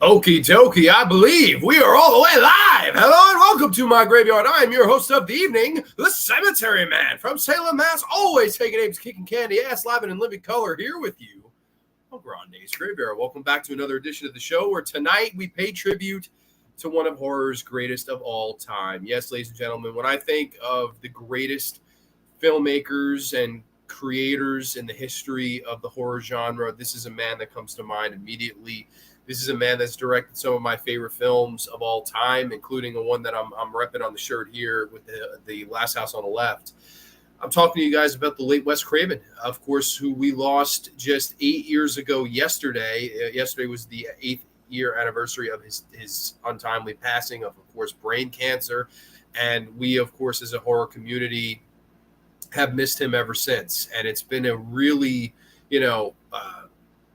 Okie dokie, I believe we are all the way live. Hello and welcome to my graveyard. I am your host of the evening, the Cemetery Man from Salem, Mass. Always taking names, kicking candy ass, live and in living color here with you on Grande's Graveyard. Welcome back to another edition of the show where tonight we pay tribute to one of horror's greatest of all time. Yes, ladies and gentlemen, when I think of the greatest filmmakers and creators in the history of the horror genre, this is a man that comes to mind immediately. This is a man that's directed some of my favorite films of all time, including the one that I'm repping on the shirt here with the Last House on the Left. I'm talking to you guys about the late Wes Craven, of course, who we lost just 8 years ago yesterday. Yesterday was the 8th year anniversary of his untimely passing of course, brain cancer. And we, of course, as a horror community, have missed him ever since. And it's been a really,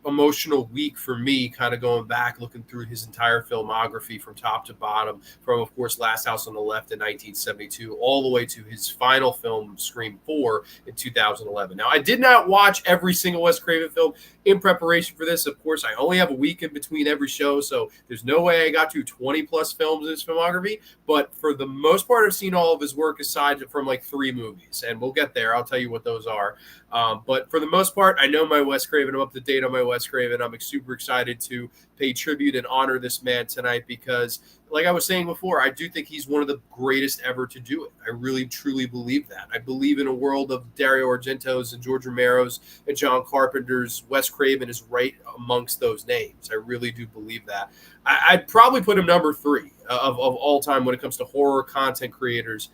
emotional week for me, kind of going back, looking through his entire filmography from top to bottom, from, of course, Last House on the Left in 1972, all the way to his final film, Scream 4, in 2011. Now, I did not watch every single Wes Craven film in preparation for this. Of course, I only have a week in between every show, so there's no way I got to 20-plus films in his filmography, but for the most part, I've seen all of his work aside from like 3 movies, and we'll get there. I'll tell you what those are. But for the most part, I know my Wes Craven. I'm up to date on my Wes Craven. I'm super excited to pay tribute and honor this man tonight because, like I was saying before, I do think he's one of the greatest ever to do it. I really, truly believe that. I believe in a world of Dario Argento's and George Romero's and John Carpenter's. Wes Craven is right amongst those names. I really do believe that. I'd probably put him number 3 of all time when it comes to horror content creators.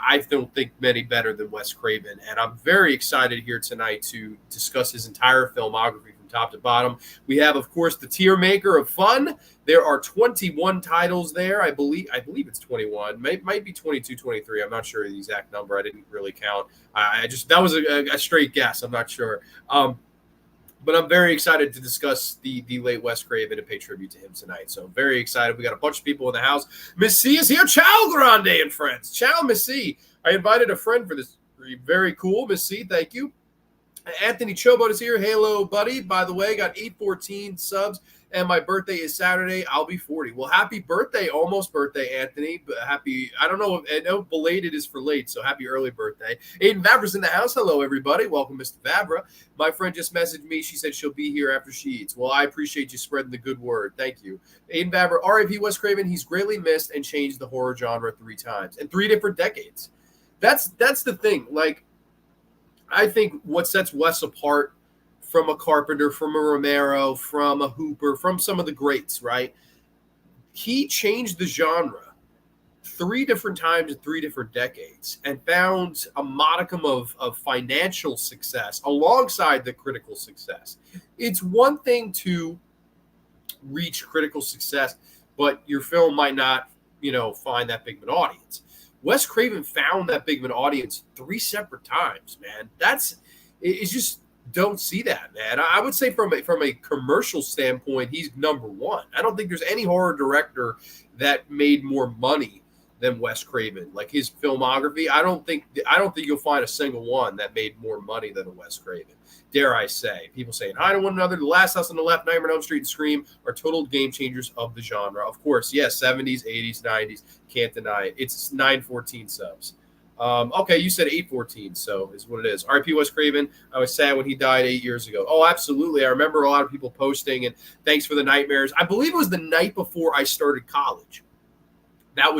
I don't think many better than Wes Craven, and I'm very excited here tonight to discuss his entire filmography from top to bottom. We have, of course, the tier maker of fun. There are 21 titles there. I believe it's 21. Might be 22, 23. I'm not sure the exact number. I didn't really count. That was a straight guess. I'm not sure. But I'm very excited to discuss the late Wes Craven and pay tribute to him tonight. So very excited. We got a bunch of people in the house. Miss C is here. Ciao, Grande and friends. Ciao, Miss C. I invited a friend for this. Very cool, Miss C. Thank you. Anthony Chobot is here. Hello, buddy. By the way, got 814 subs, and my birthday is Saturday. I'll be 40. Well, happy birthday, almost birthday, Anthony. But happy, I don't know, I know belated is for late, so happy early birthday. Aiden Vabra's in the house. Hello, everybody. Welcome, Mr. Vabra. My friend just messaged me. She said she'll be here after she eats. Well, I appreciate you spreading the good word. Thank you. Aiden Vabra, R.I.P. Wes Craven. He's greatly missed and changed the horror genre 3 times in 3 different decades. That's the thing. Like, I think what sets Wes apart from a Carpenter, from a Romero, from a Hooper, from some of the greats, right? He changed the genre 3 different times in 3 different decades and found a modicum of financial success alongside the critical success. It's one thing to reach critical success, but your film might not, find that big of an audience. Wes Craven found that big of an audience 3 separate times, man. It's just don't see that, man. I would say from a commercial standpoint, he's number 1. I don't think there's any horror director that made more money than Wes Craven. Like his filmography, I don't think you'll find a single one that made more money than a Wes Craven. Dare I say? People saying hi to one another. The Last House on the Left, Nightmare on Elm Street, and Scream are total game changers of the genre. Of course, yes, 70s, 80s, 90s. Can't deny it. It's 914 subs. Okay, you said 814, so is what it is. R.I.P. Wes Craven. I was sad when he died 8 years ago. Oh, absolutely. I remember a lot of people posting, and thanks for the nightmares. I believe it was the night before I started college. It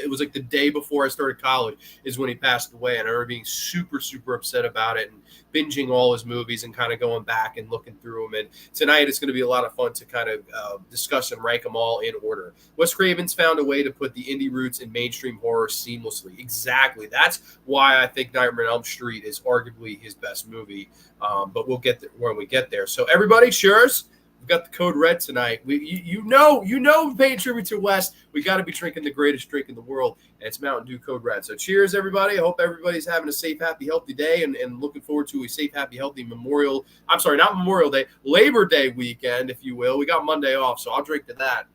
was like the day before I started college is when he passed away. And I remember being super, super upset about it and binging all his movies and kind of going back and looking through them. And tonight it's going to be a lot of fun to kind of discuss and rank them all in order. Wes Craven's found a way to put the indie roots in mainstream horror seamlessly. Exactly. That's why I think Nightmare on Elm Street is arguably his best movie. But we'll get there when we get there. So everybody, cheers. We've got the code red tonight. Paying tribute to Wes, we got to be drinking the greatest drink in the world, and it's Mountain Dew Code Red. So cheers, everybody. I hope everybody's having a safe, happy, healthy day and looking forward to a safe, happy, healthy Labor Day weekend, if you will. We got Monday off, so I'll drink to that.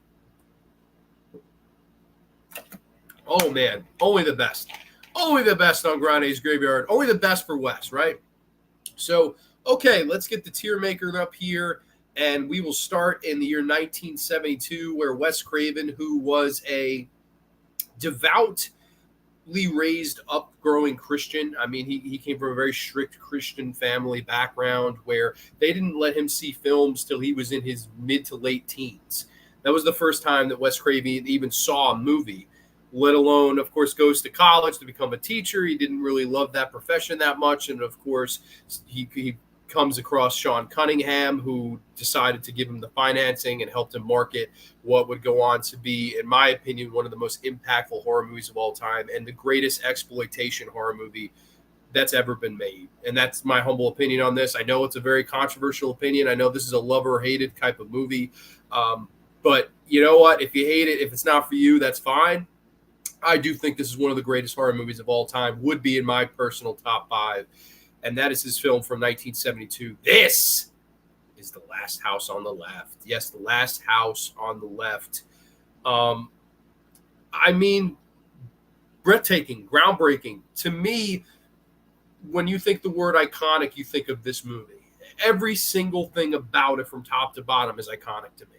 Oh, man. Only the best. Only the best on Grande's Graveyard. Only the best for Wes, right? So, okay, let's get the tier maker up here. And we will start in the year 1972, where Wes Craven, who was a devoutly raised up growing Christian. I mean, he came from a very strict Christian family background where they didn't let him see films till he was in his mid to late teens. That was the first time that Wes Craven even saw a movie, let alone, of course, goes to college to become a teacher. He didn't really love that profession that much. And of course, he comes across Sean Cunningham, who decided to give him the financing and helped him market what would go on to be, in my opinion, one of the most impactful horror movies of all time and the greatest exploitation horror movie that's ever been made. And that's my humble opinion on this. I know it's a very controversial opinion. I know this is a love or hated type of movie. But you know what? If you hate it, if it's not for you, that's fine. I do think this is one of the greatest horror movies of all time, would be in my personal top 5. And that is his film from 1972. This is The Last House on the Left. Yes, The Last House on the Left. I mean, breathtaking, groundbreaking. To me, when you think the word iconic, you think of this movie. Every single thing about it from top to bottom is iconic to me.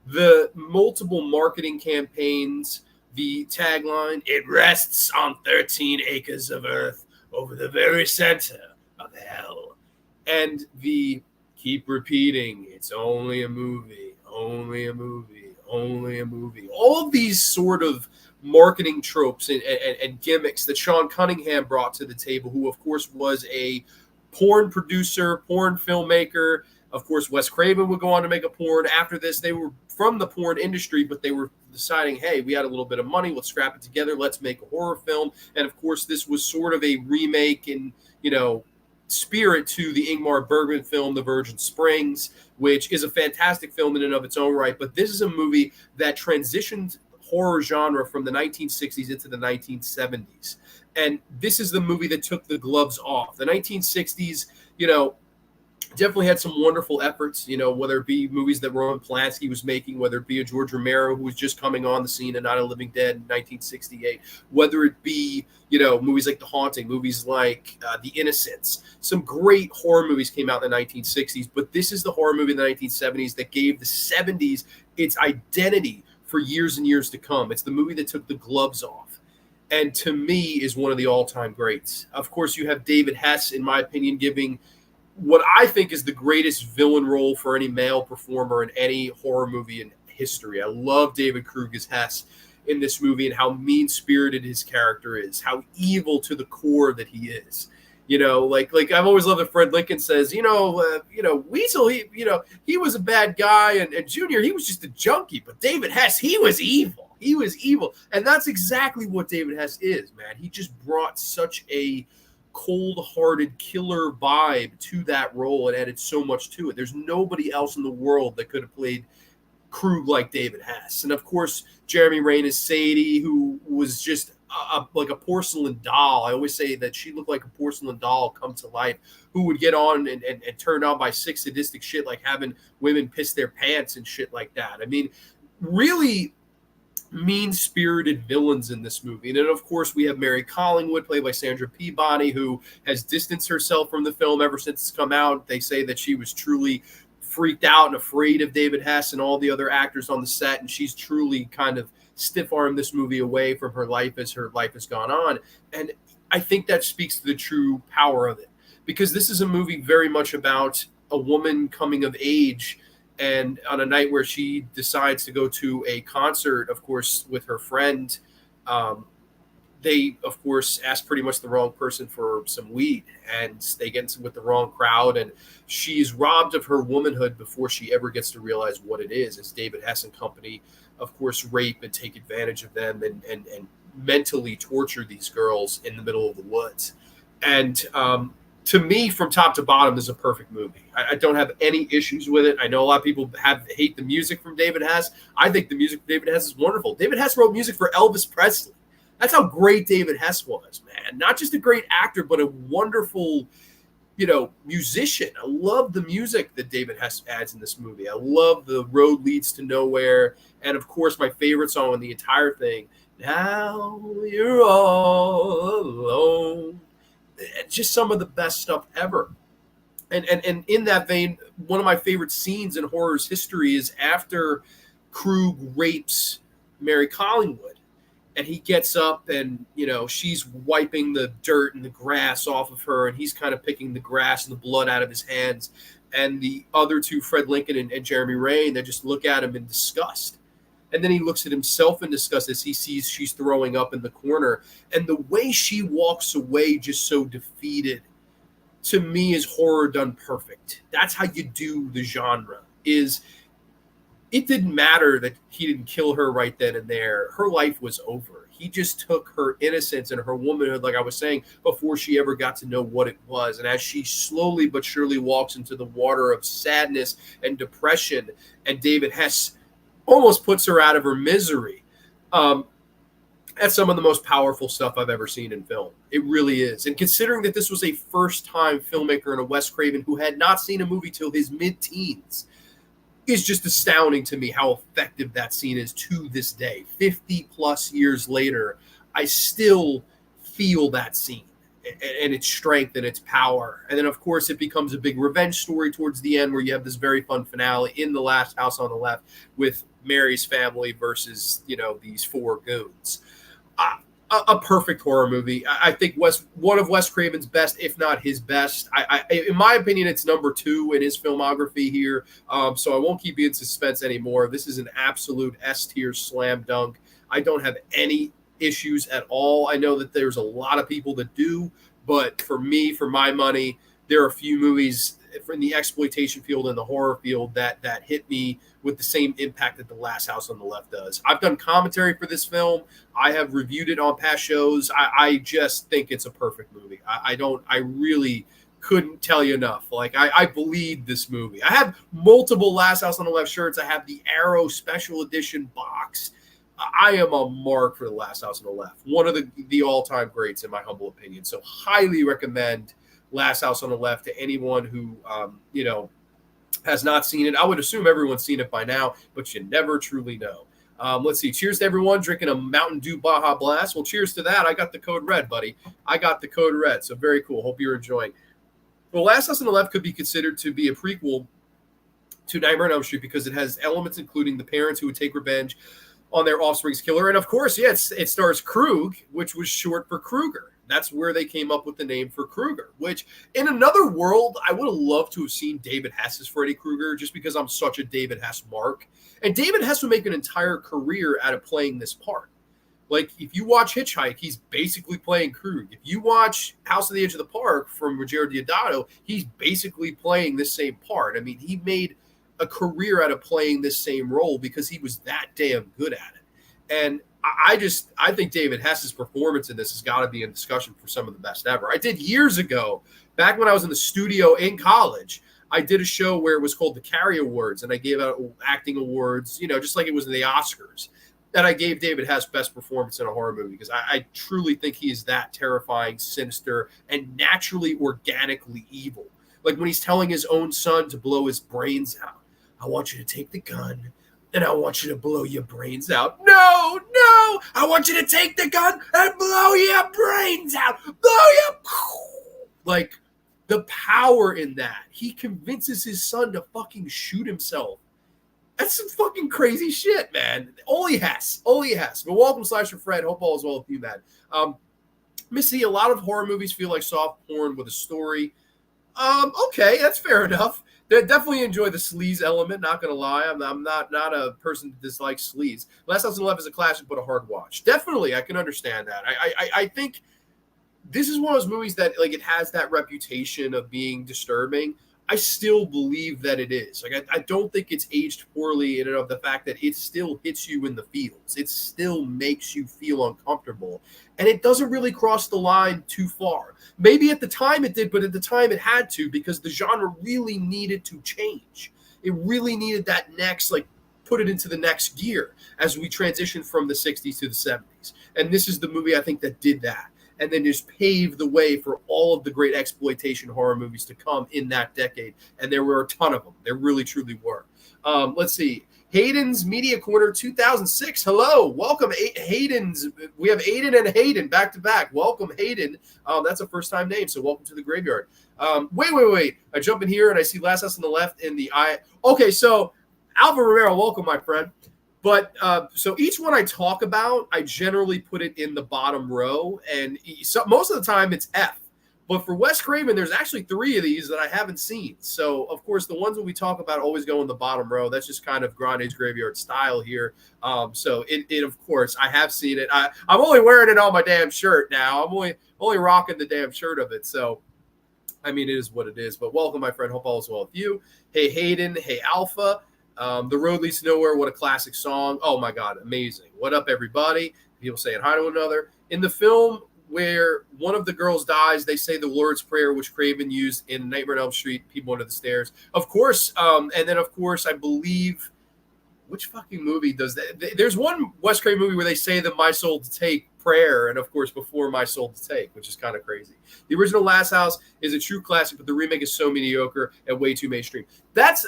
The multiple marketing campaigns, the tagline, "It rests on 13 acres of earth over the very center of hell," and the keep repeating, "It's only a movie, only a movie, only a movie." All of these sort of marketing tropes and gimmicks that Sean Cunningham brought to the table, who of course was a porn producer, porn filmmaker. Of course, Wes Craven would go on to make a porn. After this, they were from the porn industry, but they were deciding, hey, we had a little bit of money, let's scrap it together, let's make a horror film. And of course, this was sort of a remake in, spirit to the Ingmar Bergman film, The Virgin Springs, which is a fantastic film in and of its own right. But this is a movie that transitioned horror genre from the 1960s into the 1970s. And this is the movie that took the gloves off. The 1960s, definitely had some wonderful efforts, whether it be movies that Roman Polanski was making, whether it be a George Romero who was just coming on the scene in Night of the Living Dead in 1968, whether it be, movies like The Haunting, movies like The Innocents. Some great horror movies came out in the 1960s, but this is the horror movie in the 1970s that gave the 70s its identity for years and years to come. It's the movie that took the gloves off. And to me is one of the all-time greats. Of course, you have David Hess, in my opinion, giving what I think is the greatest villain role for any male performer in any horror movie in history. I love David Kruger's Hess in this movie and how mean-spirited his character is, how evil to the core that he is. Like I've always loved that Fred Lincoln says, Weasel, he was a bad guy, and Junior, he was just a junkie, but David Hess, he was evil. He was evil. And that's exactly what David Hess is, man. He just brought such a cold-hearted killer vibe to that role and added so much to it. There's nobody else in the world that could have played Krug like David Hess. And of course, Jeremy Renner as Sadie, who was just like a porcelain doll. I always say that she looked like a porcelain doll come to life, who would get on and turned on by sick sadistic shit like having women piss their pants and shit like that. I mean, really mean-spirited villains in this movie. And then, of course, we have Mary Collingwood, played by Sandra Peabody, who has distanced herself from the film ever since it's come out. They say that she was truly freaked out and afraid of David Hess and all the other actors on the set, and she's truly kind of stiff-armed this movie away from her life as her life has gone on. And I think that speaks to the true power of it, because this is a movie very much about a woman coming of age, and on a night where she decides to go to a concert, of course, with her friend, they, of course, ask pretty much the wrong person for some weed, and they get with the wrong crowd, and she's robbed of her womanhood before she ever gets to realize what it is. As David Hess and company, of course, rape and take advantage of them and mentally torture these girls in the middle of the woods. And to me, from top to bottom, this is a perfect movie. I don't have any issues with it. I know a lot of people hate the music from David Hess. I think the music from David Hess is wonderful. David Hess wrote music for Elvis Presley. That's how great David Hess was, man. Not just a great actor, but a wonderful, musician. I love the music that David Hess adds in this movie. I love The Road Leads to Nowhere. And, of course, my favorite song in the entire thing, Now You're All Alone. Just some of the best stuff ever. And in that vein, one of my favorite scenes in horror's history is after Krug rapes Mary Collingwood, and he gets up and she's wiping the dirt and the grass off of her, and he's kind of picking the grass and the blood out of his hands, and the other two, Fred Lincoln and Jeremy Rain, they just look at him in disgust. And then he looks at himself in disgust as he sees she's throwing up in the corner, and the way she walks away just so defeated, to me, is horror done perfect. That's how you do the genre. Is it didn't matter that he didn't kill her right then and there. Her life was over. He just took her innocence and her womanhood, like I was saying, before she ever got to know what it was. And as she slowly but surely walks into the water of sadness and depression, and David Hess almost puts her out of her misery, that's some of the most powerful stuff I've ever seen in film. It really is. And considering that this was a first-time filmmaker and a Wes Craven who had not seen a movie till his mid-teens, is just astounding to me how effective that scene is to this day. 50 plus years later, I still feel that scene and its strength and its power. And then, of course, it becomes a big revenge story towards the end, where you have this very fun finale in The Last House on the Left with Mary's family versus, these four goons. A perfect horror movie. I think one of Wes Craven's best, if not his best. In my opinion, it's number 2 in his filmography here. So I won't keep you in suspense anymore. This is an absolute S-tier slam dunk. I don't have any issues at all. I know that there's a lot of people that do, but for me, for my money, there are a few movies in the exploitation field and the horror field that hit me with the same impact that The Last House on the Left does. I've done commentary for this film. I have reviewed it on past shows. I just think it's a perfect movie. I really couldn't tell you enough. Like, I bleed this movie. I have multiple Last House on the Left shirts. I have the Arrow special edition box. I am a mark for The Last House on the Left. One of the all-time greats, in my humble opinion. So highly recommend Last House on the Left to anyone who, has not seen it. I would assume everyone's seen it by now, but you never truly know. Let's see. Cheers to everyone drinking a Mountain Dew Baja Blast. Well, cheers to that. I got the code red, buddy. I got the code red. So very cool. Hope you're enjoying. Well, Last House on the Left could be considered to be a prequel to Nightmare on Elm Street because it has elements including the parents who would take revenge on their offspring's killer. And of course, yes, it stars Krug, which was short for Krueger. That's where they came up with the name for Krueger, which in another world, I would have loved to have seen David Hess as Freddy Krueger, just because I'm such a David Hess mark. And David Hess would make an entire career out of playing this part. Like, if you watch Hitchhike, he's basically playing Krug. If you watch House on the Edge of the Park from Ruggero Deodato, he's basically playing this same part. I mean, he made a career out of playing this same role because he was that damn good at it. And I think David Hess's performance in this has got to be in discussion for some of the best ever. I did years ago, back when I was in the studio in college, I did a show where it was called the Carrie Awards, and I gave out acting awards, just like it was in the Oscars. And I gave David Hess best performance in a horror movie because I truly think he is that terrifying, sinister, and naturally, organically evil. Like when he's telling his own son to blow his brains out. I want you to take the gun and I want you to blow your brains out. No, I want you to take the gun and blow your brains out. Like, the power in that. He convinces his son to fucking shoot himself. That's some fucking crazy shit, man. Only Hess. But welcome, Slasher Fred. Hope all is well with you, man. Missy, a lot of horror movies feel like soft porn with a story. Okay, that's fair enough. Definitely enjoy the sleaze element, not going to lie. I'm not a person that dislikes sleaze. Last House on the Left is a classic, but a hard watch. Definitely, I can understand that. I think this is one of those movies that, like, it has that reputation of being disturbing. I still believe that it is. Like, I don't think it's aged poorly in and of the fact that it still hits you in the feels. It still makes you feel uncomfortable. And it doesn't really cross the line too far. Maybe at the time it did, but at the time it had to because the genre really needed to change. It really needed that next, like, put it into the next gear as we transition from the 60s to the 70s. And this is the movie, I think, that did that. And then just paved the way for all of the great exploitation horror movies to come in that decade. And there were a ton of them. There really, truly were. Let's see. Hayden's Media Corner 2006. Hello, welcome, Hayden's. We have Aiden and Hayden back to back. Welcome, Hayden. That's a first-time name, so welcome to the graveyard. Wait. I jump in here and I see Last House on the Left in the eye. Okay, so Alvin Romero, welcome, my friend. But so each one I talk about, I generally put it in the bottom row, and most of the time it's F. But for Wes Craven, there's actually 3 of these that I haven't seen. So, of course, the ones that we talk about always go in the bottom row. That's just kind of Grande's Graveyard style here. So, of course, I have seen it. I'm only wearing it on my damn shirt now. I'm only rocking the damn shirt of it. So, I mean, it is what it is. But welcome, my friend. Hope all is well with you. Hey, Hayden. Hey, Alpha. The Road Leads to Nowhere. What a classic song. Oh, my God. Amazing. What up, everybody? People saying hi to one another. In the film where one of the girls dies, they say the Lord's Prayer, which Craven used in Nightmare on Elm Street, People Under the Stairs. Of course, and then, of course, I believe, which fucking movie does that? There's one Wes Craven movie where they say the My Soul to Take prayer, and, of course, before My Soul to Take, which is kind of crazy. The original Last House is a true classic, but the remake is so mediocre and way too mainstream. That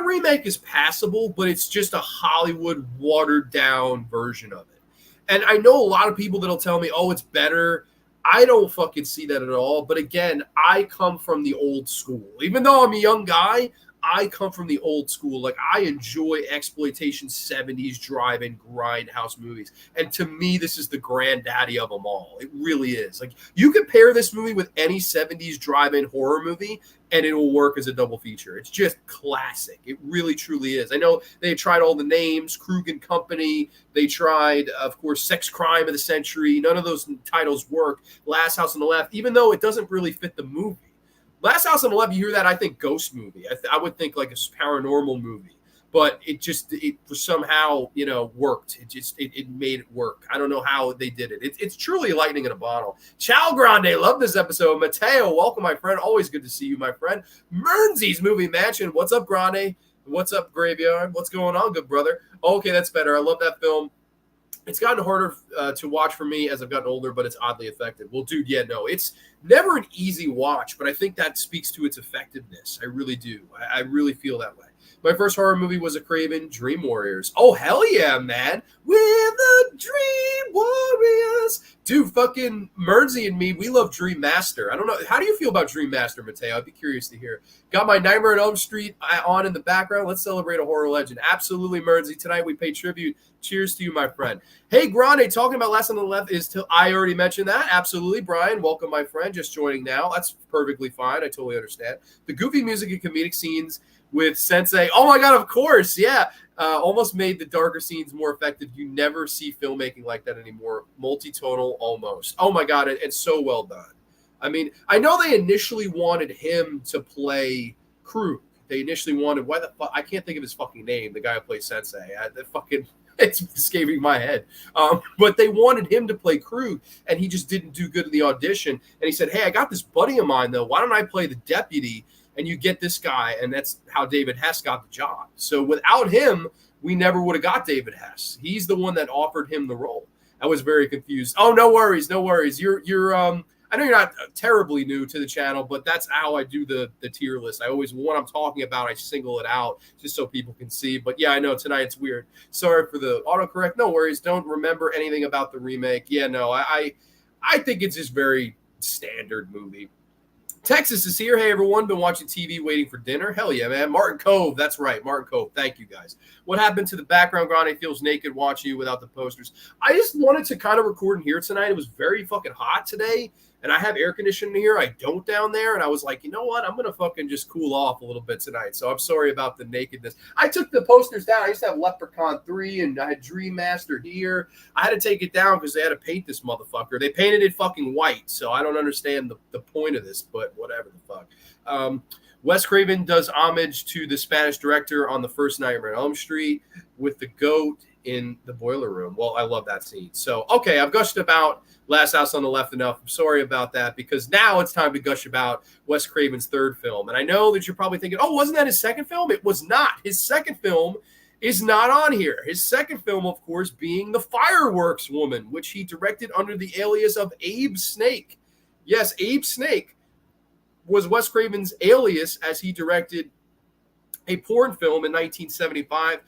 remake is passable, but it's just a Hollywood watered-down version of it. And I know a lot of people that'll tell me, oh, it's better. I don't fucking see that at all. But again, I come from the old school. Even though I'm a young guy, I come from the old school. Like, I enjoy exploitation 70s drive-in grindhouse movies. And to me, this is the granddaddy of them all. It really is. Like, you can pair this movie with any 70s drive-in horror movie, and it will work as a double feature. It's just classic. It really, truly is. I know they tried all the names, Krug and Company. They tried, of course, Sex Crime of the Century. None of those titles work. Last House on the Left, even though it doesn't really fit the movie. Last House on the Left, you hear that, I think ghost movie. I would think like a paranormal movie. But it somehow, worked. It made it work. I don't know how they did it. It's truly lightning in a bottle. Ciao, Grande. Love this episode. Mateo, welcome, my friend. Always good to see you, my friend. Mernzies Movie Mansion. What's up, Grande? What's up, Graveyard? What's going on, good brother? Okay, that's better. I love that film. It's gotten harder to watch for me as I've gotten older, but it's oddly effective. Well, dude, yeah, no, it's never an easy watch, but I think that speaks to its effectiveness. I really do. I really feel that way. My first horror movie was a Craven, Dream Warriors. Oh, hell yeah, man. We're the Dream Warriors. Dude, fucking Mernsey and me, we love Dream Master. I don't know. How do you feel about Dream Master, Mateo? I'd be curious to hear. Got my Nightmare on Elm Street on in the background. Let's celebrate a horror legend. Absolutely, Mernsey. Tonight we pay tribute. Cheers to you, my friend. Hey, Grande, talking about Last on the Left is till I already mentioned that. Absolutely, Brian. Welcome, my friend. Just joining now. That's perfectly fine. I totally understand. The goofy music and comedic scenes with Sensei. Oh, my God, of course. Yeah. Almost made the darker scenes more effective. You never see filmmaking like that anymore. Multi-tonal almost. Oh, my God. And so well done. I mean, I know they initially wanted him to play Krug. They initially wanted, why the fuck? I can't think of his fucking name, the guy who plays Sensei. It's escaping my head. But they wanted him to play Krug, and he just didn't do good in the audition. And he said, hey, I got this buddy of mine, though. Why don't I play the deputy? And you get this guy, and that's how David Hess got the job. So without him, we never would have got David Hess. He's the one that offered him the role. I was very confused. Oh, no worries, no worries. You're I know you're not terribly new to the channel, but that's how I do the tier list. I always, what I'm talking about, I single it out just so people can see. But yeah, I know tonight it's weird. Sorry for the autocorrect. No worries. Don't remember anything about the remake. Yeah, no, I think it's just very standard movie. Texas is here. Hey, everyone. Been watching TV waiting for dinner. Hell yeah, man. Martin Cove. That's right. Martin Cove. Thank you, guys. What happened to the background? Grande feels naked watching you without the posters. I just wanted to kind of record in here tonight. It was very fucking hot today, and I have air conditioning here. I don't down there, and I was like, you know what? I'm going to fucking just cool off a little bit tonight, so I'm sorry about the nakedness. I took the posters down. I used to have Leprechaun 3, and I had Dream Master here. I had to take it down because they had to paint this motherfucker. They painted it fucking white, so I don't understand the point of this, but whatever the fuck. Wes Craven does homage to the Spanish director on the first Nightmare on Elm Street with the goat in the boiler room. Well, I love that scene. So, okay, I've gushed about Last House on the Left enough. I'm sorry about that, because now it's time to gush about Wes Craven's third film. And I know that you're probably thinking, oh, wasn't that his second film? It was not. His second film is not on here. His second film, of course, being The Fireworks Woman, which he directed under the alias of Abe Snake. Yes, Abe Snake was Wes Craven's alias as he directed a porn film in 1975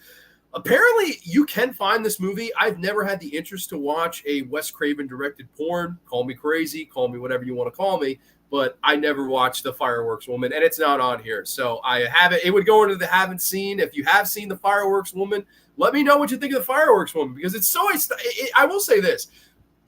Apparently, you can find this movie. I've never had the interest to watch a Wes Craven directed porn. Call me crazy, call me whatever you want to call me, but I never watched The Fireworks Woman, and it's not on here. So I haven't. It would go into the haven't seen. If you have seen The Fireworks Woman, let me know what you think of The Fireworks Woman, because it's so. I will say this.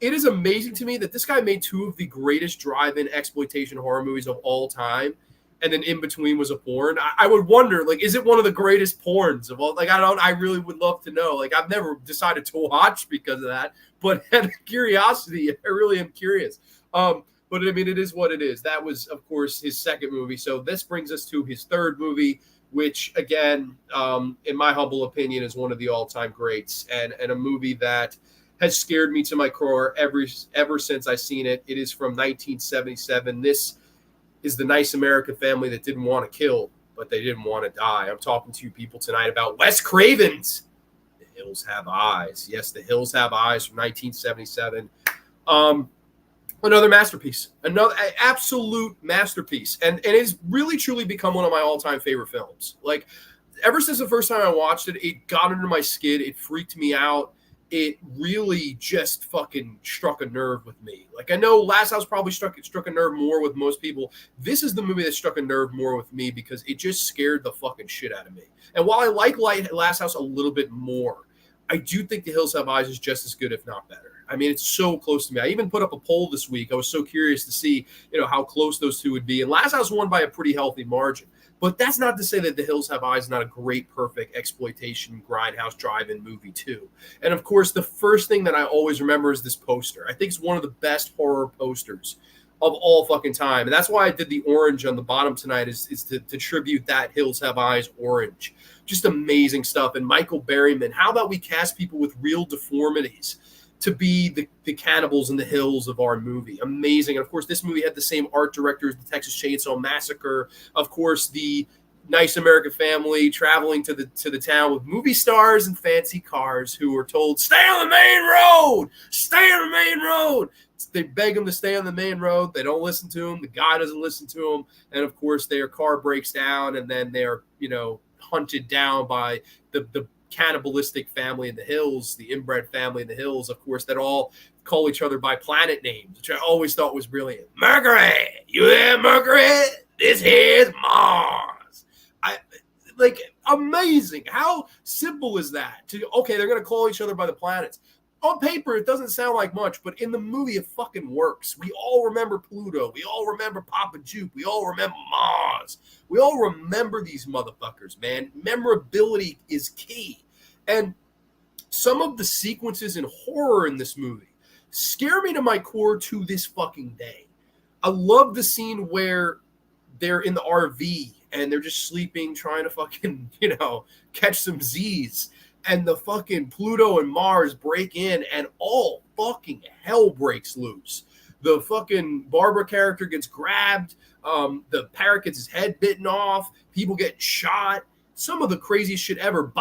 It is amazing to me that this guy made two of the greatest drive-in exploitation horror movies of all time, and then in between was a porn. I would wonder, like, is it one of the greatest porns of all? Like, I really would love to know. Like, I've never decided to watch because of that, but out of curiosity, I really am curious. But I mean, it is what it is. That was, of course, his second movie. So this brings us to his third movie, which, again, in my humble opinion, is one of the all-time greats, and a movie that has scared me to my core ever since I seen it. It is from 1977. This is the nice American family that didn't want to kill, but they didn't want to die. I'm talking to you people tonight about Wes Craven's The Hills Have Eyes. Yes, The Hills Have Eyes from 1977. Another masterpiece, another absolute masterpiece. And it's really truly become one of my all-time favorite films. Like, ever since the first time I watched it, it got under my skin. It freaked me out. It really just fucking struck a nerve with me. Like, I know Last House probably struck a nerve more with most people. This is the movie that struck a nerve more with me because it just scared the fucking shit out of me. And while I like Last House a little bit more, I do think The Hills Have Eyes is just as good, if not better. I mean, it's so close to me. I even put up a poll this week. I was so curious to see, how close those two would be. And Last House won by a pretty healthy margin. But that's not to say that The Hills Have Eyes is not a great, perfect exploitation grindhouse drive-in movie too. And of course, the first thing that I always remember is this poster. I think it's one of the best horror posters of all fucking time. And that's why I did the orange on the bottom tonight is to tribute that Hills Have Eyes orange. Just amazing stuff. And Michael Berryman, how about we cast people with real deformities to be the cannibals in the hills of our movie? Amazing. And of course, this movie had the same art director as the Texas Chainsaw Massacre. Of course, the nice American family traveling to the town with movie stars and fancy cars who are told, stay on the main road, stay on the main road. They beg him to stay on the main road. They don't listen to him. The guy doesn't listen to him. And of course, their car breaks down, and then they're, hunted down by the cannibalistic family in the hills, the inbred family in the hills, of course, that all call each other by planet names, which I always thought was brilliant. Mercury, you there, Mercury? This here's Mars. Amazing. How simple is that? They're going to call each other by the planets. On paper, it doesn't sound like much, but in the movie, it fucking works. We all remember Pluto. We all remember Papa Jupe. We all remember Mars. We all remember these motherfuckers, man. Memorability is key. And some of the sequences in horror in this movie scare me to my core to this fucking day. I love the scene where they're in the RV and they're just sleeping, trying to fucking, catch some Z's. And the fucking Pluto and Mars break in and all fucking hell breaks loose. The fucking Barbara character gets grabbed. The parrot gets his head bitten off. People get shot. Some of the craziest shit ever.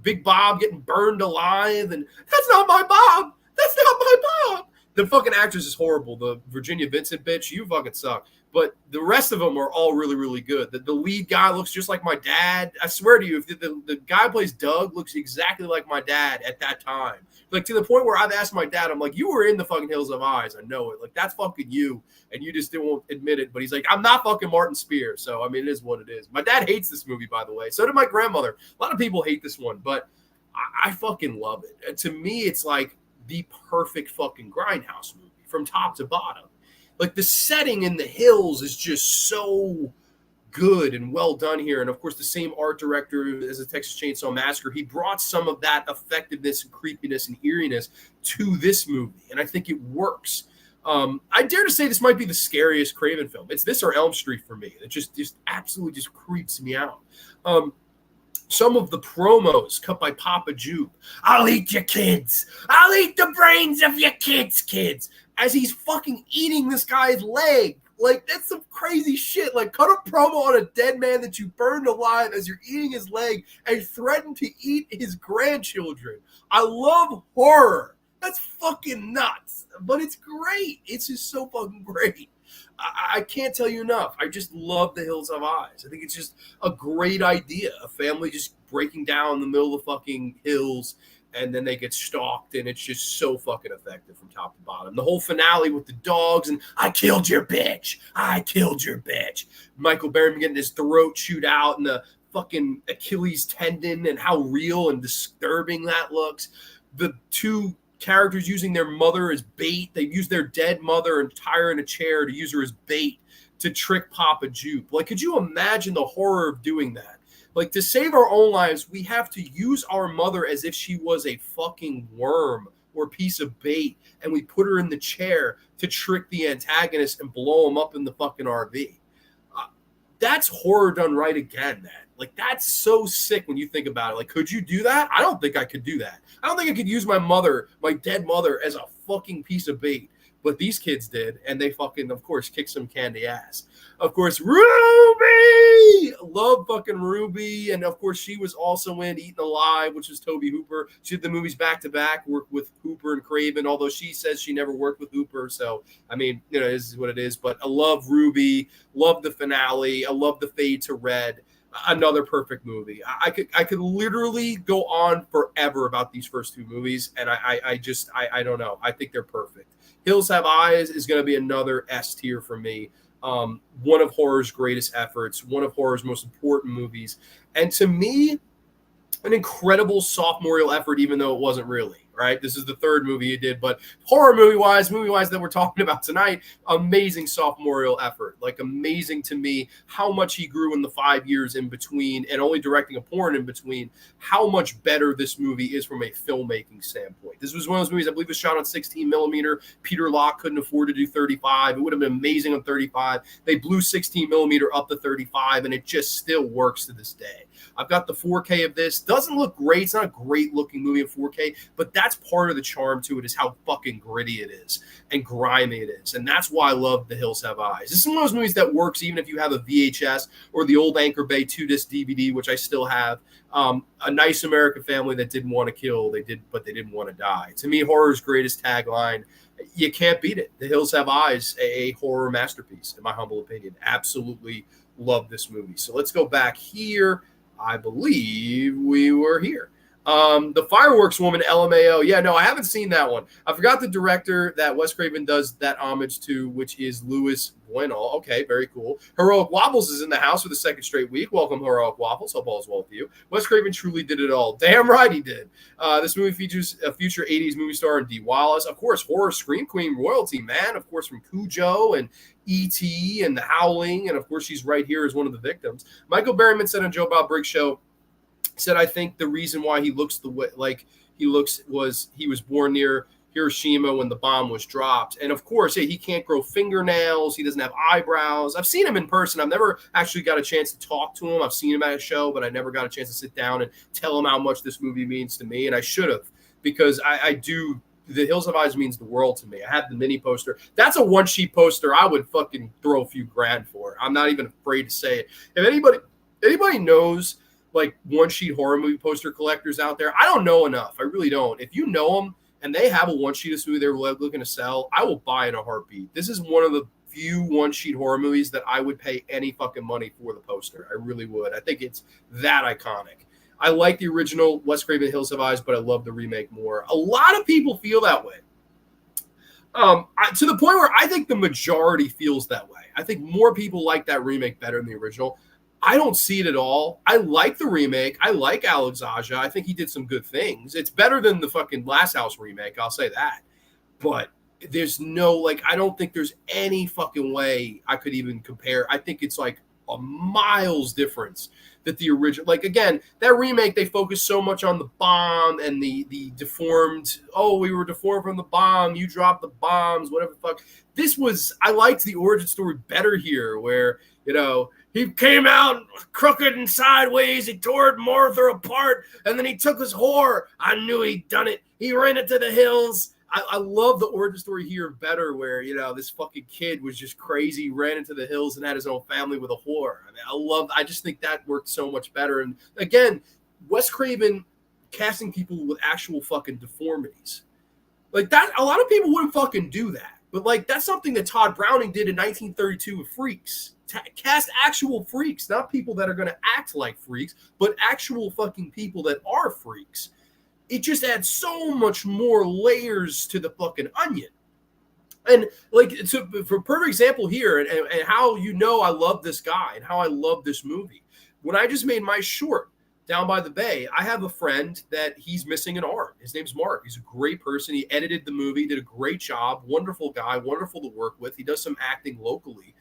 Big Bob getting burned alive. And that's not my Bob. That's not my Bob. The fucking actress is horrible. The Virginia Vincent bitch, you fucking suck. But the rest of them are all really, really good. The lead guy looks just like my dad. I swear to you, if the guy who plays Doug looks exactly like my dad at that time. Like, to the point where I've asked my dad, I'm like, you were in the fucking Hills of Eyes. I know it. Like, that's fucking you. And you just won't admit it. But he's like, I'm not fucking Martin Spear. So, I mean, it is what it is. My dad hates this movie, by the way. So did my grandmother. A lot of people hate this one. But I fucking love it. And to me, it's like the perfect fucking grindhouse movie from top to bottom. Like, the setting in the hills is just so good and well done here. And of course, the same art director as the Texas Chainsaw Massacre, he brought some of that effectiveness and creepiness and eeriness to this movie. And I think it works. I dare to say this might be the scariest Craven film. It's this or Elm Street for me. It just absolutely just creeps me out. Some of the promos cut by Papa Jupe. I'll eat your kids. I'll eat the brains of your kids. As he's fucking eating this guy's leg. Like, that's some crazy shit. Like, cut a promo on a dead man that you burned alive as you're eating his leg and threaten to eat his grandchildren. I love horror. That's fucking nuts. But it's great. It's just so fucking great. I can't tell you enough. I just love The Hills Have Eyes. I think it's just a great idea. A family just breaking down in the middle of the fucking hills, and then they get stalked, and it's just so fucking effective from top to bottom. The whole finale with the dogs and I killed your bitch. I killed your bitch. Michael Berryman getting his throat chewed out and the fucking Achilles tendon and how real and disturbing that looks. The two characters using their mother as bait. They use their dead mother and tie her in a chair to use her as bait to trick Papa Jupe. Like, could you imagine the horror of doing that? Like, to save our own lives, we have to use our mother as if she was a fucking worm or piece of bait, and we put her in the chair to trick the antagonist and blow him up in the fucking RV. That's horror done right again, man. Like, that's so sick when you think about it. Like, could you do that? I don't think I could do that. I don't think I could use my mother, my dead mother, as a fucking piece of bait. But these kids did, and they fucking, of course, kicked some candy ass. Of course, Ruby! Love fucking Ruby. And, of course, she was also in Eaten Alive, which is Tobe Hooper. She did the movies back-to-back, worked with Hooper and Craven, although she says she never worked with Hooper. So, I mean, you know, this is what it is. But I love Ruby. Love the finale. I love the fade to red. Another perfect movie. I could literally go on forever about these first two movies, and I don't know. I think they're perfect. Hills Have Eyes is going to be another S tier for me. One of horror's greatest efforts, one of horror's most important movies, and to me, an incredible sophomorial effort, even though it wasn't really. Right, this is the third movie he did, but horror movie wise that we're talking about tonight, amazing sophomorial effort. Like, amazing to me how much he grew in the 5 years in between, and only directing a porn in between. How much better this movie is from a filmmaking standpoint. This was one of those movies I believe was shot on 16 millimeter. Peter Locke couldn't afford to do 35. It would have been amazing on 35. They blew 16 millimeter up to 35, and it just still works to this day. I've got the 4K of this. Doesn't look great. It's not a great looking movie in 4K, but that's part of the charm to it, is how fucking gritty it is and grimy it is. And that's why I love The Hills Have Eyes. This is one of those movies that works even if you have a VHS or the old Anchor Bay 2-disc DVD, which I still have. A nice American family that didn't want to kill. They did, but they didn't want to die. To me, horror's greatest tagline. You can't beat it. The Hills Have Eyes, a horror masterpiece, in my humble opinion. Absolutely love this movie. So let's go back here. I believe we were here. The Fireworks Woman, LMAO. Yeah, no, I haven't seen that one. I forgot the director that Wes Craven does that homage to, which is Louis Bueno. Okay, very cool. Heroic Wobbles is in the house for the second straight week. Welcome, Heroic Wobbles. Hope all is well with you. Wes Craven truly did it all. Damn right he did. This movie features a future 80s movie star Dee Wallace. Of course, horror scream queen royalty, man. Of course, from Cujo and E.T. and The Howling. And, of course, she's right here as one of the victims. Michael Berryman said on Joe Bob Briggs' show, said, I think the reason why he looks the way like he looks was he was born near Hiroshima when the bomb was dropped. And of course, yeah, he can't grow fingernails. He doesn't have eyebrows. I've seen him in person. I've never actually got a chance to talk to him. I've seen him at a show, but I never got a chance to sit down and tell him how much this movie means to me. And I should have, because I do. The Hills Have Eyes means the world to me. I have the mini poster. That's a one-sheet poster I would fucking throw a few grand for. I'm not even afraid to say it. If anybody knows like one-sheet horror movie poster collectors out there, I don't know enough. I really don't. If you know them and they have a one-sheet of this movie they're looking to sell, I will buy in a heartbeat. This is one of the few one-sheet horror movies that I would pay any fucking money for the poster. I really would. I think it's that iconic. I like the original Wes Craven Hills Have Eyes, but I love the remake more. A lot of people feel that way. To the point where I think the majority feels that way. I think more people like that remake better than the original. I don't see it at all. I like the remake. I like Alex Aja. I think he did some good things. It's better than the fucking Last House remake. I'll say that. But there's no, like, I don't think there's any fucking way I could even compare. I think it's like a miles difference that the original, like, again, that remake, they focus so much on the bomb and the deformed, oh, we were deformed from the bomb, you dropped the bombs, whatever the fuck. This was, I liked the origin story better here, where, you know, he came out crooked and sideways. He tore Martha apart, and then he took his whore. I knew he'd done it. He ran it to the hills. I love the origin story here better, where, you know, this fucking kid was just crazy, ran into the hills and had his own family with a whore. I mean, I just think that worked so much better. And again, Wes Craven casting people with actual fucking deformities. Like that, a lot of people wouldn't fucking do that. But like that's something that Todd Browning did in 1932 with Freaks. Cast actual freaks, not people that are going to act like freaks, but actual fucking people that are freaks. It just adds so much more layers to the fucking onion. And like, so for perfect example here, and how you know I love this guy and how I love this movie. When I just made my short Down by the Bay, I have a friend that he's missing an arm. His name's Mark. He's a great person. He edited the movie, did a great job, wonderful guy, wonderful to work with. He does some acting locally.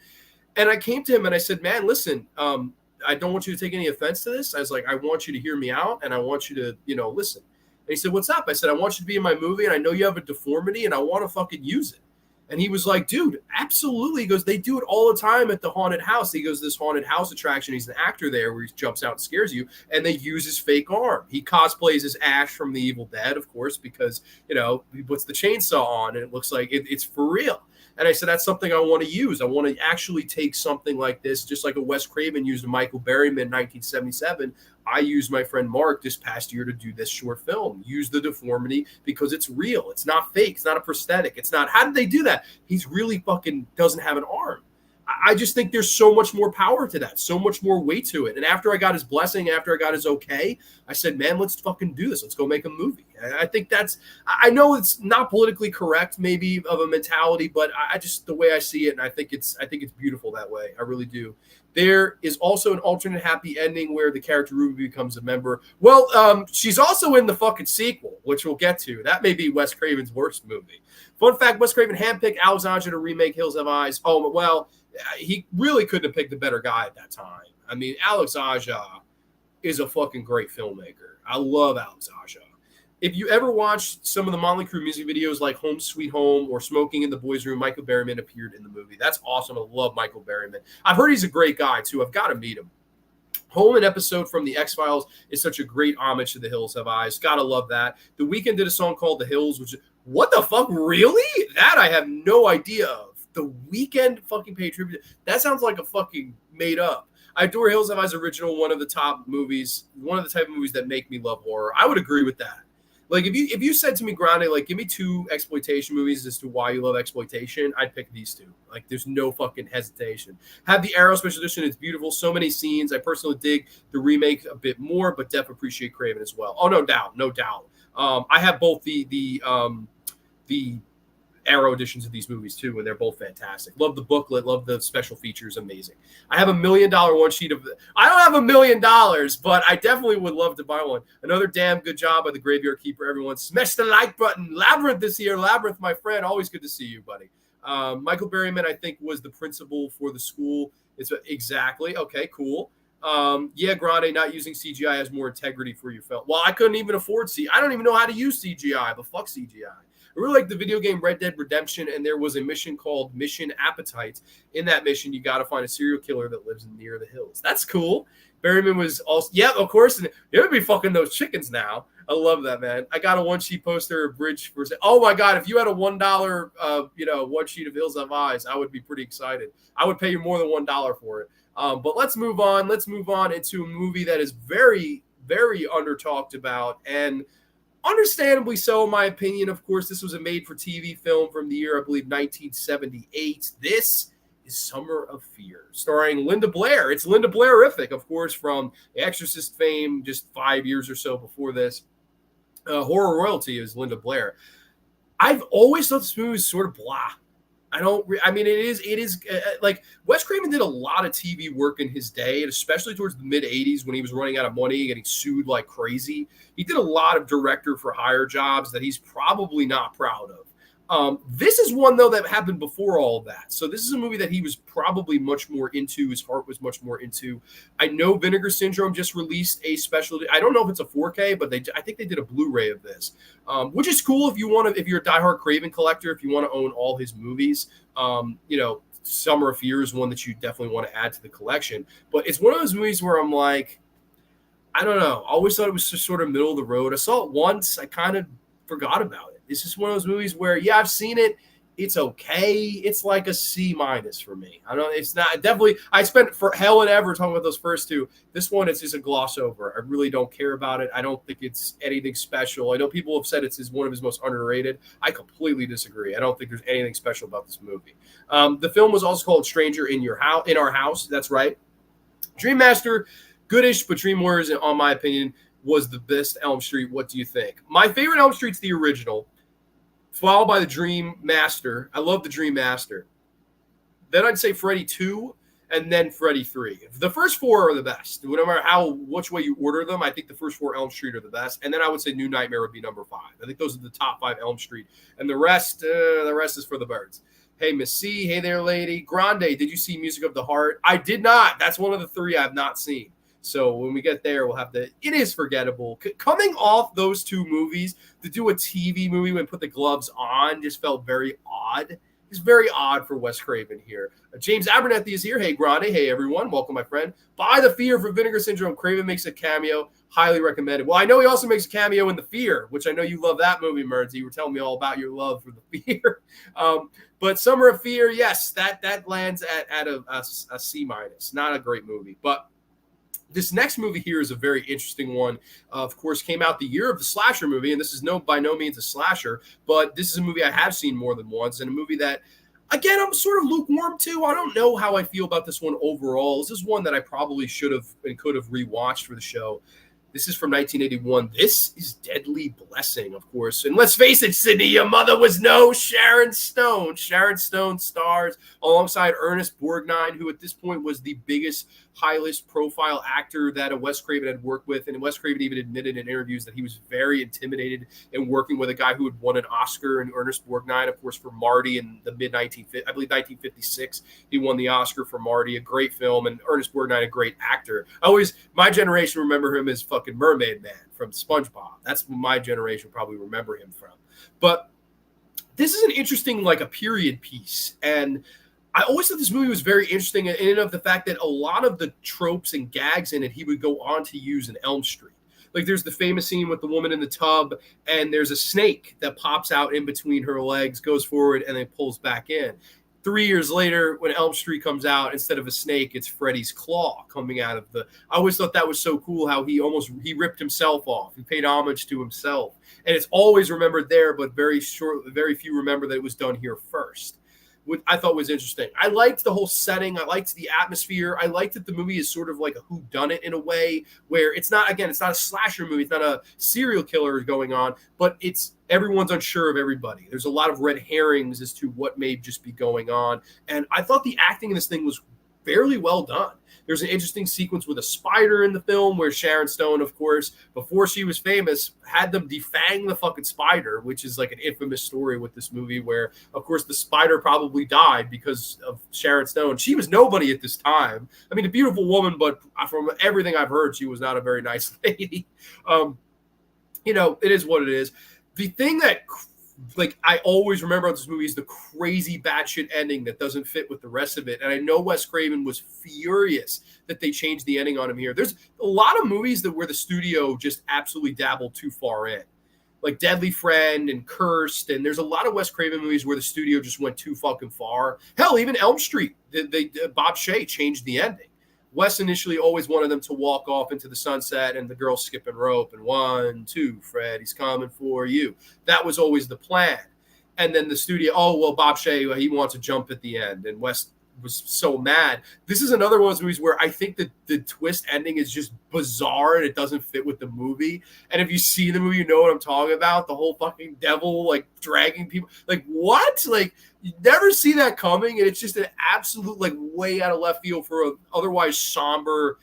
And I came to him and I said, man, listen, I don't want you to take any offense to this. I was like, I want you to hear me out and I want you to, listen. And he said, what's up? I said, I want you to be in my movie and I know you have a deformity and I want to fucking use it. And he was like, dude, absolutely. He goes, they do it all the time at the haunted house. He goes, this haunted house attraction. He's an actor there where he jumps out and scares you. And they use his fake arm. He cosplays as Ash from The Evil Dead, of course, because, he puts the chainsaw on and it looks like it's for real. And I said, that's something I want to use. I want to actually take something like this, just like a Wes Craven used a Michael Berryman in 1977. I used my friend Mark this past year to do this short film. Use the deformity because it's real. It's not fake. It's not a prosthetic. It's not, how did they do that? He's really fucking doesn't have an arm. I just think there's so much more power to that, so much more weight to it. And after I got his blessing, after I got his okay, I said, man, let's fucking do this. Let's go make a movie. I think I know it's not politically correct maybe of a mentality, but I just, the way I see it, and I think it's beautiful that way. I really do. There is also an alternate happy ending where the character Ruby becomes a member. Well, she's also in the fucking sequel, which we'll get to. That may be Wes Craven's worst movie. Fun fact, Wes Craven handpicked Alex Anja to remake Hills Have Eyes. Oh, well, he really couldn't have picked a better guy at that time. I mean, Alex Anja is a fucking great filmmaker. I love Alex Anja. If you ever watched some of the Motley Crue music videos like Home Sweet Home or Smoking in the Boys' Room, Michael Berryman appeared in the movie. That's awesome. I love Michael Berryman. I've heard he's a great guy, too. I've got to meet him. Home, an episode from The X-Files, is such a great homage to The Hills Have Eyes. Gotta love that. The Weeknd did a song called The Hills, which, what the fuck, really? That I have no idea of. The Weeknd fucking paid tribute. That sounds like a fucking made up. I adore Hills Have Eyes original, one of the top movies, one of the type of movies that make me love horror. I would agree with that. Like if you said to me, Grande, like give me two exploitation movies as to why you love exploitation, I'd pick these two. Like there's no fucking hesitation. Have the Arrow special edition. It's beautiful. So many scenes. I personally dig the remake a bit more, but definitely appreciate Craven as well. Oh, no doubt. I have both the Arrow editions of these movies too, and they're both fantastic. Love the booklet, love the special features, amazing. I have $1 million one sheet of. I don't have $1 million, but I definitely would love to buy one. Another damn good job by the Graveyard Keeper. Everyone, smash the like button. Labyrinth this year. Labyrinth, my friend, always good to see you, buddy. Michael Berryman, I think, was the principal for the school. It's exactly okay, cool. Yeah, Grande, not using CGI has more integrity for your film. Well, I couldn't even afford I don't even know how to use CGI, but fuck CGI. I really like the video game Red Dead Redemption, and there was a mission called Mission Appetite. In that mission, you got to find a serial killer that lives near the hills. That's cool. Berryman was also, yeah, of course. You're going to be fucking those chickens now. I love that, man. I got a one-sheet poster, a bridge for, oh my God, if you had a $1, one sheet of Hills Have Eyes, I would be pretty excited. I would pay you more than $1 for it. But let's move on. Let's move on into a movie that is very, very under-talked about, and understandably so, in my opinion. Of course, this was a made-for-TV film from the year, I believe, 1978. This is Summer of Fear, starring Linda Blair. It's Linda Blair-ific, of course, from The Exorcist fame just 5 years or so before this. Horror royalty is Linda Blair. I've always thought this movie was sort of blah. It is like Wes Craven did a lot of TV work in his day, and especially towards the mid 80s when he was running out of money, getting sued like crazy. He did a lot of director for hire jobs that he's probably not proud of. This is one, though, that happened before all of that. So this is a movie that he was probably much more into. His heart was much more into. I know Vinegar Syndrome just released a special. I don't know if it's a 4K, but I think they did a Blu-ray of this, which is cool if you're a diehard Craven collector, if you want to own all his movies. Summer of Fear is one that you definitely want to add to the collection. But it's one of those movies where I'm like, I don't know. I always thought it was just sort of middle of the road. I saw it once. I kind of forgot about it. It's just one of those movies where, yeah, I've seen it. It's okay. It's like a C minus for me. I don't. It's not definitely. I spent for hell and ever talking about those first two. This one, it's just a gloss over. I really don't care about it. I don't think it's anything special. I know people have said it's one of his most underrated. I completely disagree. I don't think there's anything special about this movie. The film was also called Stranger in Your House. In Our House. That's right. Dream Master, goodish, but Dream Warriors, on my opinion, was the best Elm Street. What do you think? My favorite Elm Street's the original, followed by the Dream Master. I love the Dream Master. Then I'd say Freddy 2, and then Freddy 3. The first four are the best. No matter which way you order them, I think the first four Elm Street are the best. And then I would say New Nightmare would be number 5. I think those are the top 5 Elm Street. And the rest is for the birds. Hey, Miss C. Hey there, lady. Grande, did you see Music of the Heart? I did not. That's one of the 3 I've not seen. So when we get there, we'll have to. It is forgettable. Coming off those 2 movies, to do a TV movie and put the gloves on just felt very odd. It's very odd for Wes Craven here. James Abernethy is here. Hey, Grande. Hey, everyone. Welcome, my friend. Buy The Fear for Vinegar Syndrome. Craven makes a cameo. Highly recommended. Well, I know he also makes a cameo in The Fear, which I know you love that movie, Merns. You were telling me all about your love for The Fear. But Summer of Fear, yes, that lands at a C minus. Not a great movie, but this next movie here is a very interesting one. Of course, came out the year of the slasher movie, and this is by no means a slasher, but this is a movie I have seen more than once, and a movie that, again, I'm sort of lukewarm to. I don't know how I feel about this one overall. This is one that I probably should have and could have rewatched for the show. This is from 1981. This is Deadly Blessing, of course. And let's face it, Sydney, your mother was no Sharon Stone. Sharon Stone stars alongside Ernest Borgnine, who at this point was the biggest, highest profile actor that a Wes Craven had worked with. And Wes Craven even admitted in interviews that he was very intimidated in working with a guy who had won an Oscar, and Ernest Borgnine, of course, for Marty in the mid-1950s. I believe 1956, he won the Oscar for Marty, a great film, and Ernest Borgnine, a great actor. My generation remember him as fucking Mermaid Man from SpongeBob. That's what my generation probably remember him from. But this is an interesting, like, a period piece. And I always thought this movie was very interesting in and of the fact that a lot of the tropes and gags in it, he would go on to use in Elm Street. Like, there's the famous scene with the woman in the tub, and there's a snake that pops out in between her legs, goes forward, and then pulls back in. 3 years later, when Elm Street comes out, instead of a snake, it's Freddy's claw coming out of the. I always thought that was so cool how he ripped himself off. He paid homage to himself, and it's always remembered there, but very few remember that it was done here first. What I thought was interesting. I liked the whole setting. I liked the atmosphere. I liked that the movie is sort of like a whodunit in a way where it's not a slasher movie. It's not a serial killer going on, but everyone's unsure of everybody. There's a lot of red herrings as to what may just be going on. And I thought the acting in this thing was fairly well done. There's an interesting sequence with a spider in the film where Sharon Stone, of course, before she was famous, had them defang the fucking spider, which is like an infamous story with this movie where, of course, the spider probably died because of Sharon Stone. She was nobody at this time. I mean, a beautiful woman, but from everything I've heard, she was not a very nice lady. It is what it is. The thing that, like, I always remember about this movie is the crazy batshit ending that doesn't fit with the rest of it. And I know Wes Craven was furious that they changed the ending on him here. There's a lot of movies where the studio just absolutely dabbled too far in, like Deadly Friend and Cursed. And there's a lot of Wes Craven movies where the studio just went too fucking far. Hell, even Elm Street, Bob Shea changed the ending. Wes initially always wanted them to walk off into the sunset and the girl skipping rope and 1, 2, Fred, he's coming for you. That was always the plan. And then the studio, Bob Shea, he wants to jump at the end. And Wes was so mad. This is another one of those movies where I think that the twist ending is just bizarre and it doesn't fit with the movie. And if you see the movie, you know what I'm talking about. The whole fucking devil, like, dragging people. Like, what? Like, you never see that coming, and it's just an absolute, like, way out of left field for an otherwise somber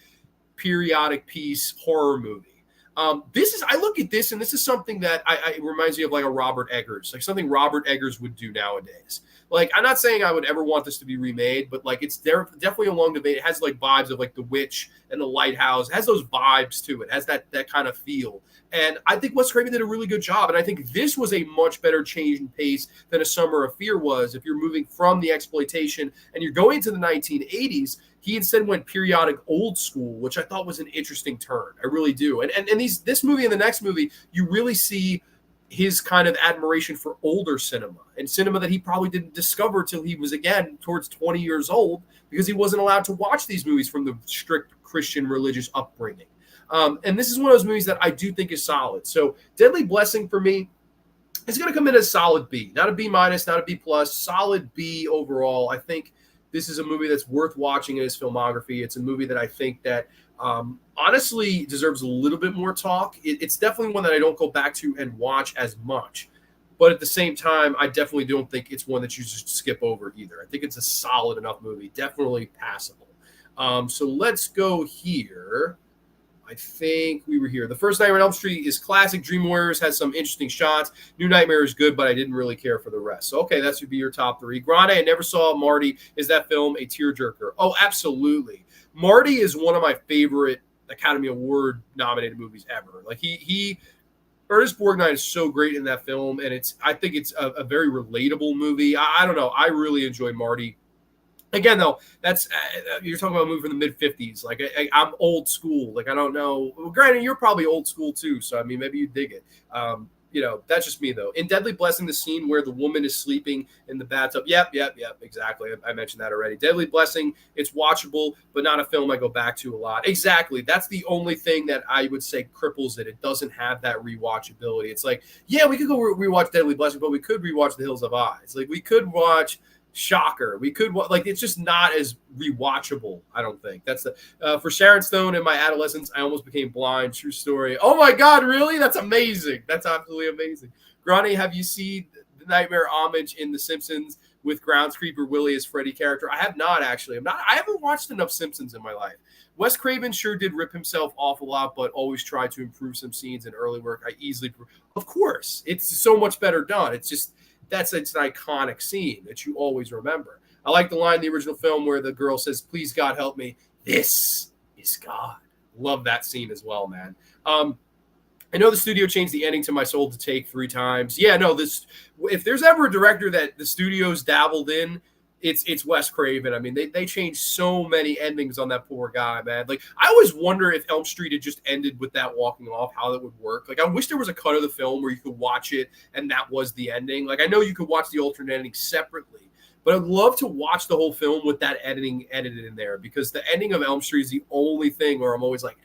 periodic piece horror movie. I look at this, and this is something that it reminds me of like a Robert Eggers, like something Robert Eggers would do nowadays. Like, I'm not saying I would ever want this to be remade, but like it's definitely along the vein. It has like vibes of like The Witch and The Lighthouse. It has those vibes to it. It has that kind of feel. And I think Wes Craven did a really good job. And I think this was a much better change in pace than A Summer of Fear was. If you're moving from the exploitation and you're going to the 1980s, he instead went periodic old school, which I thought was an interesting turn. I really do. And this movie and the next movie, you really see his kind of admiration for older cinema and cinema that he probably didn't discover till he was, again, towards 20 years old, because he wasn't allowed to watch these movies from the strict Christian religious upbringing. And this is one of those movies that I do think is solid. So Deadly Blessing for me is going to come in as solid B, not a B minus, not a B plus, solid B overall. I think this is a movie that's worth watching in his filmography. It's a movie that I think that honestly deserves a little bit more talk. It's definitely one that I don't go back to and watch as much. But at the same time, I definitely don't think it's one that you just skip over either. I think it's a solid enough movie, definitely passable. So let's go here. I think we were here. The first Nightmare on Elm Street is classic. Dream Warriors has some interesting shots. New Nightmare is good, but I didn't really care for the rest. So, okay, that should be your top three. Grande, I never saw Marty. Is that film a tearjerker? Oh, absolutely. Marty is one of my favorite Academy Award nominated movies ever. Like Ernest Borgnine is so great in that film, and I think it's a very relatable movie. I don't know. I really enjoy Marty. Again, though, that's you're talking about a movie from the mid '50s. Like I'm old school. Like I don't know. Well, granted, you're probably old school too. So I mean, maybe you dig it. That's just me though. In Deadly Blessing, the scene where the woman is sleeping in the bathtub. Yep, exactly. I mentioned that already. Deadly Blessing, it's watchable, but not a film I go back to a lot. Exactly. That's the only thing that I would say cripples it. It doesn't have that rewatchability. It's like, yeah, we could go rewatch Deadly Blessing, but we could rewatch The Hills of Eyes. Like we could watch Shocker. We could it's just not as rewatchable. I don't think that's for Sharon Stone. In my adolescence, I almost became blind. True story. Oh my God, really? That's amazing. That's absolutely amazing. Grande, have you seen the Nightmare homage in The Simpsons with Groundskeeper Willie as Freddy character? I have not actually. I haven't watched enough Simpsons in my life. Wes Craven sure did rip himself off a lot, but always tried to improve some scenes in early work. Of course, it's so much better done. It's an iconic scene that you always remember. I like the line in the original film where the girl says, "Please, God, help me. This is God." Love that scene as well, man. I know the studio changed the ending to My Soul to Take 3 times. Yeah, no, if there's ever a director that the studios dabbled in, it's Wes Craven. I mean, they changed so many endings on that poor guy, man. Like, I always wonder if Elm Street had just ended with that walking off, how that would work. Like, I wish there was a cut of the film where you could watch it and that was the ending. Like, I know you could watch the alternate ending separately, but I'd love to watch the whole film with that editing edited in there, because the ending of Elm Street is the only thing where I'm always like,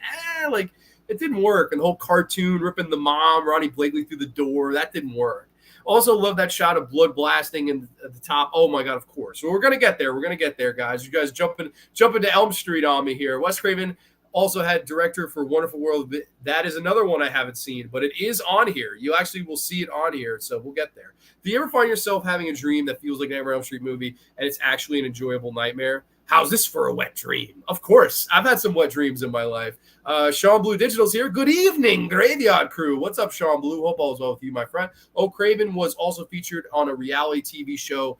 it didn't work. And the whole cartoon ripping the mom, Ronnie Blakely, through the door, that didn't work. Also love that shot of blood blasting at the top. Oh my God, of course. So we're gonna get there. We're gonna get there, guys. You guys jump into Elm Street on me here. Wes Craven also had director for Wonderful World. That is another one I haven't seen, but it is on here. You actually will see it on here, so we'll get there. Do you ever find yourself having a dream that feels like an Nightmare on Elm Street movie and it's actually an enjoyable nightmare? How's this for a wet dream? Of course. I've had some wet dreams in my life. Sean Blue Digital's here. Good evening, Graveyard Crew. What's up, Sean Blue? Hope all is well with you, my friend. Craven was also featured on a reality TV show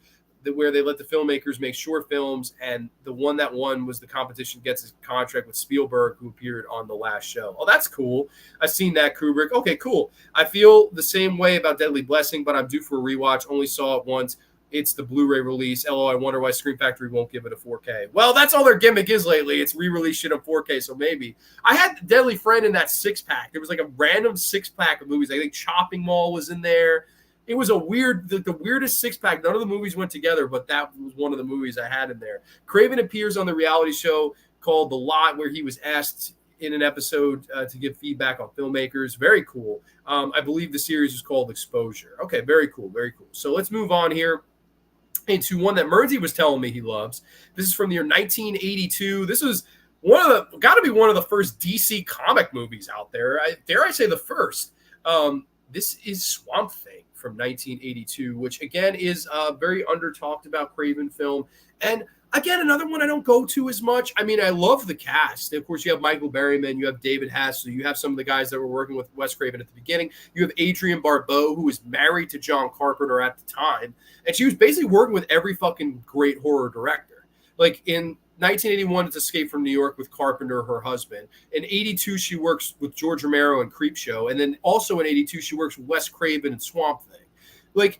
where they let the filmmakers make short films, and the one that won was the competition gets his contract with Spielberg, who appeared on the last show. Oh, that's cool. I've seen that, Kubrick. Okay, cool. I feel the same way about Deadly Blessing, but I'm due for a rewatch. Only saw it once. It's the Blu-ray release. I wonder why Scream Factory won't give it a 4K. Well, that's all their gimmick is lately. It's re-release shit on 4K, so maybe. I had Deadly Friend in that 6-pack. There was like a random 6-pack of movies. I think Chopping Mall was in there. It was the weirdest 6-pack. None of the movies went together, but that was one of the movies I had in there. Craven appears on the reality show called The Lot, where he was asked in an episode to give feedback on filmmakers. Very cool. I believe the series is called Exposure. Okay, very cool, very cool. So let's move on here into one that Murdsy was telling me he loves. This is from the year 1982. This was got to be one of the first DC comic movies out there. Dare I say the first. This is Swamp Thing from 1982, which again is a very under talked about Craven film. And again, another one I don't go to as much. I mean, I love the cast. Of course, you have Michael Berryman, you have David Hess, so you have some of the guys that were working with Wes Craven at the beginning. You have Adrienne Barbeau, who was married to John Carpenter at the time, and she was basically working with every fucking great horror director. Like in 1981, it's Escape from New York with Carpenter, her husband. In 82, she works with George Romero and Creepshow, and then also in 82, she works with Wes Craven and Swamp Thing. Like,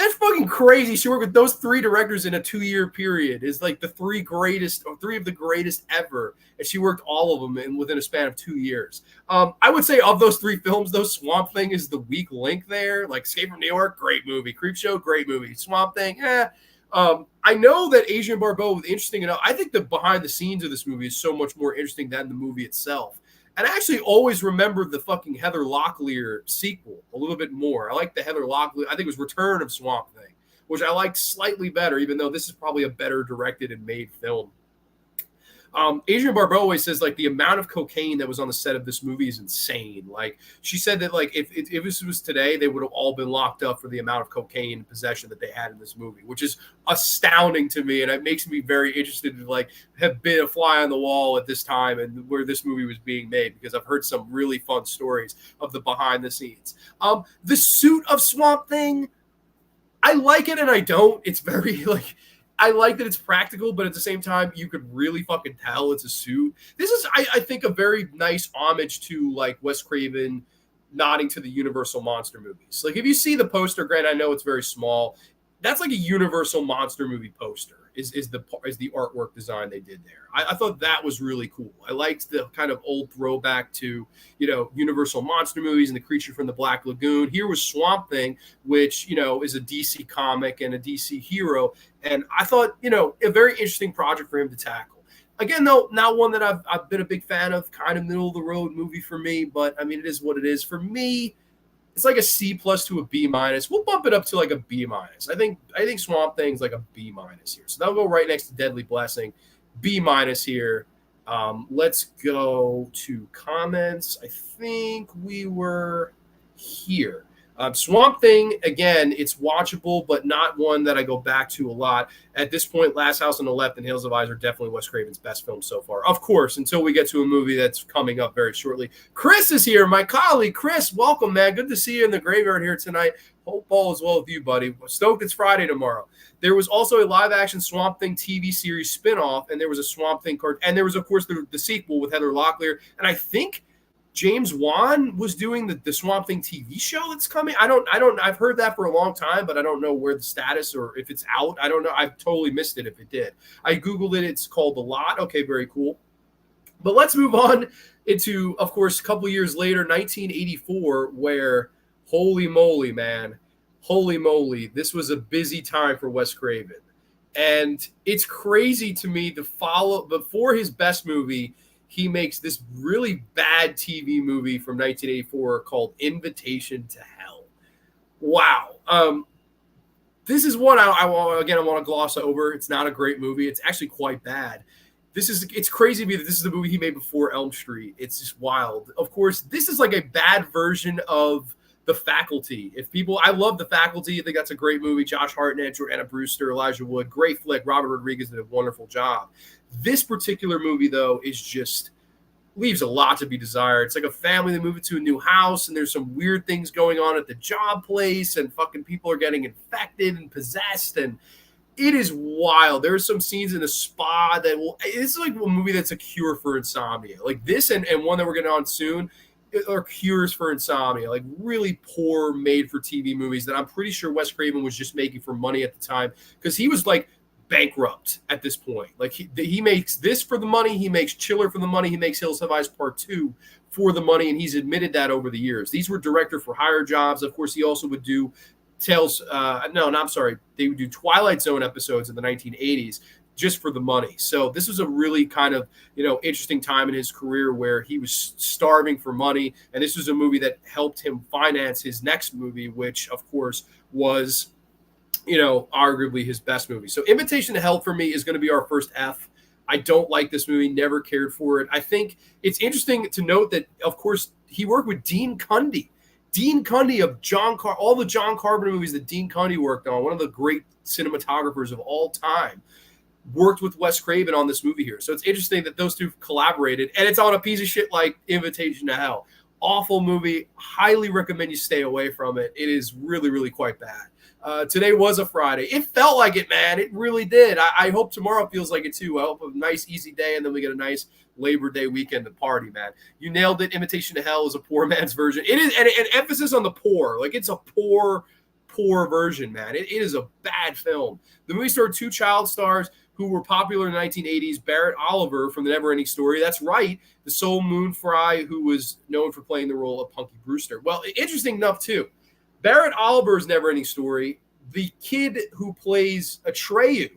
That's fucking crazy. She worked with those 3 directors in a 2-year period. Is like the 3 greatest, or 3 of the greatest ever, and she worked all of them within a span of 2 years. I would say of those 3 films, though, Swamp Thing is the weak link there. Like Escape from New York, great movie. Creepshow, great movie. Swamp Thing, eh. I know that Adrienne Barbeau was interesting enough. I think the behind the scenes of this movie is so much more interesting than the movie itself. And I actually always remembered the fucking Heather Locklear sequel a little bit more. I like the Heather Locklear. I think it was Return of Swamp Thing, which I liked slightly better, even though this is probably a better directed and made film. Adrienne Barbeau always says like the amount of cocaine that was on the set of this movie is insane. Like she said that like if this was today, they would have all been locked up for the amount of cocaine and possession that they had in this movie, which is astounding to me, and it makes me very interested to like have been a fly on the wall at this time and where this movie was being made, because I've heard some really fun stories of the behind the scenes. The suit of Swamp Thing, I like it and I don't. It's very like. I like that it's practical, but at the same time, you could really fucking tell it's a suit. This is, I think, a very nice homage to like Wes Craven nodding to the Universal monster movies. Like if you see the poster, Grant, I know it's very small. That's like a Universal monster movie poster. Is the artwork design they did there. I thought that was really cool. I liked the kind of old throwback to, Universal monster movies and the Creature from the Black Lagoon. Here was Swamp Thing, which, is a DC comic and a DC hero. And I thought, a very interesting project for him to tackle. Again, though, not one that I've been a big fan of, kind of middle of the road movie for me. But I mean, it is what it is. For me, it's like a C+ to a B-. We'll bump it up to like a B-. I think Swamp Thing's like a B- here. So that'll go right next to Deadly Blessing. B- here. Let's go to comments. I think we were here. Swamp Thing, again, it's watchable, but not one that I go back to a lot. At this point, Last House on the Left and Hills of Eyes are definitely Wes Craven's best film so far. Of course, until we get to a movie that's coming up very shortly. Chris is here, my colleague. Chris, welcome, man. Good to see you in the graveyard here tonight. Hope all is well with you, buddy. Stoked it's Friday tomorrow. There was also a live-action Swamp Thing TV series spinoff, and there was a Swamp Thing card, and there was, of course, the sequel with Heather Locklear, and I think James Wan was doing the Swamp Thing TV show that's coming. I've heard that for a long time, but I don't know where the status or if it's out. I don't know. I've totally missed it if it did. I Googled it. It's called The Lot. Okay, very cool. But let's move on into, of course, a couple years later, 1984, where, holy moly, man. Holy moly. This was a busy time for Wes Craven. And it's crazy to me to follow, before his best movie, he makes this really bad TV movie from 1984 called Invitation to Hell. Wow. This is one I want to gloss over. It's not a great movie. It's actually quite bad. It's crazy to me that this is the movie he made before Elm Street. It's just wild. Of course, this is like a bad version of The Faculty. I love The Faculty. I think that's a great movie. Josh Hartnett, Jordana Brewster, Elijah Wood, great flick. Robert Rodriguez did a wonderful job. This particular movie, though, is just leaves a lot to be desired. It's like a family that moved to a new house, and there's some weird things going on at the job place, and fucking people are getting infected and possessed, and it is wild. There are some scenes in the spa it's like a movie that's a cure for insomnia. Like this and one that we're getting on soon are cures for insomnia, like really poor made-for-TV movies that I'm pretty sure Wes Craven was just making for money at the time, because he was like bankrupt at this point. Like he makes this for the money, he makes Chiller for the money, he makes Hills Have Eyes Part 2 for the money, and he's admitted that over the years. These were director for hire jobs. Of course, he also would do they would do Twilight Zone episodes in the 1980s just for the money. So this was a really kind of, interesting time in his career where he was starving for money, and this was a movie that helped him finance his next movie, which of course was arguably his best movie. So Invitation to Hell for me is going to be our first F. I don't like this movie, never cared for it. I think it's interesting to note that, of course, he worked with Dean Cundey. Dean Cundey of all the John Carpenter movies that Dean Cundey worked on, one of the great cinematographers of all time, worked with Wes Craven on this movie here. So it's interesting that those two collaborated, and it's on a piece of shit like Invitation to Hell. Awful movie. Highly recommend you stay away from it. It is really, really quite bad. Today was a Friday. It felt like it, man. It really did. I hope tomorrow feels like it too. I hope a nice, easy day, and then we get a nice Labor Day weekend to party, man. You nailed it. Invitation to Hell is a poor man's version. It is, and emphasis on the poor. Like, it's a poor poor version, man. It is a bad film. The movie starred two child stars who were popular in the 1980s. Barrett Oliver from The Never Ending Story. That's right, the Soul Moon Frye, who was known for playing the role of Punky Brewster. Well, interesting enough, too. Barrett Oliver's Never Ending Story, the kid who plays Atreyu,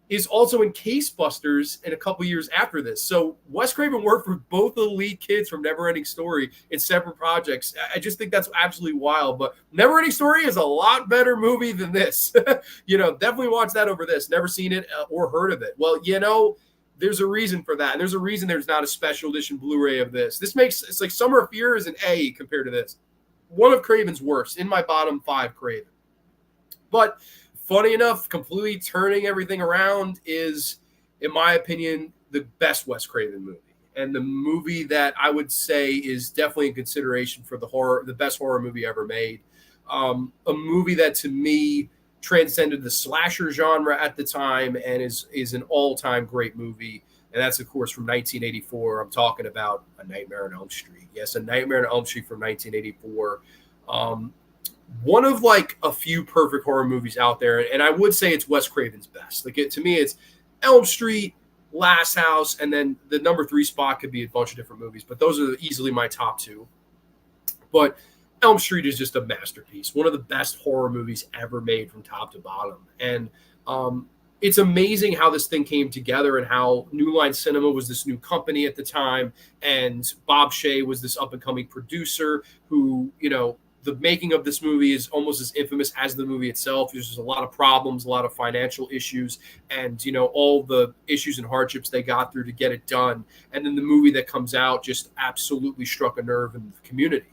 is also in Case Busters in a couple years after this. So Wes Craven worked for both of the lead kids from Neverending Story in separate projects. I just think that's absolutely wild. But Neverending Story is a lot better movie than this. Definitely watch that over this. Never seen it or heard of it. Well, there's a reason for that. And there's a reason there's not a special edition Blu-ray of this. It's like Summer of Fear is an A compared to this. One of Craven's worst, in my bottom 5 Craven. But funny enough, completely turning everything around is, in my opinion, the best Wes Craven movie. And the movie that I would say is definitely in consideration for the best horror movie ever made. A movie that, to me, transcended the slasher genre at the time and is an all-time great movie. And that's, of course, from 1984. I'm talking about A Nightmare on Elm Street. Yes, A Nightmare on Elm Street from 1984. One of like a few perfect horror movies out there, and I would say it's Wes Craven's best. To me, it's Elm Street, Last House, and then the number 3 spot could be a bunch of different movies, but those are easily my top 2. But Elm Street is just a masterpiece, one of the best horror movies ever made from top to bottom. And it's amazing how this thing came together and how New Line Cinema was this new company at the time, and Bob Shaye was this up-and-coming producer who, the making of this movie is almost as infamous as the movie itself. There's just a lot of problems, a lot of financial issues, and all the issues and hardships they got through to get it done. And then the movie that comes out just absolutely struck a nerve in the community.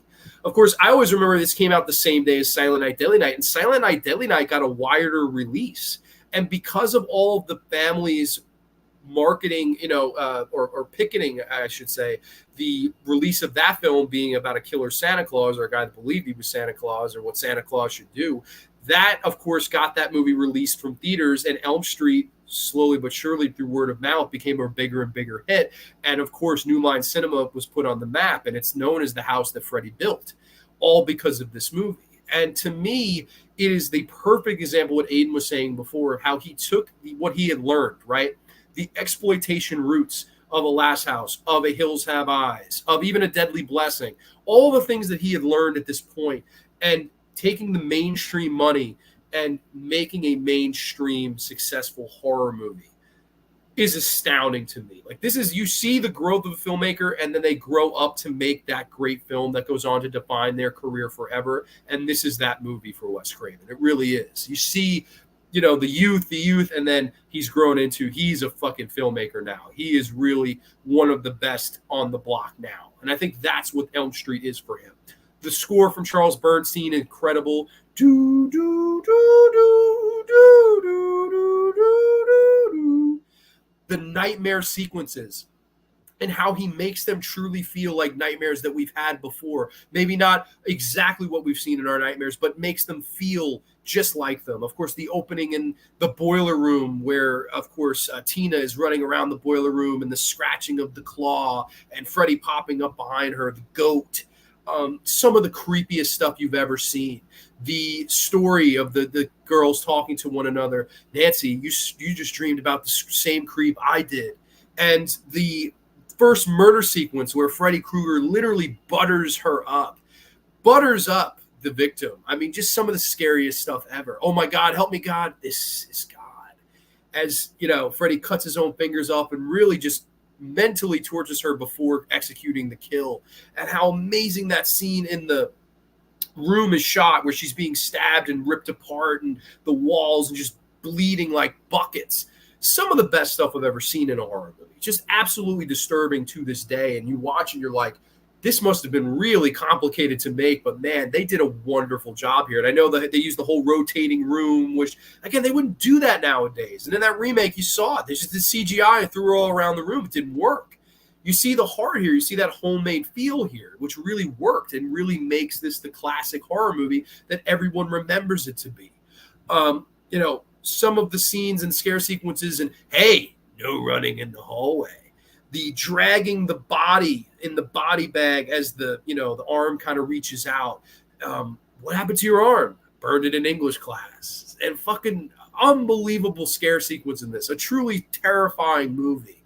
Of course, I always remember this came out the same day as Silent Night, Deadly Night, and Silent Night, Deadly Night got a wider release. And because of all of the family's marketing, or picketing, I should say, the release of that film being about a killer Santa Claus, or a guy that believed he was Santa Claus, or what Santa Claus should do, that, of course, got that movie released from theaters, and Elm Street, slowly but surely through word of mouth, became a bigger and bigger hit. And, of course, New Line Cinema was put on the map, and it's known as the house that Freddy built, all because of this movie. And to me, it is the perfect example of what Aiden was saying before, of how he took what he had learned, right? The exploitation roots of A Last House, of A Hills Have Eyes, of even A Deadly Blessing, all the things that he had learned at this point, and taking the mainstream money and making a mainstream successful horror movie is astounding to me. Like, this is, you see the growth of a filmmaker, and then they grow up to make that great film that goes on to define their career forever. And this is that movie for Wes Craven. It really is. You see, the youth, and then he's grown into, he's a fucking filmmaker now. He is really one of the best on the block now. And I think that's what Elm Street is for him. The score from Charles Bernstein, incredible. Do, do, do, do, do, do, do, do, do. The nightmare sequences and how he makes them truly feel like nightmares that we've had before. Maybe not exactly what we've seen in our nightmares, but makes them feel just like them. Of course, the opening in the boiler room where, of course, Tina is running around the boiler room, and the scratching of the claw and Freddy popping up behind her, the goat. Some of the creepiest stuff you've ever seen. The story of the girls talking to one another. Nancy, you just dreamed about the same creep I did. And the first murder sequence where Freddy Krueger literally butters up the victim. I mean, just some of the scariest stuff ever. Oh my God, help me, God. This is God. As, Freddy cuts his own fingers off and really just mentally tortures her before executing the kill. And how amazing that scene in the room is shot, where she's being stabbed and ripped apart, and the walls and just bleeding like buckets. Some of the best stuff I've ever seen in a horror movie. Just absolutely disturbing to this day. And you watch and you're like, this must have been really complicated to make, but man, they did a wonderful job here. And I know that they used the whole rotating room, which, again, they wouldn't do that nowadays. And in that remake, you saw it. They just did CGI and threw it all around the room. It didn't work. You see the heart here. You see that homemade feel here, which really worked and really makes this the classic horror movie that everyone remembers it to be. Some of the scenes and scare sequences, and hey, no running in the hallway. The dragging the body in the body bag as the arm kind of reaches out. What happened to your arm? burned it in English class. And fucking unbelievable scare sequence in this. A truly terrifying movie.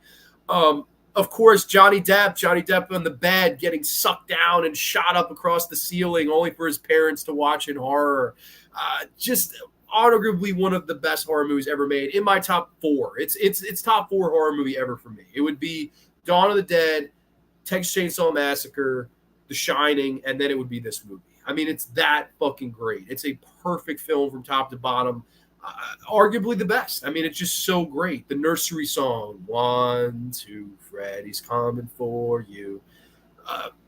Of course, Johnny Depp on the bed getting sucked down and shot up across the ceiling, only for his parents to watch in horror. Just arguably one of the best horror movies ever made. In my top 4, it's top 4 horror movie ever for me. It would be Dawn of the Dead, Texas Chainsaw Massacre, The Shining, and then it would be this movie. I mean, it's that fucking great. It's a perfect film from top to bottom. Arguably the best. I mean, it's just so great. The nursery song, 1, 2, Freddy's coming for you.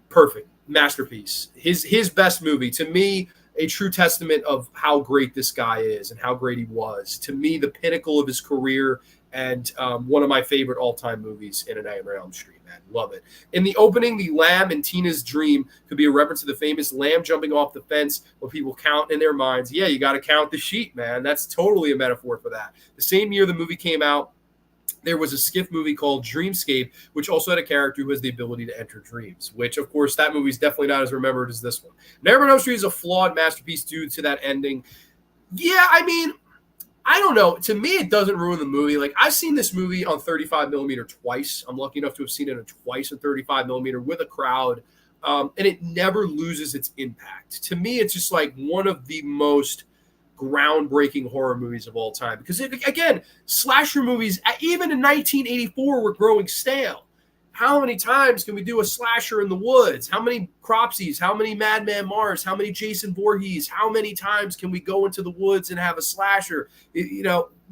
Perfect. Masterpiece. His best movie. To me, a true testament of how great this guy is and how great he was. To me, the pinnacle of his career, and one of my favorite all-time movies in A Nightmare on Elm Street, man. Love it. In the opening, the lamb in Tina's dream could be a reference to the famous lamb jumping off the fence, where people count in their minds. Yeah, you got to count the sheep, man. That's totally a metaphor for that. The same year the movie came out, there was a skiff movie called Dreamscape, which also had a character who has the ability to enter dreams, which, of course, that movie's definitely not as remembered as this one. Nightmare on Elm Street is a flawed masterpiece due to that ending. Yeah, I mean, I don't know. To me, it doesn't ruin the movie. Like, I've seen this movie on 35 millimeter twice. I'm lucky enough to have seen it twice on 35 millimeter with a crowd, and it never loses its impact. To me, it's just like one of the most groundbreaking horror movies of all time. Because, again, slasher movies, even in 1984, were growing stale. How many times can we do a slasher in the woods? How many Cropsies? How many Madman Mars? How many Jason Voorhees? How many times can we go into the woods and have a slasher?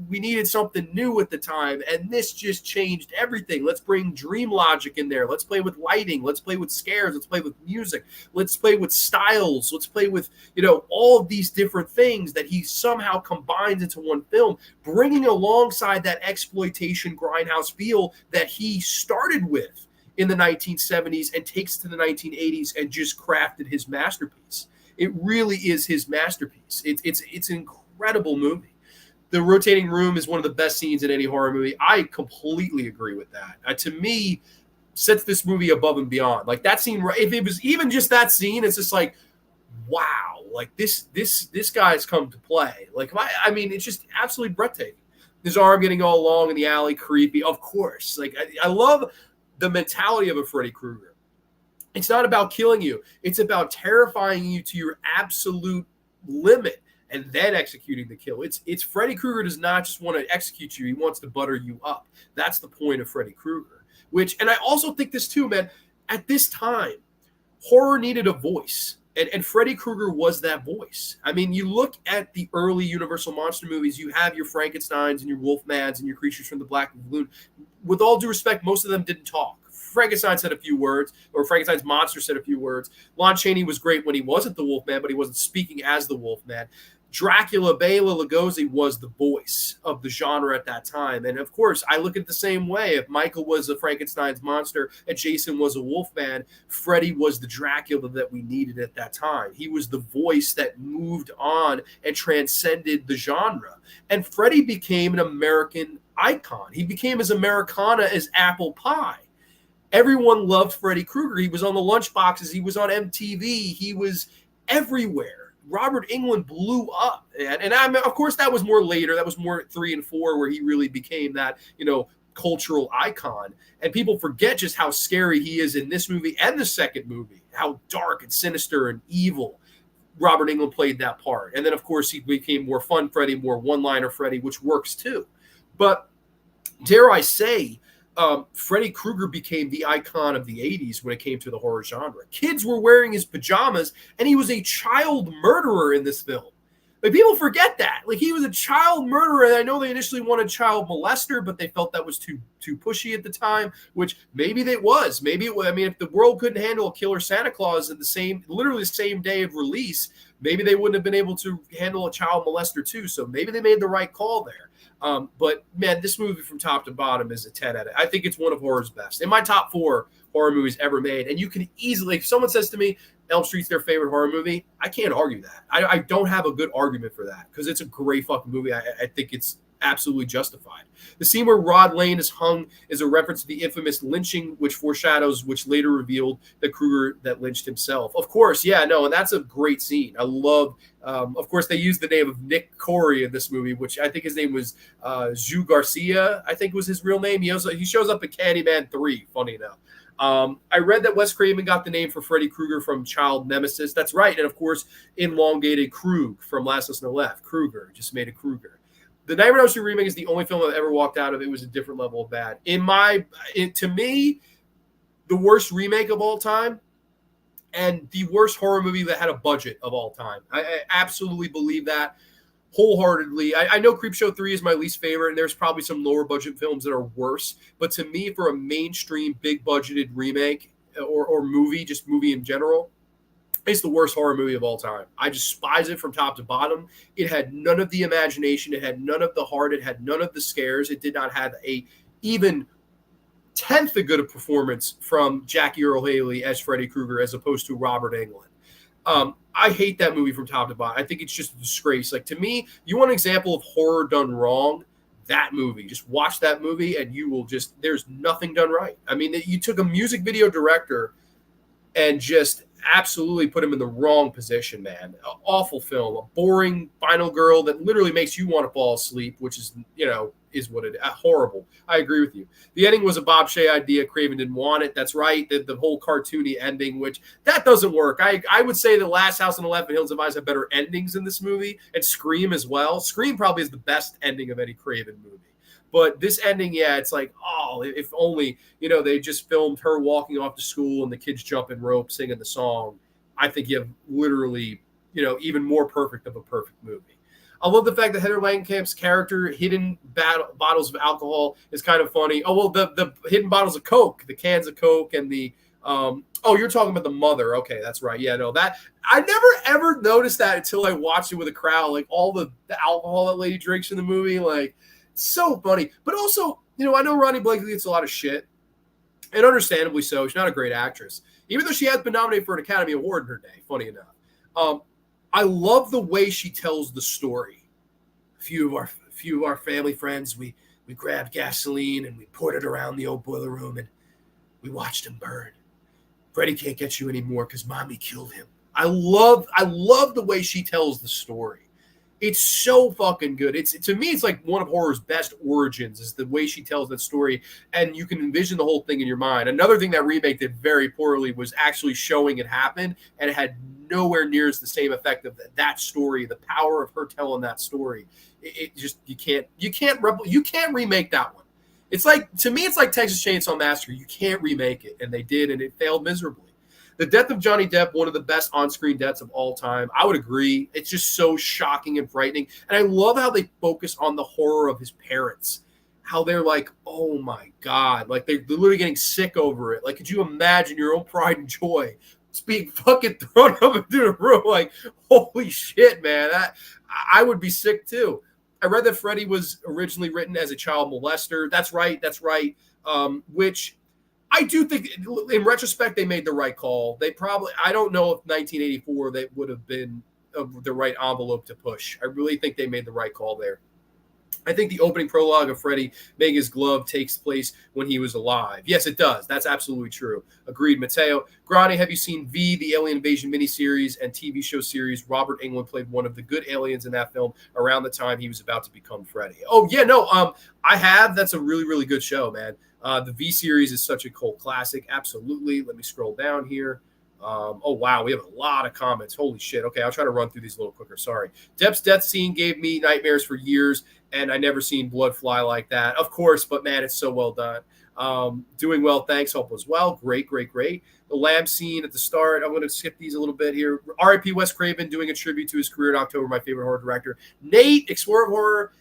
We needed something new at the time, and this just changed everything. Let's bring dream logic in there. Let's play with lighting. Let's play with scares. Let's play with music. Let's play with styles. Let's play with, all of these different things that he somehow combines into one film, bringing alongside that exploitation grindhouse feel that he started with in the 1970s and takes to the 1980s and just crafted his masterpiece. It really is his masterpiece. It's an incredible movie. The rotating room is one of the best scenes in any horror movie. I completely agree with that. To me, sets this movie above and beyond. Like that scene, if it was even just that scene, it's just like, wow, like this guy's come to play. Like, I mean, it's just absolutely breathtaking. His arm getting all along in the alley, creepy. Of course, like I love the mentality of a Freddy Krueger. It's not about killing you. It's about terrifying you to your absolute limit and then executing the kill. It's Freddy Krueger does not just want to execute you. He wants to butter you up. That's the point of Freddy Krueger. And I also think this too, man, at this time, horror needed a voice. And Freddy Krueger was that voice. I mean, you look at the early Universal Monster movies, you have your Frankensteins and your Wolfmans and your Creatures from the Black Lagoon. With all due respect, most of them didn't talk. Frankenstein said a few words, or Frankenstein's monster said a few words. Lon Chaney was great when he wasn't the Wolfman, but he wasn't speaking as the Wolfman. Dracula, Bela Lugosi was the voice of the genre at that time. And of course, I look at it the same way. If Michael was a Frankenstein's monster and Jason was a Wolfman, Freddy was the Dracula that we needed at that time. He was the voice that moved on and transcended the genre. And Freddy became an American icon. He became as Americana as apple pie. Everyone loved Freddy Krueger. He was on the lunchboxes. He was on MTV. He was everywhere. Robert Englund blew up. And of course, that was more later. That was more 3 and 4 where he really became that, cultural icon. And people forget just how scary he is in this movie and the second movie, how dark and sinister and evil Robert Englund played that part. And then, of course, he became more fun Freddy, more one-liner Freddy, which works too. But dare I say, Freddy Krueger became the icon of the 80s when it came to the horror genre. Kids were wearing his pajamas, and he was a child murderer in this film. But people forget that. Like, he was a child murderer, and I know they initially wanted child molester, but they felt that was too pushy at the time, which maybe it was. Maybe it was. I mean, if the world couldn't handle a killer Santa Claus in literally the same day of release, maybe they wouldn't have been able to handle a child molester too. So maybe they made the right call there. But man, this movie from top to bottom is a 10 out of. I think it's one of horror's best. In my top 4 horror movies ever made, and you can easily, if someone says to me, Elm Street's their favorite horror movie, I can't argue that. I don't have a good argument for that because it's a great fucking movie. I think it's absolutely justified. The scene where Rod Lane is hung is a reference to the infamous lynching, which foreshadows, which later revealed that Kruger that lynched himself. Of course, yeah, no, and that's a great scene. I love. Of course, they used the name of Nick Corey in this movie, which I think his name was Zhu Garcia. I think was his real name. He shows up in Candyman 3. Funny enough. I read that Wes Craven got the name for Freddy Krueger from Child Nemesis. That's right. And of course, elongated Krug from Last House on the Left. Krueger just made a Krueger. The Nightmare on Elm Street remake is the only film I've ever walked out of. It was a different level of bad. To me, the worst remake of all time and the worst horror movie that had a budget of all time. I absolutely believe that wholeheartedly. I know Creepshow 3 is my least favorite, and there's probably some lower budget films that are worse. But to me, for a mainstream, big budgeted remake or movie, just movie in general, it's the worst horror movie of all time. I despise it from top to bottom. It had none of the imagination. It had none of the heart. It had none of the scares. It did not have a even tenth a good a performance from Jackie Earle Haley as Freddy Krueger as opposed to Robert Englund. I hate that movie from top to bottom. I think it's just a disgrace. Like, to me, you want an example of horror done wrong? That movie. Just watch that movie and you will just, there's nothing done right. I mean, you took a music video director and just absolutely put him in the wrong position, man. Awful film. A boring final girl that literally makes you want to fall asleep, which is, is what it is. Horrible. I agree with you. The ending was a Bob Shea idea. Craven didn't want it. That's right. The whole cartoony ending, which that doesn't work. I would say The Last House on the Left and Hills of Eyes have better endings in this movie, and Scream as well. Scream probably is the best ending of any Craven movie. But this ending, yeah, it's like, oh, if only, they just filmed her walking off to school and the kids jumping rope, singing the song. I think you have literally, even more perfect of a perfect movie. I love the fact that Heather Langenkamp's character, hidden bottles of alcohol, is kind of funny. Oh, well, the hidden bottles of Coke, the cans of Coke, and the you're talking about the mother. Okay, that's right. Yeah, no, that I never ever noticed that until I watched it with a crowd. Like all the alcohol that lady drinks in the movie, like. So funny. But also, I know Ronnie Blakely gets a lot of shit, and understandably so. She's not a great actress, even though she has been nominated for an Academy Award in her day, funny enough. I love the way she tells the story. A few of our family friends, we grabbed gasoline and we poured it around the old boiler room and we watched him burn. Freddie can't get you anymore because mommy killed him. I love the way she tells the story. It's so fucking good. To me, it's like one of horror's best origins is the way she tells that story, and you can envision the whole thing in your mind. Another thing that remake did very poorly was actually showing it happen, and it had nowhere near the same effect of that story. The power of her telling that story, it just you can't remake that one. It's like, to me, it's like Texas Chainsaw Massacre. You can't remake it, and they did, and it failed miserably. The death of Johnny Depp, one of the best on-screen deaths of all time. I would agree. It's just so shocking and frightening. And I love how they focus on the horror of his parents. How they're like, oh my God. Like they're literally getting sick over it. Like, could you imagine your own pride and joy just being fucking thrown up into the room? Like, holy shit, man. I would be sick too. I read that Freddy was originally written as a child molester. That's right. Which I do think, in retrospect, they made the right call. I don't know if 1984 that would have been the right envelope to push. I really think they made the right call there. I think the opening prologue of Freddy making his glove takes place when he was alive. Yes, it does. That's absolutely true. Agreed, Mateo. Grande, have you seen V, the Alien Invasion miniseries and TV show series? Robert Englund played one of the good aliens in that film around the time he was about to become Freddy. Oh, yeah, no, I have. That's a really, really good show, man. The V series is such a cult classic. Absolutely. Let me scroll down here. Oh, wow. We have a lot of comments. Holy shit. Okay, I'll try to run through these a little quicker. Sorry. Depp's death scene gave me nightmares for years, and I never seen blood fly like that. Of course, but man, it's so well done. Doing well. Thanks. Hope as well. Great. The lamb scene at the start. I'm going to skip these a little bit here. R.I.P. Wes Craven doing a tribute to his career in October. My favorite horror director. Nate, Explorer of Horror.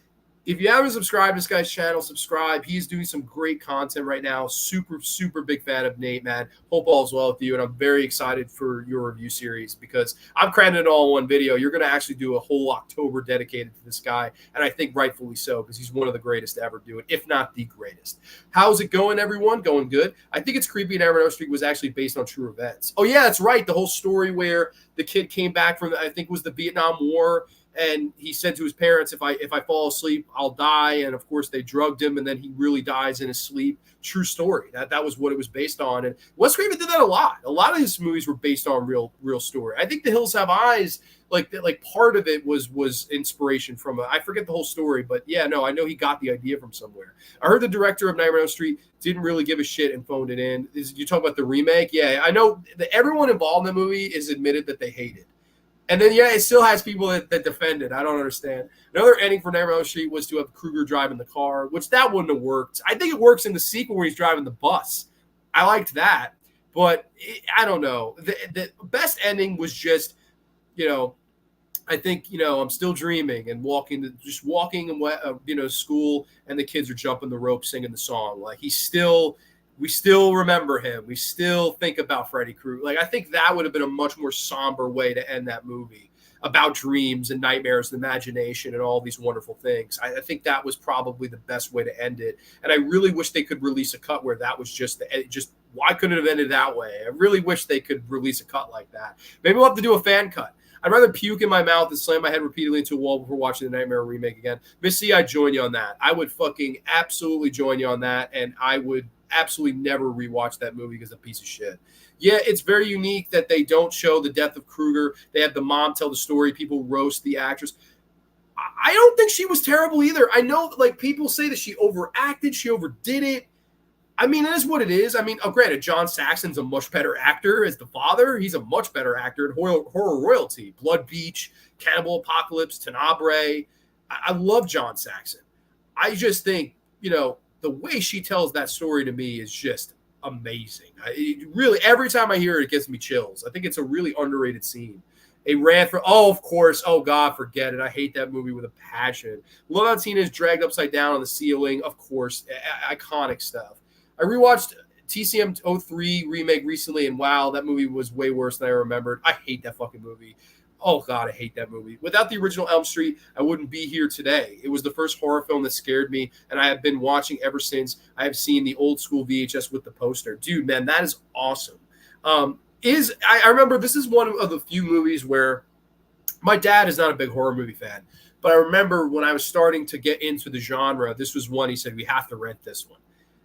If you haven't subscribed to this guy's channel, subscribe. He's doing some great content right now. Super, super big fan of Nate, man. Hope all is well with you, and I'm very excited for your review series because I'm cramming it all in one video. You're going to actually do a whole October dedicated to this guy, and I think rightfully so because he's one of the greatest to ever do it, if not the greatest. How's it going, everyone? Going good. I think It's Creepy Nightmare on Elm Street was actually based on true events. Oh, yeah, that's right. The whole story where the kid came back from, I think it was the Vietnam War, and he said to his parents, if I fall asleep, I'll die. And of course they drugged him, and then he really dies in his sleep. True story. That was what it was based on. And Wes Craven did that a lot. A lot of his movies were based on real story. I think The Hills Have Eyes, like part of it was inspiration from I forget the whole story, but yeah, no, I know he got the idea from somewhere. I heard the director of Nightmare on Elm Street didn't really give a shit and phoned it in. You talk about the remake? Yeah, I know that everyone involved in the movie is admitted that they hate it. And then, yeah, it still has people that defend it. I don't understand. Another ending for Nightmare on Elm Street was to have Krueger driving the car, which that wouldn't have worked. I think it works in the sequel where he's driving the bus. I liked that. But I don't know. The best ending was just, I think, I'm still dreaming and walking in school, and the kids are jumping the rope singing the song. Like we still remember him. We still think about Freddy Krueger. Like, I think that would have been a much more somber way to end that movie, about dreams and nightmares and imagination and all these wonderful things. I think that was probably the best way to end it. And I really wish they could release a cut where that was just why couldn't it have ended that way? I really wish they could release a cut like that. Maybe we'll have to do a fan cut. I'd rather puke in my mouth than slam my head repeatedly into a wall before watching the Nightmare remake again. Missy, I join you on that. I would fucking absolutely join you on that, and I would absolutely never rewatch that movie because it's a piece of shit. Yeah, it's very unique that they don't show the death of Krueger. They have the mom tell the story. People roast the actress. I don't think she was terrible either. I know, like, people say that she overacted, she overdid it. I mean, it is what it is. I mean, granted, John Saxon's a much better actor as the father. He's a much better actor in horror royalty. Blood Beach, Cannibal Apocalypse, Tenebrae. I love John Saxon. I just think, the way she tells that story to me is just amazing. Really, every time I hear it, it gives me chills. I think it's a really underrated scene. Of course. Oh, God, forget it. I hate that movie with a passion. Love how Tina is dragged upside down on the ceiling. Of course, iconic stuff. I rewatched TCM 03 remake recently, and wow, that movie was way worse than I remembered. I hate that fucking movie. Oh, God, I hate that movie. Without the original Elm Street, I wouldn't be here today. It was the first horror film that scared me, and I have been watching ever since. I have seen the old school VHS with the poster. Dude, man, that is awesome. I remember this is one of the few movies where my dad is not a big horror movie fan, but I remember when I was starting to get into the genre, this was one he said, we have to rent this one.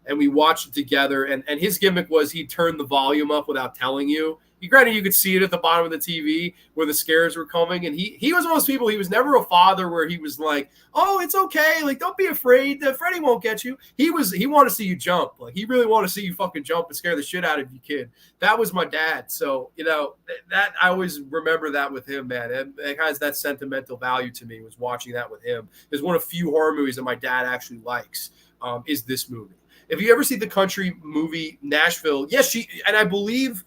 And we watched it together, and his gimmick was he'd turn the volume up without telling you. Granted, you could see it at the bottom of the TV where the scares were coming, and he was one of those people. He was never a father where he was like, "Oh, it's okay, like don't be afraid, Freddy won't get you." He wanted to see you jump, like he really wanted to see you fucking jump and scare the shit out of you, kid. That was my dad, so that I always remember that with him, man. And it has that sentimental value to me. Was watching that with him. It's one of few horror movies that my dad actually likes. Is this movie? If you ever see the country movie Nashville, yes, I believe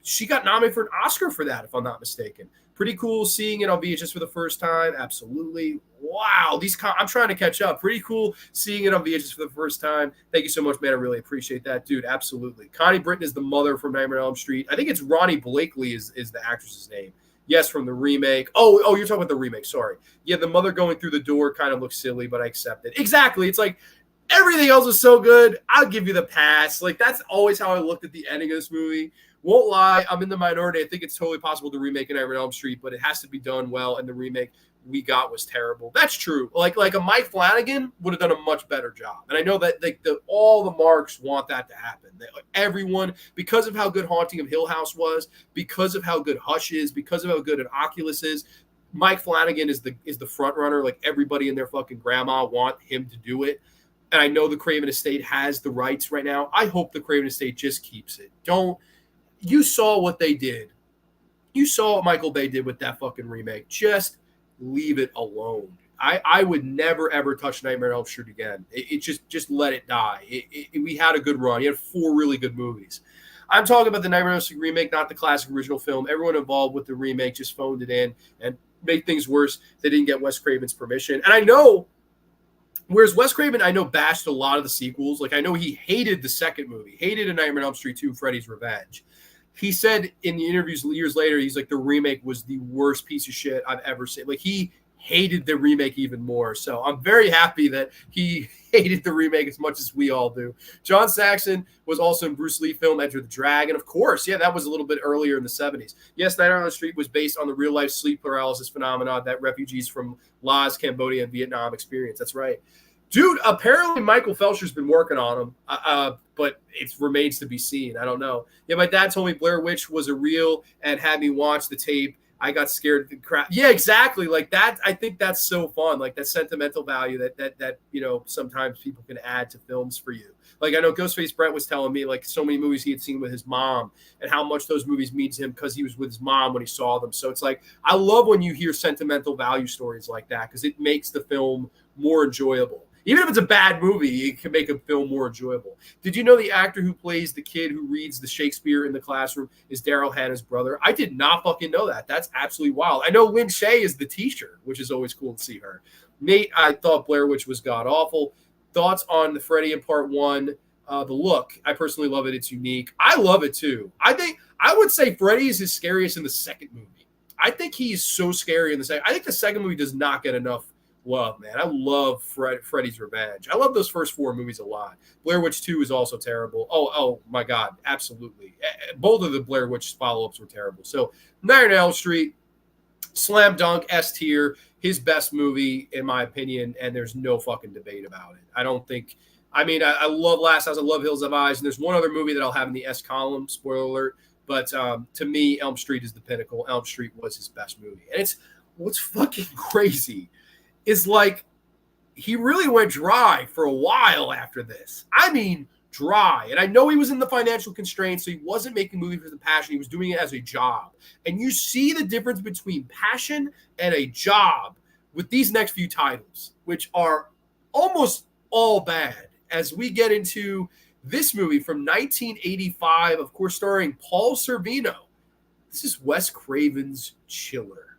she got nominated for an Oscar for that, if I'm not mistaken. Pretty cool seeing it on VHS for the first time. Absolutely. Wow. I'm trying to catch up. Pretty cool seeing it on VHS for the first time. Thank you so much, man. I really appreciate that. Dude, absolutely. Connie Britton is the mother from Nightmare on Elm Street. I think it's Ronnie Blakely is the actress's name. Yes, from the remake. Oh, you're talking about the remake. Sorry. Yeah, the mother going through the door kind of looks silly, but I accept it. Exactly. It's like, everything else is so good, I'll give you the pass. Like, that's always how I looked at the ending of this movie. Won't lie, I'm in the minority. I think it's totally possible to remake an Nightmare on Elm Street, but it has to be done well, and the remake we got was terrible. That's true. Like a Mike Flanagan would have done a much better job. And I know that all the marks want that to happen. Everyone, because of how good Haunting of Hill House was, because of how good Hush is, because of how good an Oculus is, Mike Flanagan is the front runner. Like, everybody and their fucking grandma want him to do it. And I know the Craven Estate has the rights right now. I hope the Craven Estate just keeps it. You saw what they did. You saw what Michael Bay did with that fucking remake. Just leave it alone. I would never, ever touch Nightmare on Elm Street again. It just let it die. We had a good run. You had 4 really good movies. I'm talking about the Nightmare on Elm Street remake, not the classic original film. Everyone involved with the remake just phoned it in and made things worse. They didn't get Wes Craven's permission. And I know, whereas Wes Craven, I know, bashed a lot of the sequels. Like, I know he hated the second movie, hated A Nightmare on Elm Street 2, Freddy's Revenge. He said in the interviews years later, he's like, the remake was the worst piece of shit I've ever seen. Like, he hated the remake even more. So I'm very happy that he hated the remake as much as we all do. John Saxon was also in Bruce Lee film Enter the Dragon. Of course, yeah, that was a little bit earlier in the 70s. Yes, Nightmare on Elm Street was based on the real-life sleep paralysis phenomenon that refugees from Laos, Cambodia, and Vietnam experience. That's right. Dude, apparently Michael Felcher's been working on him, but it remains to be seen. I don't know. Yeah, my dad told me Blair Witch was a real and had me watch the tape. I got scared of the crap. Yeah, exactly. Like that. I think that's so fun. Like that sentimental value that sometimes people can add to films for you. Like I know Ghostface Brett was telling me like so many movies he had seen with his mom and how much those movies mean to him because he was with his mom when he saw them. So it's like I love when you hear sentimental value stories like that because it makes the film more enjoyable. Even if it's a bad movie, it can make a film more enjoyable. Did you know the actor who plays the kid who reads the Shakespeare in the classroom is Daryl Hannah's brother? I did not fucking know that. That's absolutely wild. I know Lynn Shay is the teacher, which is always cool to see her. Nate, I thought Blair Witch was god-awful. Thoughts on the Freddy in part one? The look. I personally love it. It's unique. I love it too. I would say Freddy is his scariest in the second movie. I think he's so scary in the second. I think the second movie does not get enough love, man. I love Freddy's Revenge. I love those first four movies a lot. Blair Witch 2 is also terrible. Oh my God, absolutely. Both of the Blair Witch follow-ups were terrible. So Nightmare on Elm Street, slam dunk, S tier, his best movie in my opinion, and there's no fucking debate about it. I love Last House, I love Hills Have Eyes, and there's one other movie that I'll have in the S column, spoiler alert, but to me, Elm Street is the pinnacle. Elm Street was his best movie. And it's what's fucking crazy is like he really went dry for a while after this. I mean, dry. And I know he was in the financial constraints, so he wasn't making movies with a passion. He was doing it as a job. And you see the difference between passion and a job with these next few titles, which are almost all bad. As we get into this movie from 1985, of course, starring Paul Sorvino. This is Wes Craven's Chiller.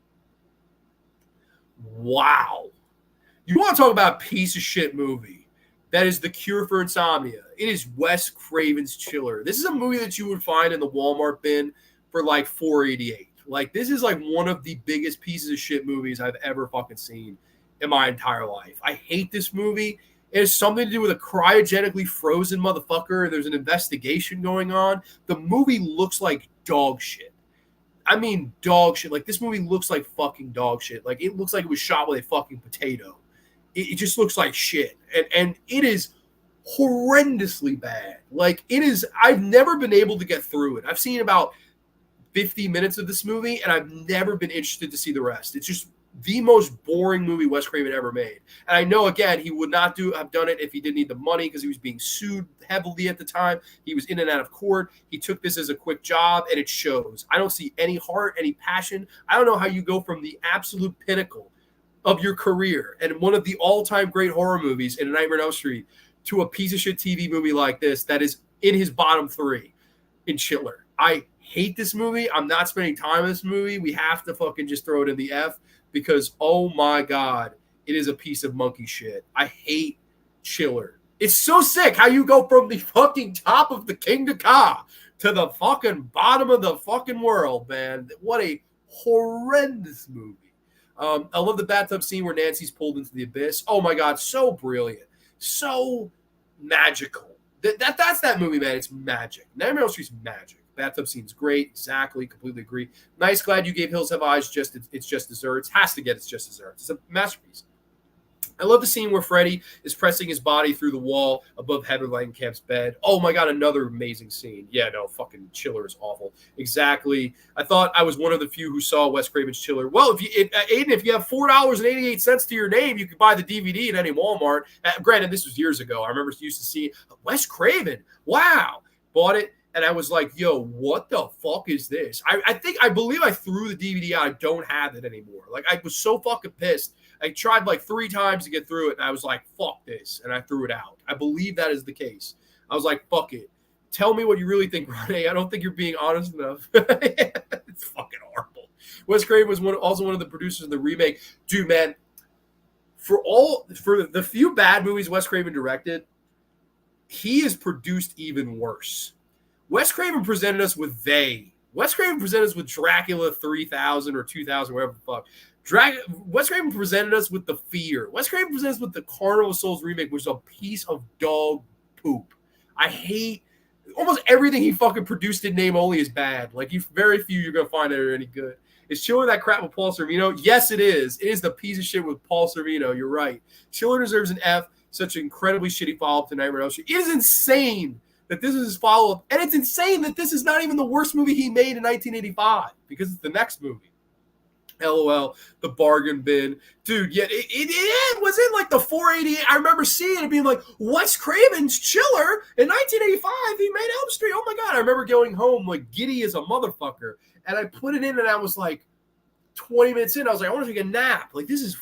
Wow. You want to talk about a piece of shit movie that is the cure for insomnia. It is Wes Craven's Chiller. This is a movie that you would find in the Walmart bin for like $4.88. Like this is like one of the biggest pieces of shit movies I've ever fucking seen in my entire life. I hate this movie. It has something to do with a cryogenically frozen motherfucker. There's an investigation going on. The movie looks like dog shit. I mean, dog shit. Like this movie looks like fucking dog shit. Like it looks like it was shot with a fucking potato. It just looks like shit. And it is horrendously bad. Like it is, I've never been able to get through it. I've seen about 50 minutes of this movie and I've never been interested to see the rest. It's just the most boring movie Wes Craven ever made. And I know, again, he would not have done it if he didn't need the money because he was being sued heavily at the time. He was in and out of court. He took this as a quick job, and it shows. I don't see any heart, any passion. I don't know how you go from the absolute pinnacle of your career and one of the all-time great horror movies in Nightmare on Elm Street to a piece of shit TV movie like this that is in his bottom three in Chiller. I hate this movie. I'm not spending time in this movie. We have to fucking just throw it in the F because, oh my God, it is a piece of monkey shit. I hate Chiller. It's so sick how you go from the fucking top of the Kingda Ka to the fucking bottom of the fucking world, man. What a horrendous movie. I love the bathtub scene where Nancy's pulled into the abyss. Oh my God, so brilliant. So magical. That's that movie, man. It's magic. Nightmare on Elm Street's magic. Bathtub scene's great. Exactly. Completely agree. Nice. Glad you gave Hills Have Eyes it's just desserts. Has to get It's Just Desserts. It's a masterpiece. I love the scene where Freddy is pressing his body through the wall above Heather Langenkamp's bed. Oh my God, another amazing scene. Yeah, no, fucking Chiller is awful. Exactly. I thought I was one of the few who saw Wes Craven's Chiller. Well, Aiden, if you have $4.88 to your name, you could buy the DVD at any Walmart. Granted, this was years ago. I remember used to see Wes Craven. Wow. Bought it. And I was like, yo, what the fuck is this? I believe I threw the DVD out. I don't have it anymore. Like, I was so fucking pissed. I tried like 3 times to get through it, and I was like, fuck this, and I threw it out. I believe that is the case. I was like, fuck it. Tell me what you really think, Grande. I don't think you're being honest enough. It's fucking horrible. Wes Craven was also one of the producers of the remake. Dude, man, for the few bad movies Wes Craven directed, he has produced even worse. Wes Craven presented us with They Wes Craven presented us with Dracula 3000 or 2000, whatever the fuck. Wes Craven presented us with The Fear. Wes Craven presented us with the Carnival of Souls remake, which is a piece of dog poop. I hate almost everything he fucking produced in name only is bad. Like, very few you're gonna find that are any good. Is Chiller that crap with Paul Sorvino? Yes, it is. It is the piece of shit with Paul Sorvino. You're right. Chiller deserves an F. Such an incredibly shitty follow-up to Nightmare on Elm Street. It is insane that this is his follow-up, and it's insane that this is not even the worst movie he made in 1985 because it's the next movie. LOL, the bargain bin. Dude, yeah, it was in like the 488. I remember seeing it being like, Wes Craven's Chiller in 1985. He made Elm Street. Oh my God. I remember going home like giddy as a motherfucker. And I put it in and I was like 20 minutes in. I was like, I want to take a nap. Like, this is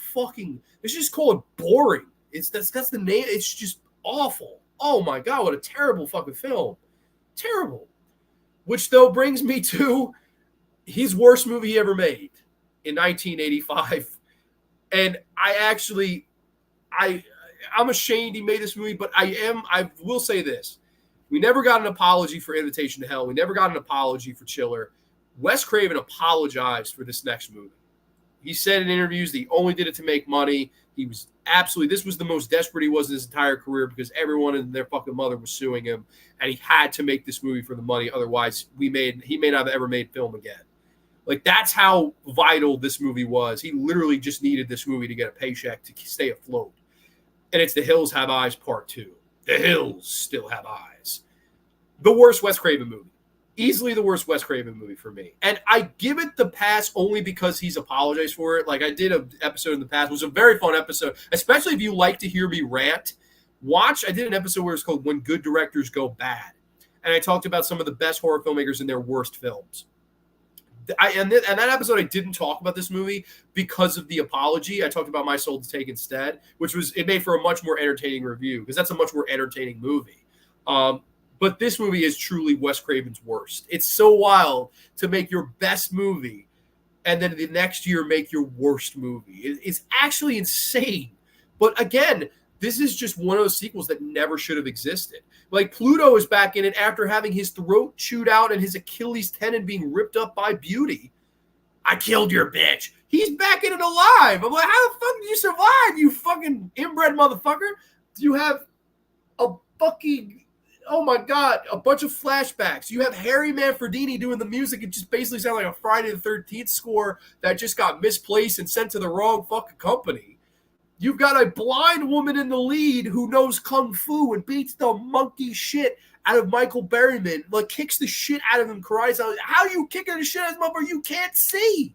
just call it boring. That's the name. It's just awful. Oh my God, what a terrible fucking film. Terrible. Which though brings me to his worst movie he ever made. In 1985, and I'm ashamed he made this movie, but I will say this: we never got an apology for Invitation to Hell. We never got an apology for Chiller. Wes Craven apologized for this next movie. He said in interviews that he only did it to make money. He was this was the most desperate he was in his entire career because everyone and their fucking mother was suing him, and he had to make this movie for the money. Otherwise, he may not have ever made film again. Like, that's how vital this movie was. He literally just needed this movie to get a paycheck to stay afloat. And it's The Hills Have Eyes Part 2. The Hills Still Have Eyes. The worst Wes Craven movie. Easily the worst Wes Craven movie for me. And I give it the pass only because he's apologized for it. Like, I did an episode in the past. It was a very fun episode, especially if you like to hear me rant. I did an episode where it's called When Good Directors Go Bad. And I talked about some of the best horror filmmakers in their worst films. And that episode, I didn't talk about this movie because of the apology. I talked about My Soul to Take instead, it made for a much more entertaining review because that's a much more entertaining movie. But this movie is truly Wes Craven's worst. It's so wild to make your best movie and then the next year make your worst movie. It's actually insane. But again, this is just one of those sequels that never should have existed. Like, Pluto is back in it after having his throat chewed out and his Achilles tendon being ripped up by Beauty. I killed your bitch. He's back in it alive. I'm like, how the fuck did you survive, you fucking inbred motherfucker? You have a fucking, oh my God, a bunch of flashbacks. You have Harry Manfredini doing the music. It just basically sounds like a Friday the 13th score that just got misplaced and sent to the wrong fucking company. You've got a blind woman in the lead who knows kung fu and beats the monkey shit out of Michael Berryman, like kicks the shit out of him, cries out, how you kicking the shit out of this motherfucker? You can't see.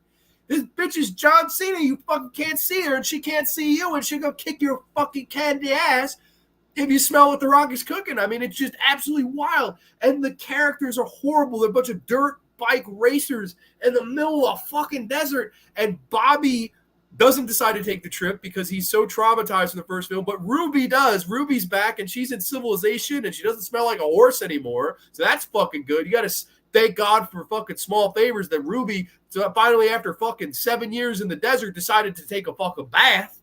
This bitch is John Cena. You fucking can't see her, and she can't see you, and she'll go kick your fucking candy ass if you smell what The Rock is cooking. I mean, it's just absolutely wild. And the characters are horrible. They're a bunch of dirt bike racers in the middle of a fucking desert, and Bobby doesn't decide to take the trip because he's so traumatized from the first film, but Ruby does. Ruby's back, and she's in civilization, and she doesn't smell like a horse anymore, so that's fucking good. You got to thank God for fucking small favors that Ruby, finally after fucking 7 years in the desert, decided to take a fucking bath,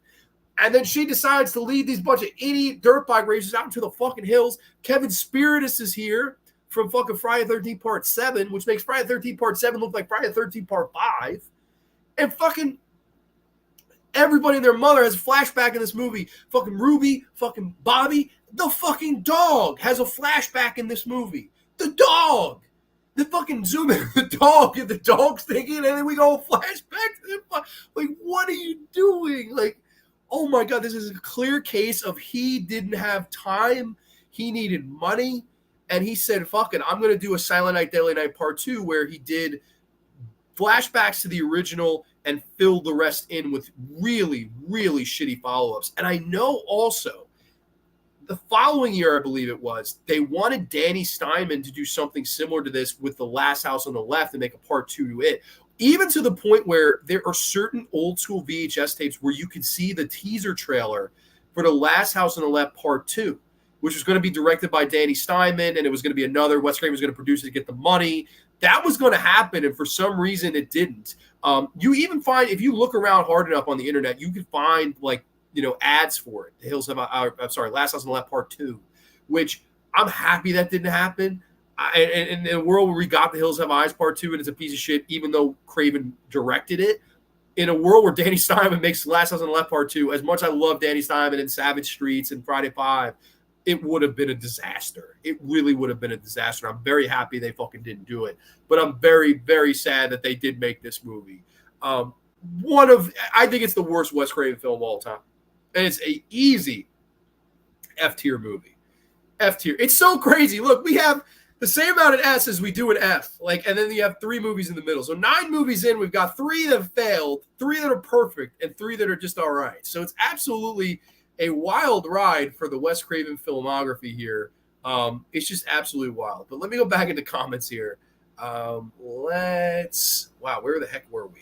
and then she decides to lead these bunch of idiot dirt bike racers out into the fucking hills. Kevin Spiritus is here from fucking Friday the 13th Part 7, which makes Friday the 13th Part 7 look like Friday the 13th Part 5, and fucking everybody and their mother has a flashback in this movie. Fucking Ruby, fucking Bobby, the fucking dog has a flashback in this movie. The dog. The fucking zoom in the dog and the dog's thinking, and then we go flashback to them. Like, what are you doing? Like, oh my God, this is a clear case of he didn't have time. He needed money. And he said, fuck it, I'm going to do a Silent Night, Deadly Night Part 2 where he did flashbacks to the original and filled the rest in with really, really shitty follow-ups. And I know also the following year, I believe it was, they wanted Danny Steinman to do something similar to this with The Last House on the Left and make a part 2 to it. Even to the point where there are certain old school VHS tapes where you can see the teaser trailer for The Last House on the Left Part 2, which was going to be directed by Danny Steinman, and it was going to be another, Wes Craven was going to produce it to get the money. That was going to happen, and for some reason it didn't. You even find, if you look around hard enough on the internet, you can find, like, you know, ads for it. The Hills Have, Last House on the Left Part 2, which I'm happy that didn't happen. in a world where we got The Hills Have Eyes Part 2 and it's a piece of shit, even though Craven directed it, in a world where Danny Steinman makes Last House on the Left Part 2, as much I love Danny Steinman and Savage Streets and Friday 5, it would have been a disaster. It really would have been a disaster. I'm very happy they fucking didn't do it. But I'm very, very sad that they did make this movie. I think it's the worst Wes Craven film of all time. And it's a easy F-tier movie. F-tier. It's so crazy. Look, we have the same amount of S as we do an F. And then you have 3 movies in the middle. So 9 movies in, we've got 3 that have failed, 3 that are perfect, and 3 that are just all right. So it's absolutely a wild ride for the Wes Craven filmography here. It's just absolutely wild. But let me go back into comments here. Wow, where the heck were we?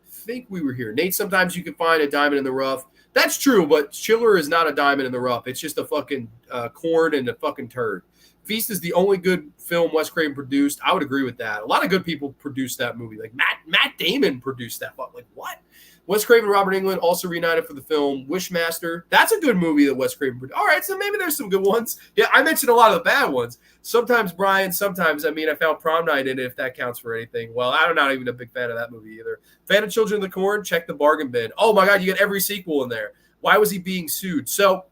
I think we were here. Nate, sometimes you can find a diamond in the rough. That's true, but Chiller is not a diamond in the rough. It's just a fucking corn and a fucking turd. Feast is the only good film Wes Craven produced. I would agree with that. A lot of good people produced that movie. Like Matt Damon produced that. Like, what? Wes Craven and Robert Englund also reunited for the film Wishmaster. That's a good movie that Wes Craven produced. All right, so maybe there's some good ones. Yeah, I mentioned a lot of the bad ones. Sometimes, Brian, I found Prom Night in it, if that counts for anything. Well, I'm not even a big fan of that movie either. Fan of Children of the Corn? Check the bargain bin. Oh, my God, you get every sequel in there. Why was he being sued? So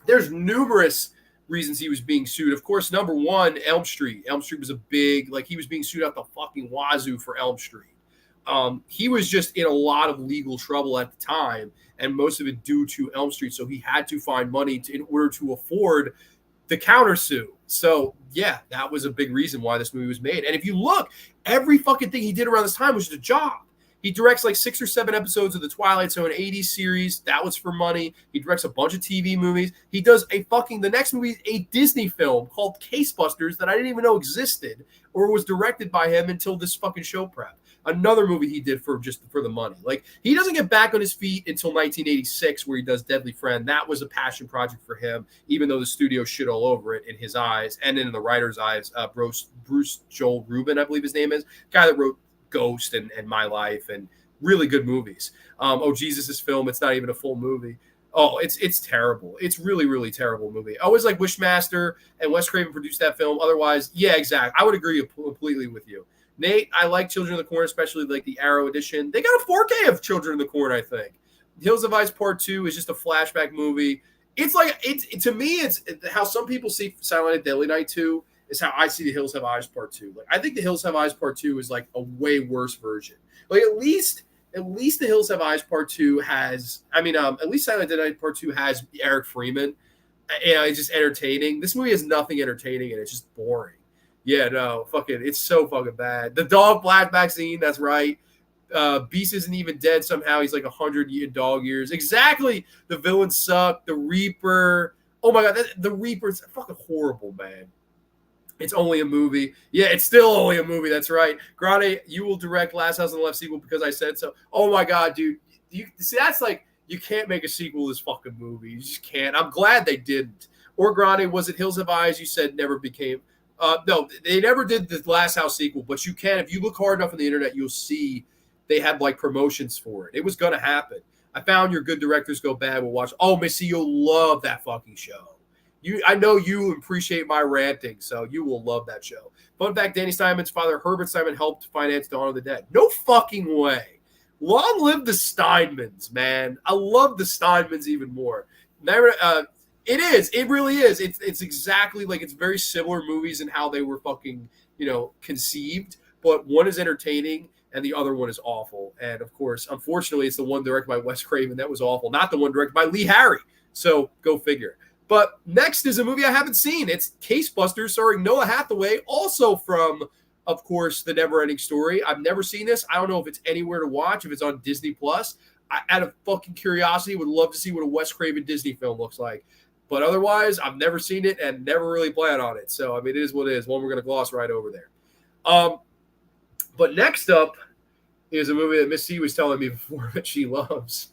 there's numerous reasons he was being sued. Of course, number one, Elm Street. Elm Street was a big, he was being sued out the fucking wazoo for Elm Street. He was just in a lot of legal trouble at the time, and most of it due to Elm Street. So he had to find money in order to afford the countersue. So yeah, that was a big reason why this movie was made. And if you look, every fucking thing he did around this time was just a job. He directs 6 or 7 episodes of the Twilight Zone 80s series. That was for money. He directs a bunch of TV movies. He does the next movie, a Disney film called Case Busters that I didn't even know existed or was directed by him until this fucking show prep. Another movie he did for the money. He doesn't get back on his feet until 1986, where he does Deadly Friend. That was a passion project for him, even though the studio shit all over it in his eyes and in the writer's eyes. Bruce Joel Rubin, I believe his name is, guy that wrote Ghost and My Life and really good movies. Oh Jesus, this film, it's not even a full movie. Oh, it's terrible. It's really, really terrible movie. I always Wishmaster, and Wes Craven produced that film. Otherwise, yeah, exactly. I would agree completely with you. Nate, I like Children of the Corn, especially the Arrow edition. They got a 4K of Children of the Corn, I think. Hills of Ice Part 2 is just a flashback movie. To me, it's how some people see Silent Night, Deadly Night 2 is how I see The Hills Have Eyes Part 2. I think The Hills Have Eyes Part 2 is a way worse version. At least The Hills Have Eyes Part 2 has, at least Silent Night Part 2 has Eric Freeman. It's just entertaining. This movie has nothing entertaining and it's just boring. Yeah, no, it's so fucking bad. The dog flashback scene, that's right. Beast isn't even dead somehow. He's 100 dog years. Exactly. The villains suck. The Reaper. Oh my God, the Reaper's fucking horrible, man. It's only a movie. Yeah, it's still only a movie. That's right. Grande, you will direct Last House on the Left sequel because I said so. Oh my God, dude. You see, that's you can't make a sequel to this fucking movie. You just can't. I'm glad they didn't. Or Grande, was it Hills Have Eyes? You said never became. No, they never did the Last House sequel, but you can. If you look hard enough on the internet, you'll see they had promotions for it. It was going to happen. I found Your Good Directors Go Bad. We'll watch. Oh, Missy, you'll love that fucking show. I know you appreciate my ranting, so you will love that show. Fun fact, Danny Steinman's father, Herbert Steinman, helped finance Dawn of the Dead. No fucking way. Long live the Steinmans, man. I love the Steinmans even more. It is. It really is. It's exactly it's very similar movies in how they were fucking, conceived, but one is entertaining and the other one is awful. And of course, unfortunately, it's the one directed by Wes Craven that was awful, not the one directed by Lee Harry. So go figure. But next is a movie I haven't seen. It's Case Busters, starring Noah Hathaway, also from, of course, The Neverending Story. I've never seen this. I don't know if it's anywhere to watch, if it's on Disney Plus. Out of fucking curiosity, would love to see what a Wes Craven Disney film looks like. But otherwise, I've never seen it and never really plan on it. So, it is what it is. One we're going to gloss right over there. But next up is a movie that Miss C was telling me before that she loves.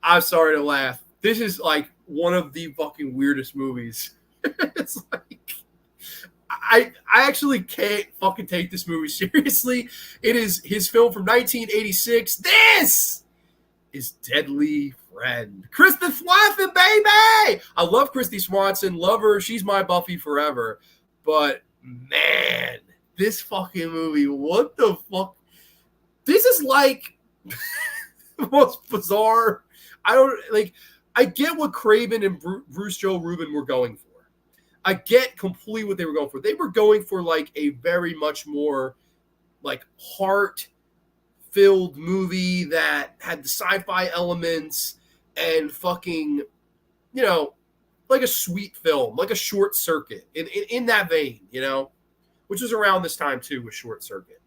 I'm sorry to laugh. This is one of the fucking weirdest movies. It's I actually can't fucking take this movie seriously. It is his film from 1986. This is Deadly Friend. Kristen Swanson, baby! I love Christy Swanson. Love her. She's my Buffy forever. But man, this fucking movie, what the fuck? This is like the most bizarre. I get what Craven and Bruce Joe Rubin were going for. I get completely what they were going for. They were going for like a very much more like heart-filled movie that had the sci-fi elements and fucking, like a sweet film, like a Short Circuit in that vein, which was around this time too with Short Circuit.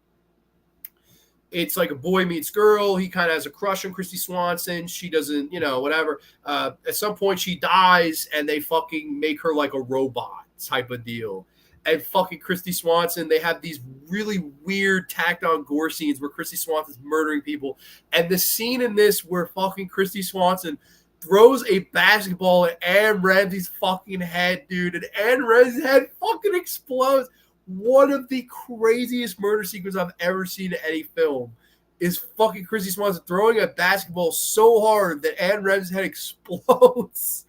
It's like a boy meets girl. He kind of has a crush on Kristy Swanson. She doesn't, whatever. At some point, she dies, and they fucking make her like a robot type of deal. And fucking Kristy Swanson, they have these really weird tacked on gore scenes where Kristy Swanson's murdering people. And the scene in this where fucking Kristy Swanson throws a basketball at Anne Ramsey's fucking head, dude, and Anne Ramsey's head fucking explodes. One of the craziest murder sequences I've ever seen in any film is fucking Kristy Swanson throwing a basketball so hard that Anne Ramsey's head explodes.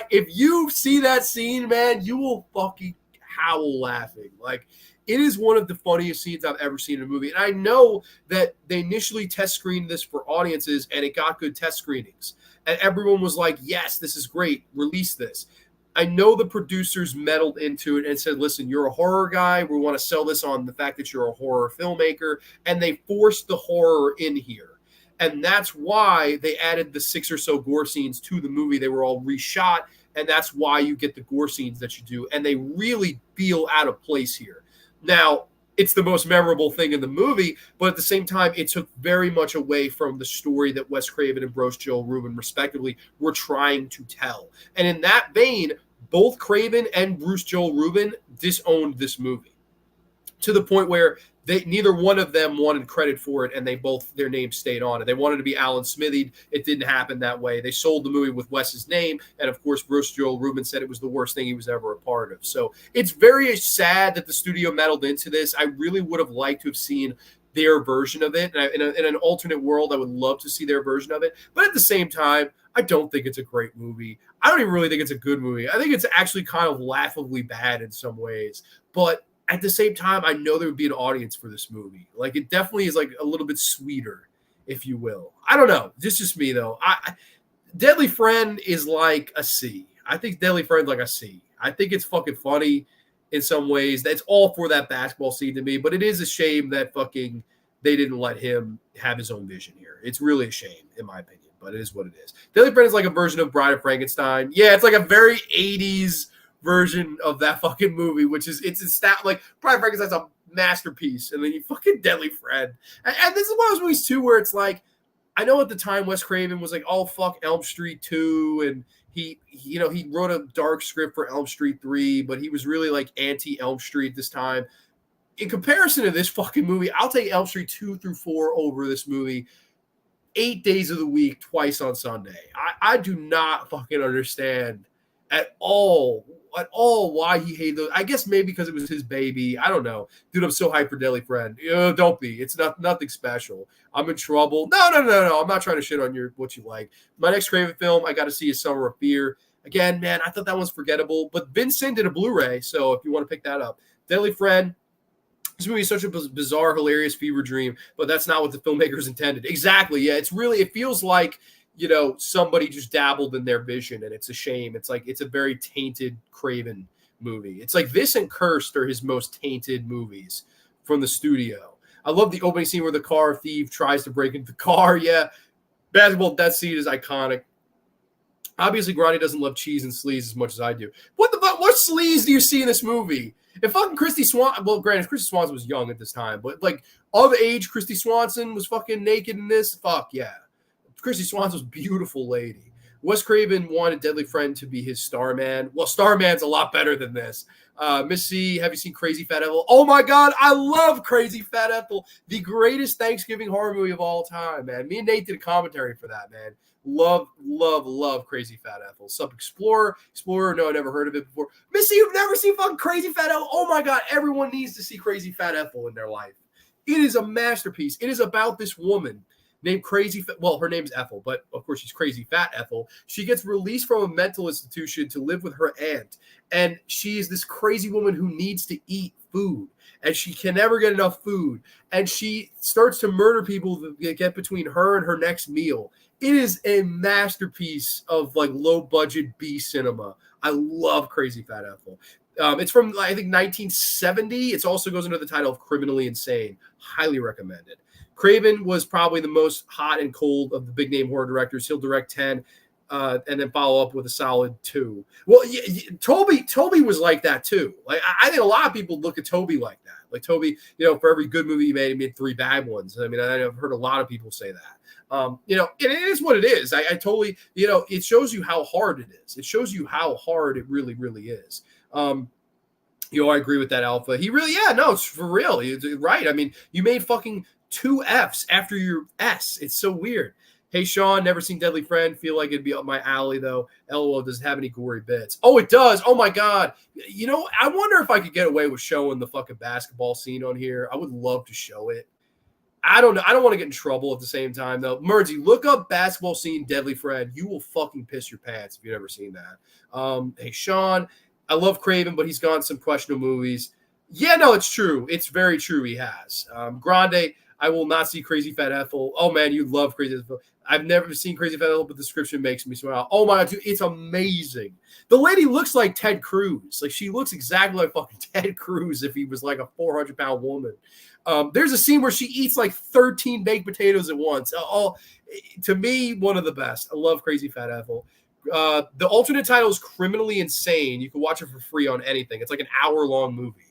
If you see that scene, man, you will fucking howl laughing. Like, it is one of the funniest scenes I've ever seen in a movie. And I know that they initially test screened this for audiences, and it got good test screenings. And everyone was like, yes, this is great. Release this. I know the producers meddled into it and said, listen, you're a horror guy. We want to sell this on the fact that you're a horror filmmaker. And they forced the horror in here. And that's why they added the 6 or so gore scenes to the movie. They were all reshot. And that's why you get the gore scenes that you do. And they really feel out of place here. Now, it's the most memorable thing in the movie, but at the same time, it took very much away from the story that Wes Craven and Bruce Joe Rubin, respectively, were trying to tell. And in that vein, both Craven and Bruce Joe Rubin disowned this movie to the point where neither one of them wanted credit for it, and their names stayed on it. They wanted to be Alan Smithied. It didn't happen that way. They sold the movie with Wes's name, and of course, Bruce Joel Rubin said it was the worst thing he was ever a part of. So it's very sad that the studio meddled into this. I really would have liked to have seen their version of it. And in an alternate world, I would love to see their version of it. But at the same time, I don't think it's a great movie. I don't even really think it's a good movie. I think it's actually kind of laughably bad in some ways. But at the same time, I know there would be an audience for this movie. Like, it definitely is like a little bit sweeter, if you will. I don't know. This is just me, though. Deadly Friend is like a C. I think Deadly Friend's like a C. I think it's fucking funny in some ways. That's all for that basketball scene to me. But it is a shame that fucking they didn't let him have his own vision here. It's really a shame, in my opinion. But it is what it is. Deadly Friend is like a version of Bride of Frankenstein. Yeah, it's like a very 80s version of that fucking movie, which is like Bride of Frankenstein's a masterpiece, and then you fucking Deadly Friend. And this is one of those movies too where it's like, I know at the time Wes Craven was like, oh fuck Elm Street 2, and he wrote a dark script for Elm Street 3, but he was really like anti Elm Street this time. In comparison to this fucking movie, I'll take Elm Street 2 through 4 over this movie 8 days of the week, twice on Sunday. I do not fucking understand at all why he hated those. I guess maybe because it was his baby. I don't know. Dude, I'm so hyped for Deadly Friend. Don't be. It's nothing special. I'm in trouble. No. I'm not trying to shit on what you like. My next Craven film I got to see is Summer of Fear. Again, man, I thought that was forgettable. But Vincent did a Blu-ray, so if you want to pick that up. Deadly Friend. This movie is such a bizarre, hilarious fever dream, but that's not what the filmmakers intended. Exactly. Yeah, it feels like, somebody just dabbled in their vision, and it's a shame. It's like, it's a very tainted Craven movie. It's like this and Cursed are his most tainted movies from the studio. I love the opening scene where the car thief tries to break into the car. Yeah. Basketball death scene is iconic. Obviously, Grande doesn't love cheese and sleaze as much as I do. What the fuck? What sleaze do you see in this movie? If fucking Kristy Swanson, well, granted, Kristy Swanson was young at this time, but like of age, Kristy Swanson was fucking naked in this. Fuck yeah. Kristy Swanson was a beautiful lady. Wes Craven wanted Deadly Friend to be his Starman. Well, Starman's a lot better than this. Miss C, have you seen Crazy Fat Ethel? Oh my God, I love Crazy Fat Ethel. The greatest Thanksgiving horror movie of all time, man. Me and Nate did a commentary for that, man. Love Crazy Fat Ethel. Sub Explorer. No, I never heard of it before. Missy, you've never seen fucking Crazy Fat Ethel? Oh my God, everyone needs to see Crazy Fat Ethel in their life. It is a masterpiece. It is about this woman named well, her name's Ethel, but of course she's Crazy Fat Ethel. She gets released from a mental institution to live with her aunt. And she is this crazy woman who needs to eat food. And she can never get enough food. And she starts to murder people that get between her and her next meal. It is a masterpiece of like low budget B cinema. I love Crazy Fat Ethel. It's from, I think, 1970. It also goes under the title of Criminally Insane. Highly recommended. Craven was probably the most hot and cold of the big name horror directors. He'll direct 10 and then follow up with a solid 2. Well, Toby was like that too. Like I think a lot of people look at Toby like that. Like Toby, for every good movie he made 3 bad ones. I mean, I've heard a lot of people say that. It is what it is. I totally, it shows you how hard it is. It shows you how hard it really, really is. I agree with that, Alpha. He really, it's for real. He's right. I mean, you made fucking 2 F's after your S. It's so weird. Hey, Sean, never seen Deadly Friend. Feel like it'd be up my alley, though. LOL, does it have any gory bits? Oh, it does. Oh, my God. I wonder if I could get away with showing the fucking basketball scene on here. I would love to show it. I don't know. I don't want to get in trouble at the same time, though. Merdsy, look up basketball scene Deadly Friend. You will fucking piss your pants if you've never seen that. Hey, Sean, I love Craven, but he's gone some questionable movies. Yeah, no, it's true. It's very true he has. Grande, I will not see Crazy Fat Ethel. Oh, man, you love Crazy Fat Ethel. I've never seen Crazy Fat Ethel, but the description makes me smile. Oh, my God, dude, it's amazing. The lady looks like Ted Cruz. Like, she looks exactly like fucking Ted Cruz if he was like a 400-pound woman. There's a scene where she eats like 13 baked potatoes at once. To me, one of the best. I love Crazy Fat Ethel. The alternate title is Criminally Insane. You can watch it for free on anything. It's like an hour-long movie.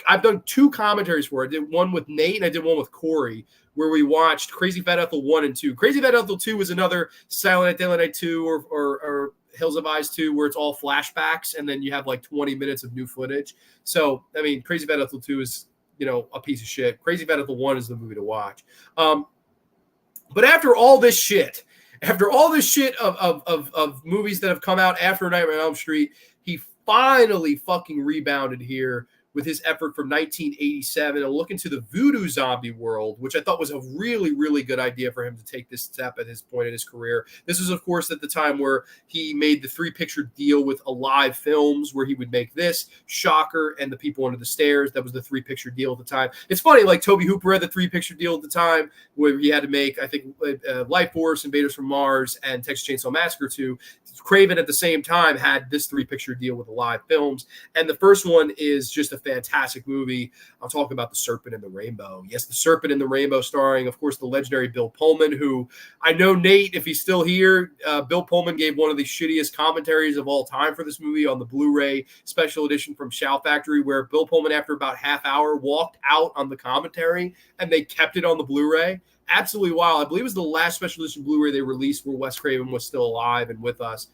I've done 2 commentaries for it. I did one with Nate and I did one with Corey where we watched Crazy Fat Ethel 1 and 2. Crazy Fat Ethel 2 is another Silent Night, Deadly Night 2 or Hills of Eyes 2 where it's all flashbacks and then you have like 20 minutes of new footage. So, I mean, Crazy Fat Ethel 2 is, a piece of shit. Crazy Fat Ethel 1 is the movie to watch. But after all this shit of movies that have come out after Nightmare on Elm Street, he finally fucking rebounded here with his effort from 1987 and look into the voodoo zombie world, which I thought was a really, really good idea for him to take this step at his point in his career. This was, of course, at the time where he made the 3-picture deal with Alive Films, where he would make this, Shocker, and The People Under the Stairs. That was the 3-picture deal at the time. It's funny, like Tobe Hooper had the 3-picture deal at the time where he had to make, I think, Life Force, Invaders from Mars, and Texas Chainsaw Massacre 2. Craven at the same time had this 3-picture deal with Alive Films. And the first one is just a fantastic movie. I'm talking about The Serpent and the Rainbow. Yes, The Serpent and the Rainbow, starring, of course, the legendary Bill Pullman, who I know, Nate, if he's still here, Bill Pullman gave one of the shittiest commentaries of all time for this movie on the Blu-ray special edition from Shout Factory, where Bill Pullman, after about half hour, walked out on the commentary and they kept it on the Blu-ray. Absolutely wild. I believe it was the last special edition Blu-ray they released where Wes Craven was still alive and with us.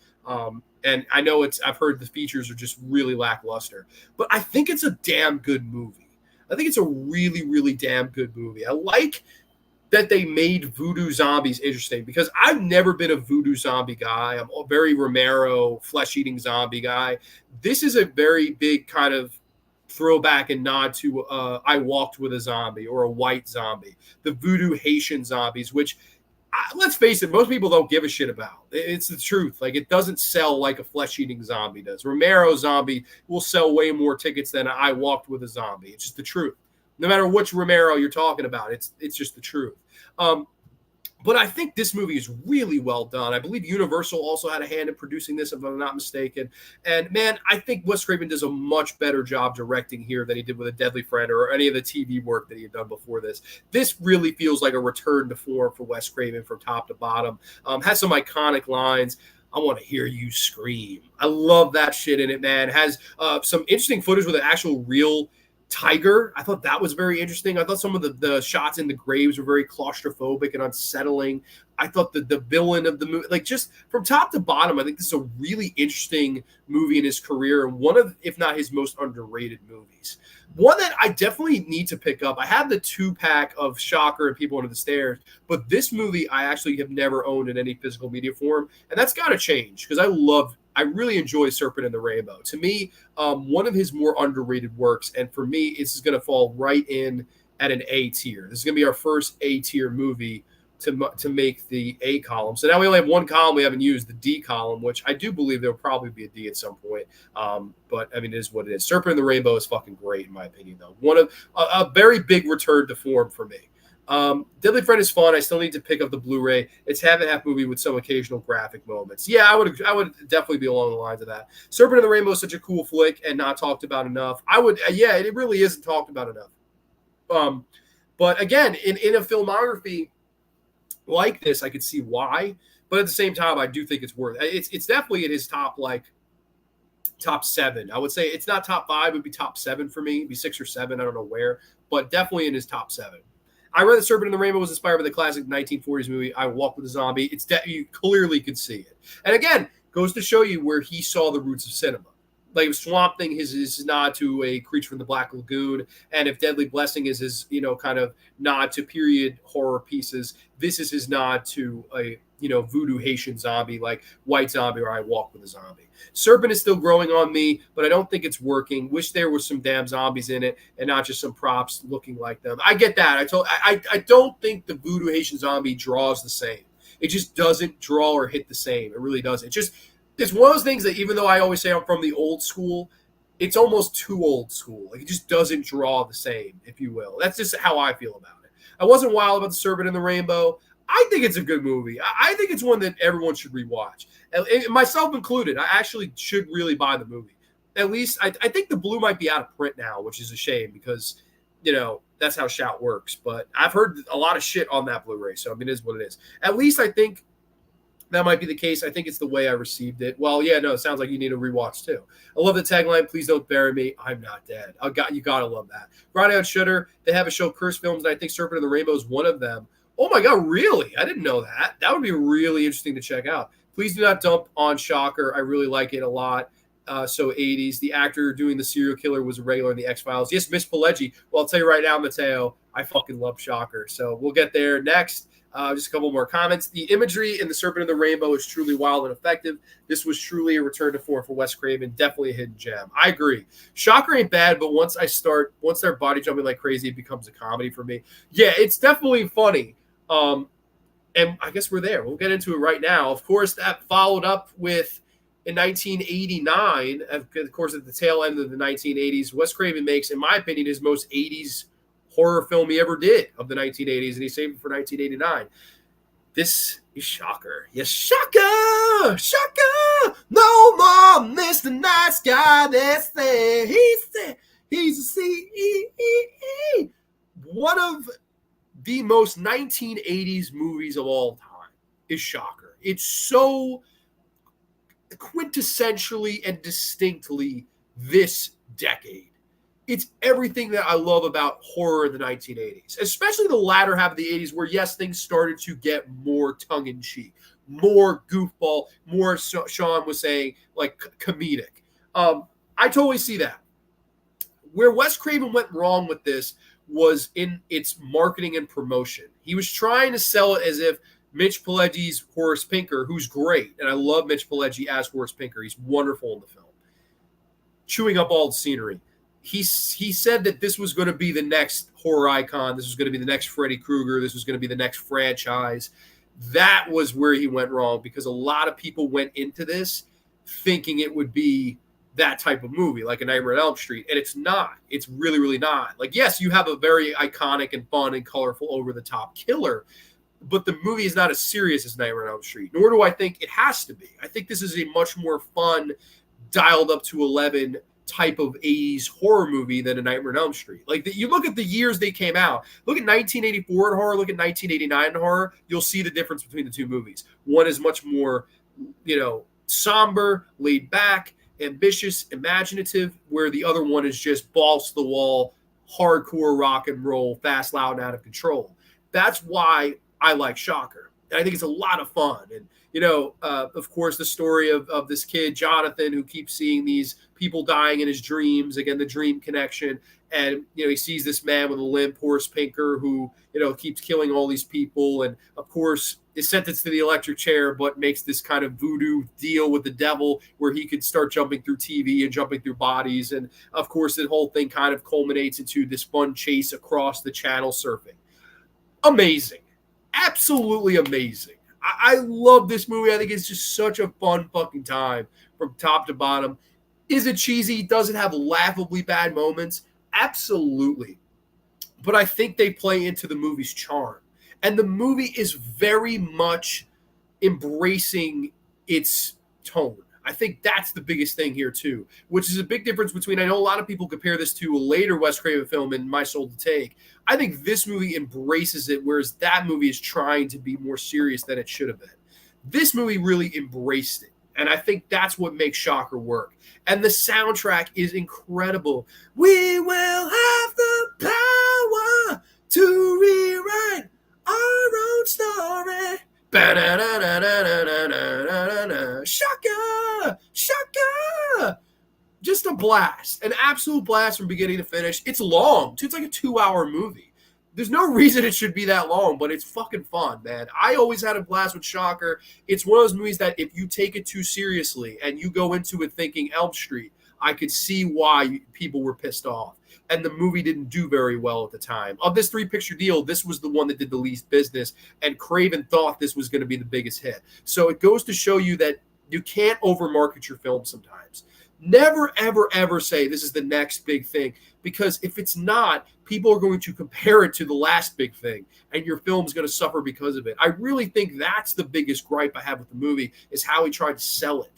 And I know I've heard the features are just really lackluster, but I think it's a damn good movie. I think it's a really, really damn good movie. I like that they made voodoo zombies interesting because I've never been a voodoo zombie guy. I'm a very Romero flesh-eating zombie guy. This is a very big kind of throwback and nod to I Walked with a Zombie or a White Zombie, the voodoo Haitian zombies, which let's face it, most people don't give a shit about. It's the truth. Like, it doesn't sell like a flesh-eating zombie does. Romero zombie will sell way more tickets than I Walked with a Zombie. It's just the truth. No matter which Romero you're talking about, it's just the truth. But I think this movie is really well done. I believe Universal also had a hand in producing this, if I'm not mistaken. And, man, I think Wes Craven does a much better job directing here than he did with A Deadly Friend or any of the TV work that he had done before this. This really feels like a return to form for Wes Craven from top to bottom. Has some iconic lines. I want to hear you scream. I love that shit in it, man. Has some interesting footage with an actual real tiger. I thought that was very interesting. I thought some of the shots in the graves were very claustrophobic and unsettling. I thought the villain of the movie, like, just from top to bottom, I think this is a really interesting movie in his career and one of, if not his most underrated movies. One that I definitely need to pick up. I have the 2-pack of Shocker and People Under the Stairs, but this movie I actually have never owned in any physical media form, and that's got to change because I really enjoy Serpent and the Rainbow. To me, one of his more underrated works, and for me, this is going to fall right in at an A tier. This is going to be our first A tier movie to make the A column. So now we only have one column we haven't used, the D column, which I do believe there'll probably be a D at some point. But I mean, it is what it is. Serpent and the Rainbow is fucking great in my opinion, though. One of a very big return to form for me. Deadly Friend is fun. I still need to pick up the Blu-ray. It's half and half movie with some occasional graphic moments. Yeah, I would definitely be along the lines of that. Serpent and the Rainbow is such a cool flick and not talked about enough. Yeah, it really isn't talked about enough. But again, in a filmography like this, I could see why. But at the same time, I do think it's worth it. It's definitely in his top 7. I would say it's not top 5, it would be top 7 for me. It'd be 6 or 7, I don't know where, but definitely in his top 7. I read that Serpent and the Rainbow was inspired by the classic 1940s movie I Walk with a Zombie. You clearly could see it. And again, goes to show you where he saw the roots of cinema. Like Swamp Thing, his nod to a Creature from the Black Lagoon, and if Deadly Blessing is his, kind of nod to period horror pieces, this is his nod to a, voodoo Haitian zombie like White Zombie or I Walk with a Zombie. Serpent is still growing on me, but I don't think it's working. Wish there was some damn zombies in it and not just some props looking like them. I get that. I don't think the voodoo Haitian zombie draws the same. It just doesn't draw or hit the same. It really doesn't. It's one of those things that even though I always say I'm from the old school, it's almost too old school. Like it just doesn't draw the same, if you will. That's just how I feel about it. I wasn't wild about the Serpent and the Rainbow. I think it's a good movie. I think it's one that everyone should rewatch, and myself included. I actually should really buy the movie. At least I think the blue might be out of print now, which is a shame because, that's how Shout works. But I've heard a lot of shit on that Blu-ray, so I mean, it is what it is. At least I think that might be the case. I think it's the way I received it. Well, yeah, no, it sounds like you need a rewatch too. I love the tagline, "Please don't bury me. I'm not dead." You gotta love that. Grande on Shudder, they have a show, Curse Films, and I think Serpent and the Rainbow is one of them. Oh my God, really? I didn't know that. That would be really interesting to check out. Please do not dump on Shocker. I really like it a lot. So 80s. The actor doing the serial killer was a regular in the X-Files. Yes, Miss Pileggi. Well, I'll tell you right now, Mateo, I fucking love Shocker. So we'll get there next. Just a couple more comments. The imagery in The Serpent and the Rainbow is truly wild and effective. This was truly a return to form for Wes Craven. Definitely a hidden gem. I agree. Shocker ain't bad, but once they're body jumping like crazy, it becomes a comedy for me. Yeah, it's definitely funny. And I guess we're there. We'll get into it right now. Of course, that followed up with in 1989, of course, at the tail end of the 1980s, Wes Craven makes, in my opinion, his most 80s horror film he ever did of the 1980s, and he saved it for 1989. This is Shocker. Yes, Shocker! Shocker! No more Mr. Nice Guy. That's there. He's a C-E-E-E. One of the most 1980s movies of all time is Shocker. It's so quintessentially and distinctly this decade. It's everything that I love about horror in the 1980s, especially the latter half of the 80s where, yes, things started to get more tongue-in-cheek, more goofball, more, Sean was saying, like comedic. I totally see that. Where Wes Craven went wrong with this was in its marketing and promotion. He was trying to sell it as if Mitch Pileggi's Horace Pinker, who's great, and I love Mitch Pileggi as Horace Pinker. He's wonderful in the film. Chewing up all the scenery. He said that this was going to be the next horror icon. This was going to be the next Freddy Krueger. This was going to be the next franchise. That was where he went wrong because a lot of people went into this thinking it would be that type of movie, like a Nightmare on Elm Street, and it's not. It's really, really not. Like, yes, you have a very iconic and fun and colorful over-the-top killer, but the movie is not as serious as Nightmare on Elm Street, nor do I think it has to be. I think this is a much more fun, dialed up to 11 type of 80s horror movie than a Nightmare on Elm Street. Like, you look at the years they came out. Look at 1984 in horror, look at 1989 in horror. You'll see the difference between the two movies. One is much more, somber, laid back, ambitious, imaginative, where the other one is just balls to the wall, hardcore rock and roll, fast, loud, and out of control. That's why I like Shocker. And I think it's a lot of fun. And, of course, the story of this kid, Jonathan, who keeps seeing these people dying in his dreams, again, the dream connection. And, he sees this man with a limp, Horace Pinker, who, keeps killing all these people. And, of course, is sentenced to the electric chair, but makes this kind of voodoo deal with the devil where he could start jumping through TV and jumping through bodies. And, of course, the whole thing kind of culminates into this fun chase across the channel surfing. Amazing. Absolutely amazing. I love this movie. I think it's just such a fun fucking time from top to bottom. Is it cheesy? Does it have laughably bad moments? Absolutely. But I think they play into the movie's charm. And the movie is very much embracing its tone. I think that's the biggest thing here too, which is a big difference between. I know a lot of people compare this to a later Wes Craven film in My Soul to Take. I think this movie embraces it, whereas that movie is trying to be more serious than it should have been. This movie really embraced it, and I think that's what makes Shocker work. And the soundtrack is incredible. We will have the power to rewrite our own story. Shaka! Shaka! Just a blast. An absolute blast from beginning to finish. It's long. It's like a 2-hour movie. There's no reason it should be that long, but it's fucking fun, man. I always had a blast with Shocker. It's one of those movies that if you take it too seriously and you go into it thinking Elm Street, I could see why people were pissed off. And the movie didn't do very well at the time. Of this 3-picture deal, this was the one that did the least business, and Craven thought this was going to be the biggest hit. So it goes to show you that you can't overmarket your film sometimes. Never, ever, ever say this is the next big thing, because if it's not, people are going to compare it to the last big thing, and your film's going to suffer because of it. I really think that's the biggest gripe I have with the movie, is how he tried to sell it.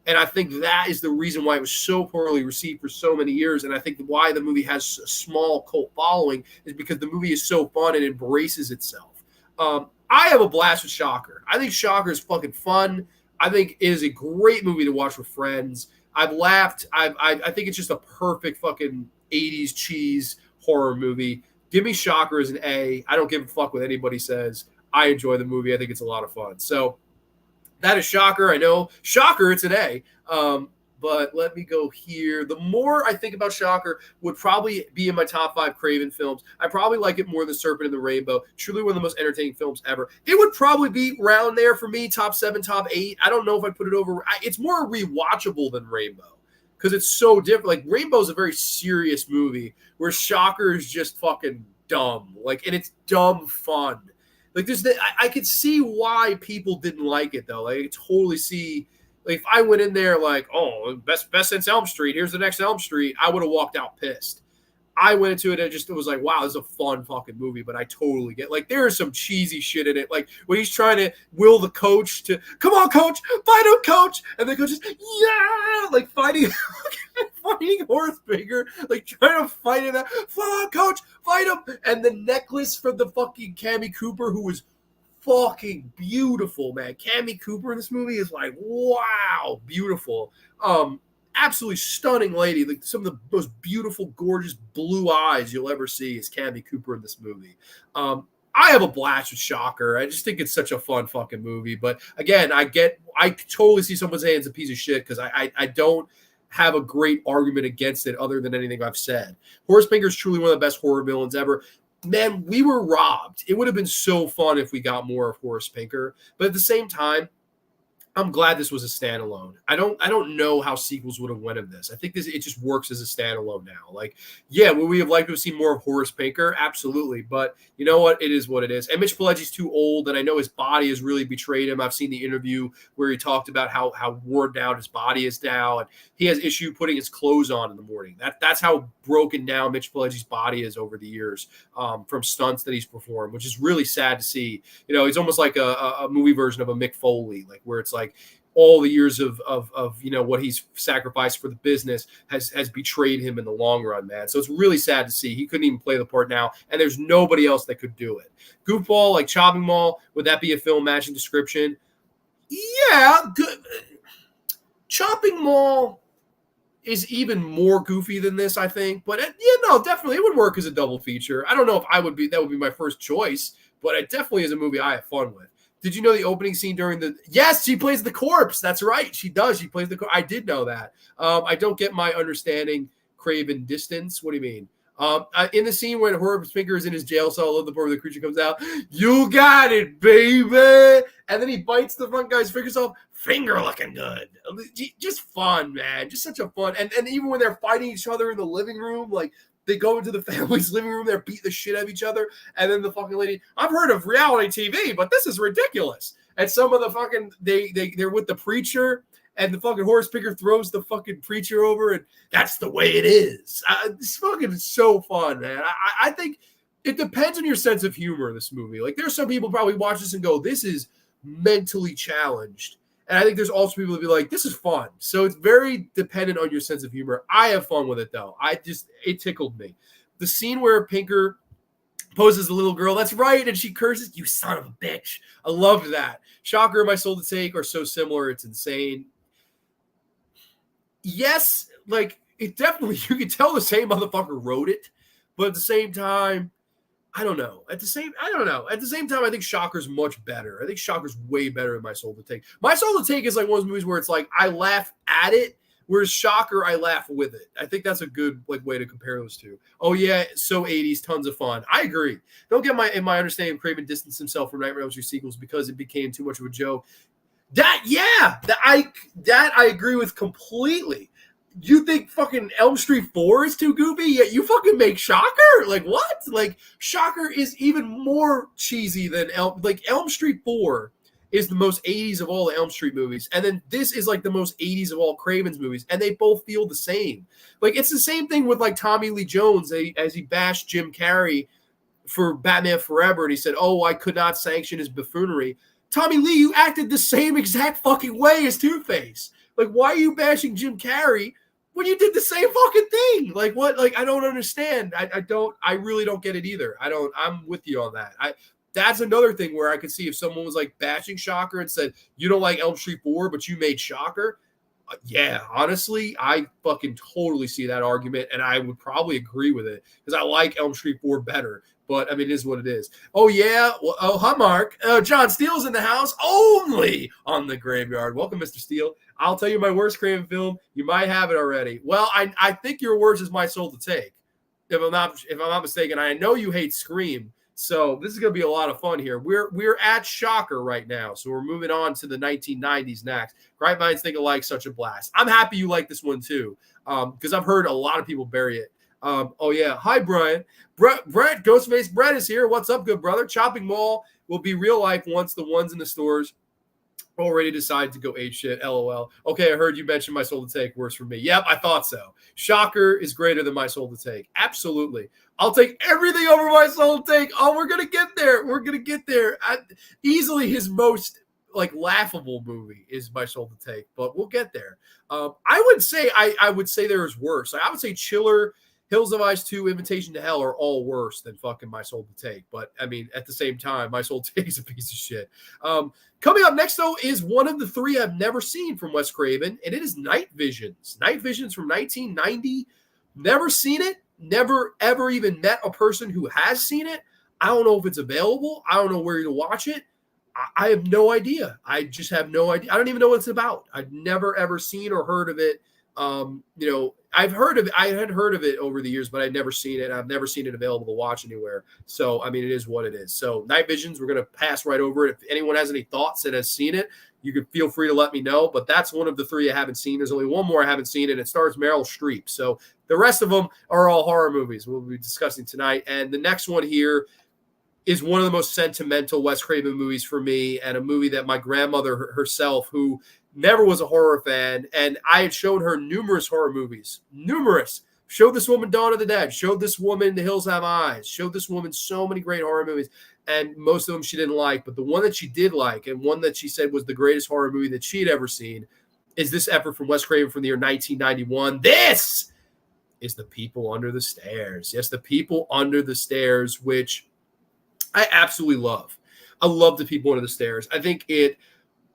And I think that is the reason why it was so poorly received for so many years. And I think why the movie has a small cult following is because the movie is so fun and embraces itself. I have a blast with Shocker. I think Shocker is fucking fun. I think it is a great movie to watch with friends. I've laughed. I think it's just a perfect fucking 80s cheese horror movie. Give me Shocker as an A. I don't give a fuck what anybody says. I enjoy the movie. I think it's a lot of fun. So that is Shocker. I know. Shocker, it's an A. But let me go here. The more I think about Shocker, would probably be in my top 5 Craven films. I probably like it more than Serpent and the Rainbow. Truly one of the most entertaining films ever. It would probably be around there for me, top 7, top 8. I don't know if I'd put it over. It's more rewatchable than Rainbow because it's so different. Like, Rainbow's a very serious movie where Shocker is just fucking dumb. Like, and it's dumb fun. Like, I could see why people didn't like it, though. Like, I could totally see. Like, if I went in there like, oh, best since Elm Street, here's the next Elm Street, I would have walked out pissed. I went into it and it was like, wow, this is a fun fucking movie, but I totally get, like, there is some cheesy shit in it. Like, when he's trying to will the coach to, come on, coach, fight him, coach. And the coach is, yeah, like fighting Horace Baker, like trying to fight him. Fuck, coach, fight him. And the necklace for the fucking Cammy Cooper, who was fucking beautiful, man. Cammy Cooper in this movie is like, wow, beautiful. Absolutely stunning lady. Like, some of the most beautiful, gorgeous blue eyes you'll ever see is Cammy Cooper in this movie. I have a blast with Shocker. I just think it's such a fun fucking movie. But again, I totally see someone saying it's a piece of shit because I don't have a great argument against it other than anything I've said. Horace Pinker is truly one of the best horror villains ever. Man, we were robbed. It would have been so fun if we got more of Horace Pinker. But at the same time, I'm glad this was a standalone. I don't know how sequels would have went of this. I think it just works as a standalone now. Like, yeah, would we have liked to have seen more of Horace Pinker? Absolutely. But you know what? It is what it is. And Mitch Pileggi's too old, and I know his body has really betrayed him. I've seen the interview where he talked about how worn down his body is now, and he has issue putting his clothes on in the morning. That's how broken down Mitch Pileggi's body is over the years from stunts that he's performed, which is really sad to see. You know, he's almost like a movie version of a Mick Foley, like where it's like all the years of you know what he's sacrificed for the business has betrayed him in the long run, man. So it's really sad to see he couldn't even play the part now, and there's nobody else that could do it. Goofball, like Chopping Mall, would that be a film matching description? Yeah, good. Chopping Mall is even more goofy than this, I think. But definitely it would work as a double feature. I don't know if that would be my first choice, but it definitely is a movie I have fun with. Did you know the opening scene during yes, she plays the corpse. That's right. She does. She plays the corpse. I did know that. I don't get my understanding Craven distance. What do you mean? In the scene when Horace Pinker is in his jail cell, I love the part where the creature comes out. You got it, baby. And then he bites the front guy's fingers off. Finger looking good. Just fun, man. Just such a fun. And even when they're fighting each other in the living room, like, They go into the family's living room, they're beating the shit out of each other, and then the fucking lady, I've heard of reality TV, but this is ridiculous. And some of the fucking they're with the preacher, and the fucking horse picker throws the fucking preacher over, and that's the way it is. This fucking is so fun, man. I think it depends on your sense of humor. This movie, like, there's some people probably watch this and go, "This is mentally challenged," and I think there's also people that be like, "This is fun." So it's very dependent on your sense of humor. I have fun with it though. It tickled me. The scene where Pinker poses the little girl, that's right, and she curses, "You son of a bitch." I loved that. Shocker and My Soul to Take are so similar, it's insane. Yes, like, it definitely, you can tell the same motherfucker wrote it, but at the same time, I don't know. At the same time, I think Shocker's much better. I think Shocker's way better than My Soul to Take. My Soul to Take is like one of those movies where it's like I laugh at it, whereas Shocker, I laugh with it. I think that's a good way to compare those two. Oh yeah, so 80s, tons of fun. I agree. Don't get my understanding of Craven distanced himself from Nightmare on Elm Street sequels because it became too much of a joke. That I agree with completely. You think fucking Elm Street 4 is too goofy, yet you fucking make Shocker? Like, what? Like, Shocker is even more cheesy than Elm Street 4 is the most 80s of all the Elm Street movies. And then this is like the most 80s of all Craven's movies. And they both feel the same. Like, it's the same thing with like Tommy Lee Jones as he bashed Jim Carrey for Batman Forever. And he said, "Oh, I could not sanction his buffoonery." Tommy Lee, you acted the same exact fucking way as Two-Face. Like, why are you bashing Jim Carrey when you did the same fucking thing? Like, what? Like, I don't understand. I really don't get it either. I'm with you on that. That's another thing where I could see if someone was like bashing Shocker and said, "You don't like Elm Street 4, but you made Shocker." Yeah, honestly, I fucking totally see that argument, and I would probably agree with it because I like Elm Street 4 better. But I mean, it is what it is. Oh yeah, well, oh hi Mark, John Steele's in the house, only on the Graveyard. Welcome, Mr. Steele. I'll tell you my worst Craven film. You might have it already. Well, I think your worst is My Soul to Take, if I'm not mistaken. I know you hate Scream. So this is going to be a lot of fun here. We're at Shocker right now, so we're moving on to the 1990s next. Bright Minds Think Alike, such a blast. I'm happy you like this one too, because I've heard a lot of people bury it. Oh yeah, hi Brian. Brett, Ghostface Brett is here. What's up, good brother? Chopping Mall will be real life once the ones in the stores already decided to go ape shit. LOL. Okay, I heard you mention My Soul to Take. Worse for me. Yep, I thought so. Shocker is greater than My Soul to Take. Absolutely. I'll take everything over My Soul to Take. Oh, we're gonna get there. Easily his most like laughable movie is My Soul to Take, but we'll get there. I would say there is worse. I would say Chiller, Hills of Ice 2, Invitation to Hell are all worse than fucking My Soul to Take. But I mean, at the same time, My Soul to Take is a piece of shit. Coming up next, though, is one of the three I've never seen from Wes Craven, and it is Night Visions. Night Visions from 1990. Never seen it. Never, ever even met a person who has seen it. I don't know if it's available. I don't know where to watch it. I have no idea. I just have no idea. I don't even know what it's about. I've never, ever seen or heard of it. I've heard of it. I had heard of it over the years, but I'd never seen it. I've never seen it available to watch anywhere. So, I mean, it is what it is. So Night Visions, we're going to pass right over it. If anyone has any thoughts and has seen it, you can feel free to let me know. But that's one of the three I haven't seen. There's only one more I haven't seen, and it stars Meryl Streep. So the rest of them are all horror movies we'll be discussing tonight. And the next one here is one of the most sentimental Wes Craven movies for me, and a movie that my grandmother herself, who never was a horror fan, and I had showed her numerous horror movies, showed this woman Dawn of the Dead, showed this woman The Hills Have Eyes, showed this woman so many great horror movies, and most of them she didn't like, but the one that she did like, and one that she said was the greatest horror movie that she'd ever seen, is this effort from Wes Craven from the year 1991. This is The People Under the Stairs. Yes, The People Under the Stairs, which I absolutely love. I love The People Under the Stairs. I think it,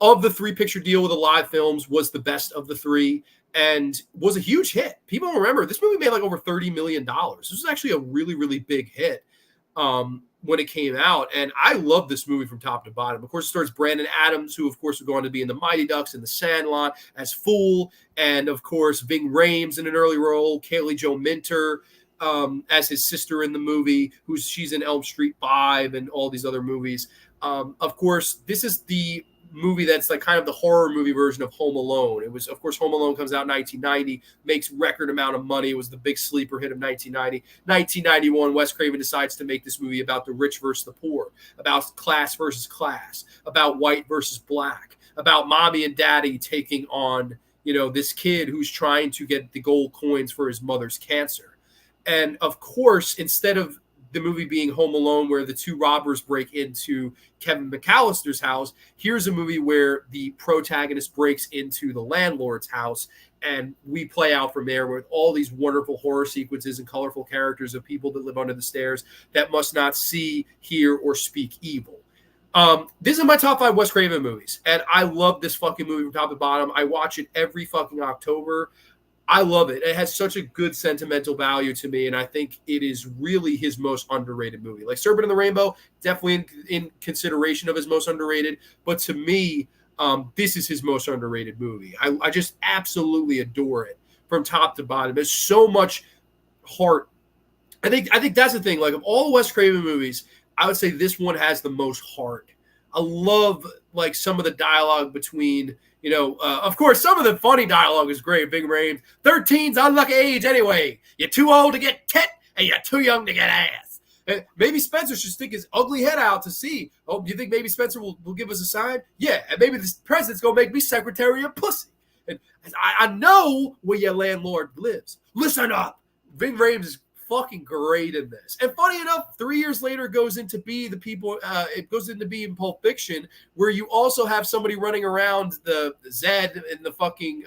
of the three-picture deal with the live films, was the best of the three and was a huge hit. People remember this movie made like over $30 million. This was actually a really, really big hit when it came out. And I love this movie from top to bottom. Of course, it stars Brandon Adams, who, of course, would go on to be in The Mighty Ducks and The Sandlot as Fool. And, of course, Ving Rhames in an early role, Kaylee Jo Minter as his sister in the movie, she's in Elm Street 5 and all these other movies. Of course, this is the movie that's like kind of the horror movie version of Home Alone. It was, of course, Home Alone comes out in 1990, makes record amount of money. It was the big sleeper hit of 1990. 1991, Wes Craven decides to make this movie about the rich versus the poor, about class versus class, about white versus black, about mommy and daddy taking on, this kid who's trying to get the gold coins for his mother's cancer. And of course, instead of the movie being Home Alone, where the two robbers break into Kevin McAllister's house, here's a movie where the protagonist breaks into the landlord's house, and we play out from there with all these wonderful horror sequences and colorful characters of people that live under the stairs that must not see, hear, or speak evil. This is my top 5 Wes Craven movies, and I love this fucking movie from top to bottom. I watch it every fucking October. I love it. It has such a good sentimental value to me, and I think it is really his most underrated movie. Like Serpent in the Rainbow, definitely in consideration of his most underrated, but to me, this is his most underrated movie. I just absolutely adore it from top to bottom. There's so much heart. I think that's the thing. Like, of all the Wes Craven movies, I would say this one has the most heart. I love like some of the dialogue between, of course, some of the funny dialogue is great. Big Rames, 13's unlucky age anyway. You're too old to get tit, and you're too young to get ass. And maybe Spencer should stick his ugly head out to see. Oh, do you think maybe Spencer will give us a sign? Yeah, and maybe this president's going to make me secretary of pussy. And I know where your landlord lives. Listen up. Big Rames is fucking great in this. And funny enough, 3 years later, it goes into be in Pulp Fiction, where you also have somebody running around the Zed in the fucking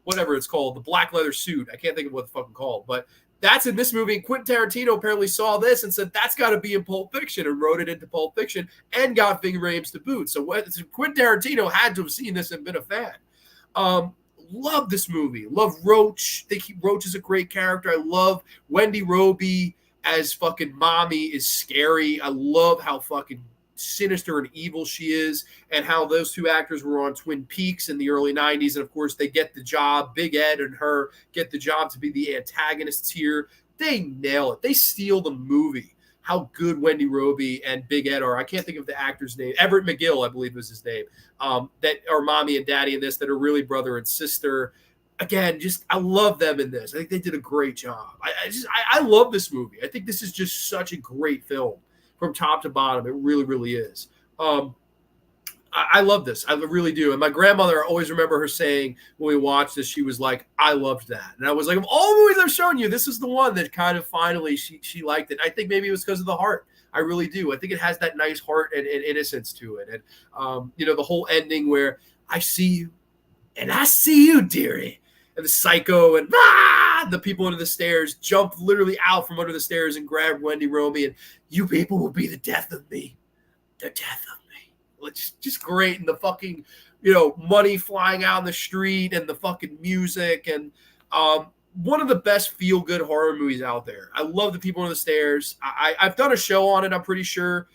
whatever it's called, the black leather suit. I can't think of what it's fucking called, but that's in this movie. And Quentin Tarantino apparently saw this and said that's got to be in Pulp Fiction, and wrote it into Pulp Fiction and got Ving Rhames to boot. So Quentin Tarantino had to have seen this and been a fan. Love this movie. Love Roach. Roach is a great character. I love Wendy Roby as fucking mommy is scary. I love how fucking sinister and evil she is, and how those two actors were on Twin Peaks in the early 90s. And of course, they get the job. Big Ed and her get the job to be the antagonists here. They nail it. They steal the movie. How good Wendy Roby and Big Ed are. I can't think of the actor's name. Everett McGill, I believe was his name. That are mommy and daddy in this, that are really brother and sister. Again, I love them in this. I think they did a great job. I love this movie. I think this is just such a great film from top to bottom. It really, really is. I love this. I really do. And my grandmother, I always remember her saying when we watched this, she was like, I loved that. And I was like, of all the movies I've shown you, this is the one that kind of finally she liked it. I think maybe it was because of the heart. I really do. I think it has that nice heart and innocence to it. And, the whole ending where I see you and I see you, dearie. And the psycho and the people under the stairs jump literally out from under the stairs and grab Wendy Romy. And you people will be the death of me. The death of me. Just great. And the fucking, money flying out in the street and the fucking music. And one of the best feel-good horror movies out there. I love the people on the stairs. I've done a show on it, I'm pretty sure.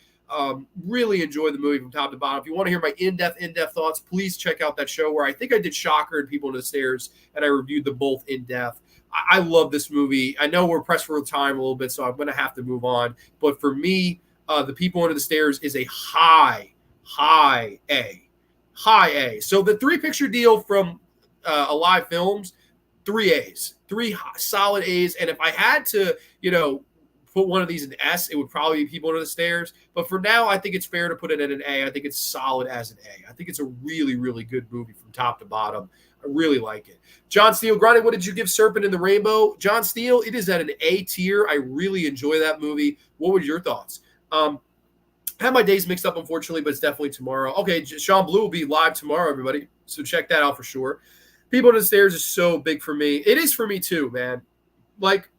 Really enjoy the movie from top to bottom. If you want to hear my in-depth thoughts, please check out that show where I think I did Shocker and People on the Stairs, and I reviewed them both in depth. I love this movie. I know we're pressed for time a little bit, so I'm going to have to move on. But for me, The People Under the Stairs is a high A. So the 3-picture deal from Alive Films, 3 A's, 3 solid A's. And if I had to, put one of these in S, it would probably be People Under the Stairs. But for now, I think it's fair to put it at an A. I think it's solid as an A. I think it's a really, really good movie from top to bottom. I really like it. John Steele, Grande, what did you give Serpent in the Rainbow? John Steele, it is at an A tier. I really enjoy that movie. What were your thoughts? I have my days mixed up, unfortunately, but it's definitely tomorrow. Okay, Sean Blue will be live tomorrow, everybody. So check that out for sure. People Under the Stairs is so big for me. It is for me too, man. Like,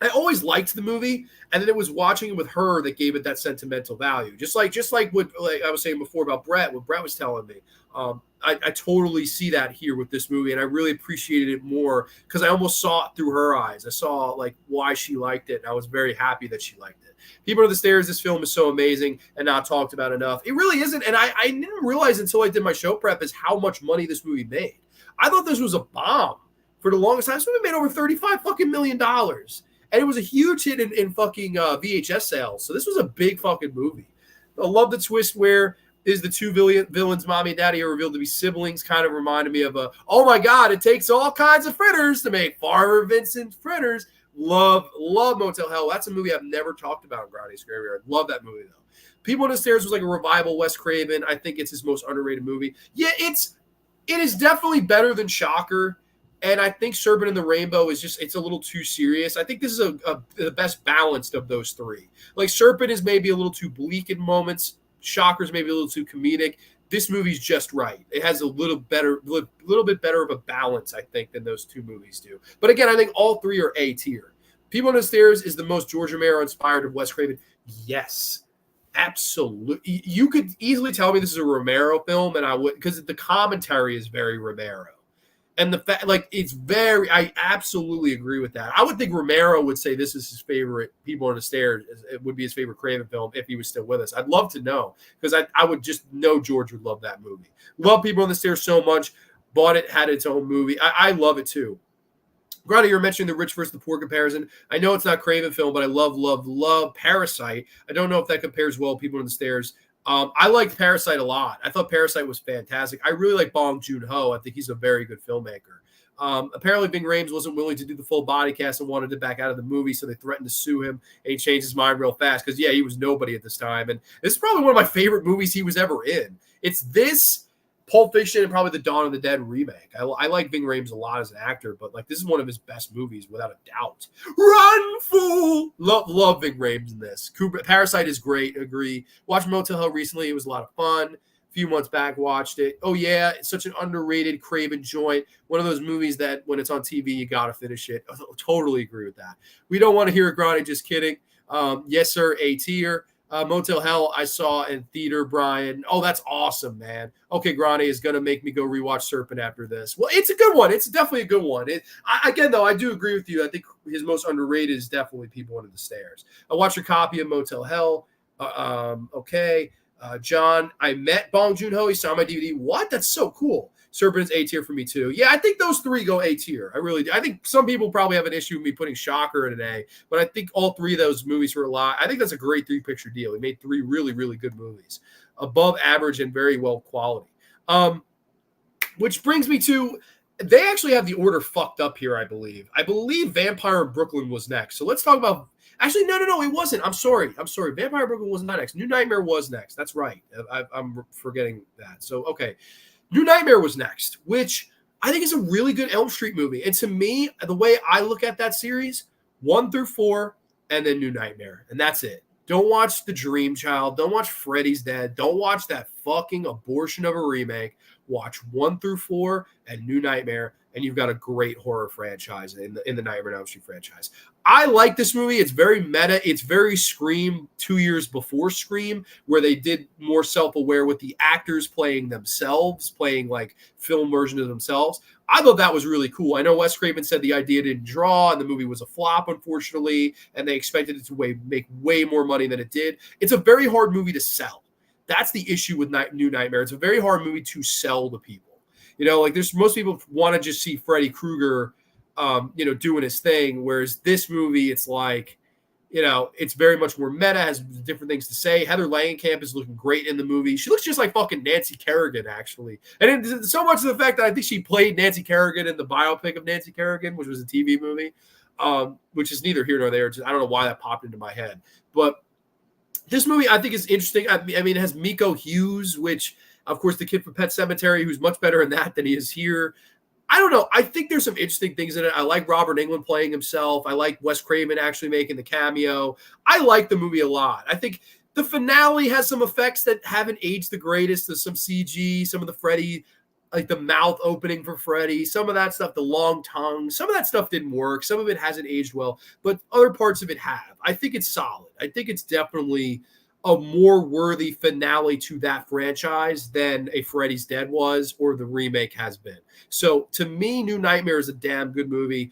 I always liked the movie, and then it was watching it with her that gave it that sentimental value. Just like what I was saying before about Brett, what Brett was telling me. I totally see that here with this movie, and I really appreciated it more because I almost saw it through her eyes. I saw like why she liked it, and I was very happy that she liked it. People Under the Stairs, this film is so amazing and not talked about enough. It really isn't, and I didn't realize until I did my show prep is how much money this movie made. I thought this was a bomb for the longest time. This movie made over $35 million. And it was a huge hit in fucking VHS sales. So this was a big fucking movie. I love the twist where is the two villains, mommy and daddy, are revealed to be siblings. Kind of reminded me of oh my God, it takes all kinds of fritters to make Farmer Vincent fritters. Love Motel Hell. That's a movie I've never talked about in Grande's Graveyard. Love that movie, though. People on the Stairs was like a revival Wes Craven. I think it's his most underrated movie. Yeah, it is definitely better than Shocker. And I think Serpent and the Rainbow is it's a little too serious. I think this is the best balanced of those three. Like Serpent is maybe a little too bleak in moments. Shocker's maybe a little too comedic. This movie's just right. It has a little bit better of a balance, I think, than those two movies do. But again, I think all three are A tier. People on the Stairs is the most George Romero inspired of Wes Craven. Yes, absolutely. You could easily tell me this is a Romero film, and I would, because the commentary is very Romero. And the fact, like, I absolutely agree with that. I would think Romero would say this is his favorite. People on the Stairs, it would be his favorite Craven film if he was still with us. I'd love to know, because I would just know George would love that movie. Love People on the Stairs so much. Bought it, had its own movie. I love it too. Grande, you're mentioning the rich versus the poor comparison. I know it's not Craven film, but I love Parasite. I don't know if that compares well. People on the Stairs. I liked Parasite a lot. I thought Parasite was fantastic. I really like Bong Joon-ho. I think he's a very good filmmaker. Apparently, Ving Rhames wasn't willing to do the full body cast and wanted to back out of the movie, so they threatened to sue him, and he changed his mind real fast because, yeah, he was nobody at this time. And this is probably one of my favorite movies he was ever in. It's this, Pulp Fiction, and probably the Dawn of the Dead remake. I like Ving Rhames a lot as an actor, but like this is one of his best movies without a doubt. Run, fool! Love Ving Rhames in this. Parasite is great. Agree. Watched Motel Hell recently. It was a lot of fun. A few months back, watched it. Oh yeah, it's such an underrated Craven joint. One of those movies that when it's on TV, you gotta finish it. I totally agree with that. We don't want to hear it, Grande. Just kidding. Yes, sir. A tier. Motel Hell, I saw in theater, Brian. Oh, that's awesome, man. Okay, Grande is going to make me go rewatch Serpent after this. Well, it's a good one. It's definitely a good one. Again, though, I do agree with you. I think his most underrated is definitely People Under the Stairs. I watched your copy of Motel Hell. Okay. John, I met Bong Joon-ho. He saw my DVD. What? That's so cool. Serpent is A tier for me too. Yeah, I think those three go A tier. I really do. I think some people probably have an issue with me putting Shocker in an A, but I think all three of those movies were a lot. I think that's a great three-picture deal. He made three really, really good movies, above average and very well quality. Which brings me to, they actually have the order fucked up here, I believe. I believe Vampire in Brooklyn was next. So let's talk about. Actually, no, it wasn't. I'm sorry. Vampire in Brooklyn was not next. New Nightmare was next. That's right. I'm forgetting that. So okay. New Nightmare was next, which I think is a really good Elm Street movie. And to me, the way I look at that series, 1 through 4, and then New Nightmare. And that's it. Don't watch The Dream Child. Don't watch Freddy's Dead. Don't watch that fucking abortion of a remake. Watch 1 through 4 and New Nightmare, and you've got a great horror franchise in the Nightmare on Elm Street franchise. I like this movie. It's very meta. It's very Scream 2 years before Scream, where they did more self-aware with the actors playing themselves, playing like film versions of themselves. I thought that was really cool. I know Wes Craven said the idea didn't draw, and the movie was a flop, unfortunately, and they expected it to make way more money than it did. It's a very hard movie to sell. That's the issue with New Nightmare. It's a very hard movie to sell to people. You know, like there's most people want to just see Freddy Krueger, doing his thing. Whereas this movie, it's like, it's very much more meta, has different things to say. Heather Langenkamp is looking great in the movie. She looks just like fucking Nancy Kerrigan, actually. And it's so much of the fact that I think she played Nancy Kerrigan in the biopic of Nancy Kerrigan, which was a TV movie, which is neither here nor there. I don't know why that popped into my head. But this movie, I think, is interesting. I mean, it has Miko Hughes, which, of course, the kid from Pet Sematary, who's much better in that than he is here. I don't know. I think there's some interesting things in it. I like Robert Englund playing himself. I like Wes Craven actually making the cameo. I like the movie a lot. I think the finale has some effects that haven't aged the greatest. There's some CG, some of the Freddy, like the mouth opening for Freddy, some of that stuff, the long tongue, some of that stuff didn't work. Some of it hasn't aged well, but other parts of it have. I think it's solid. I think it's definitely a more worthy finale to that franchise than a Freddy's Dead was or the remake has been. So to me, New Nightmare is a damn good movie.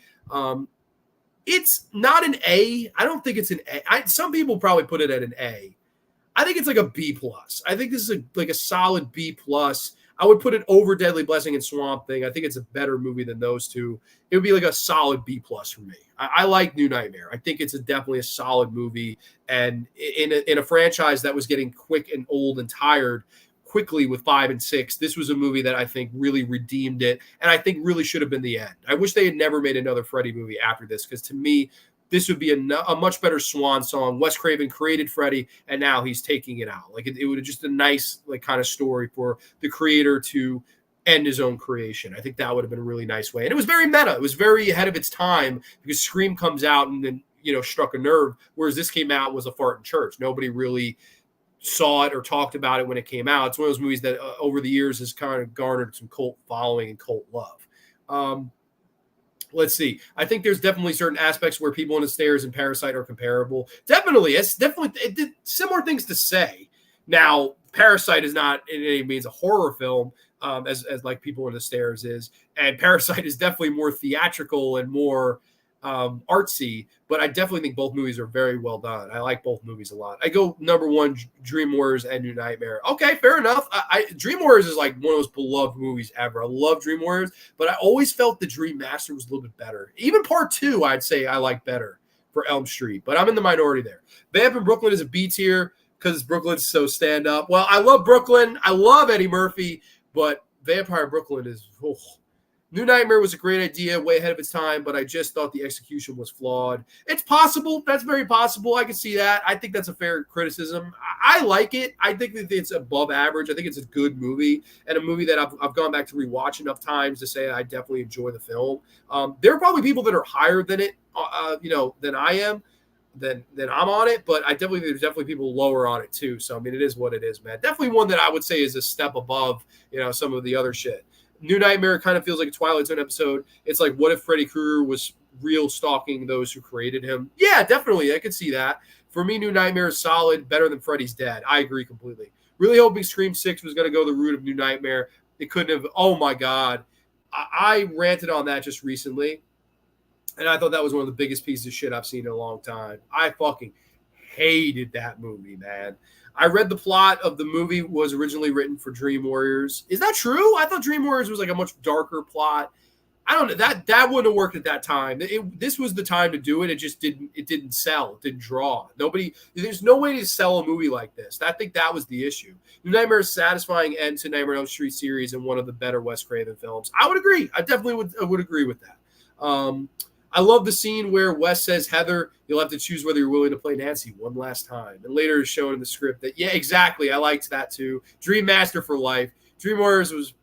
It's not an A. I don't think it's an A. Some people probably put it at an A. I think it's like a B plus. I think this is like a solid B plus. I would put it over Deadly Blessing and Swamp Thing. I think it's a better movie than those two. It would be like a solid B plus for me. I like New Nightmare. I think it's definitely a solid movie. And in a franchise that was getting quick and old and tired quickly with 5 and 6, this was a movie that I think really redeemed it, and I think really should have been the end. I wish they had never made another Freddy movie after this, because to me, this would be a much better swan song. Wes Craven created Freddy, and now he's taking it out. Like it would have just a nice like kind of story for the creator to end his own creation. I think that would have been a really nice way. And it was very meta. It was very ahead of its time, because Scream comes out and then, struck a nerve, whereas this came out was a fart in church. Nobody really saw it or talked about it when it came out. It's one of those movies that over the years has kind of garnered some cult following and cult love. Let's see. I think there's definitely certain aspects where People on the Stairs and Parasite are comparable. Definitely. It did similar things to say. Now, Parasite is not in any means a horror film, as like People on the Stairs is. And Parasite is definitely more theatrical and more artsy, but I definitely think both movies are very well done. I like both movies a lot. I go number one, Dream Warriors and New Nightmare. Okay, fair enough. Dream Warriors is like one of those beloved movies ever. I love Dream Warriors, but I always felt the Dream Master was a little bit better. Even part 2, I'd say I like better for Elm Street, but I'm in the minority there. Vamp in Brooklyn is a B tier because Brooklyn's so stand up. Well, I love Brooklyn. I love Eddie Murphy, but Vampire in Brooklyn is... Oh. New Nightmare was a great idea, way ahead of its time, but I just thought the execution was flawed. It's possible. That's very possible. I can see that. I think that's a fair criticism. I like it. I think that it's above average. I think it's a good movie, and a movie that I've gone back to rewatch enough times to say I definitely enjoy the film. There are probably people that are higher than it, than I am, than I'm on it, but there's definitely people lower on it too. So, I mean, it is what it is, man. Definitely one that I would say is a step above, some of the other shit. New Nightmare kind of feels like a Twilight Zone episode. It's like, what if Freddy Krueger was real stalking those who created him? Yeah, definitely. I could see that. For me, New Nightmare is solid, better than Freddy's Dead. I agree completely. Really hoping Scream 6 was going to go the route of New Nightmare. It couldn't have. Oh, my God. I ranted on that just recently, and I thought that was one of the biggest pieces of shit I've seen in a long time. I fucking hated that movie, man. I read the plot of the movie was originally written for Dream Warriors. Is that true? I thought Dream Warriors was like a much darker plot. I don't know. That wouldn't have worked at that time. This was the time to do it. It just didn't sell. It didn't draw. There's no way to sell a movie like this. I think that was the issue. New Nightmare is a satisfying end to Nightmare on Elm Street series and one of the better Wes Craven films. I would agree. I definitely would agree with that. I love the scene where Wes says, Heather, you'll have to choose whether you're willing to play Nancy one last time. And later is shown in the script that, yeah, exactly. I liked that too. Dream Master for life. Dream Warriors was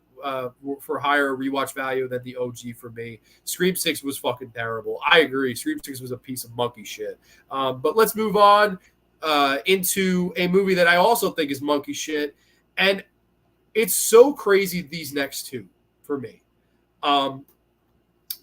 for higher rewatch value than the OG for me. Scream 6 was fucking terrible. I agree. Scream 6 was a piece of monkey shit. But let's move on into a movie that I also think is monkey shit. And it's so crazy, these next two, for me.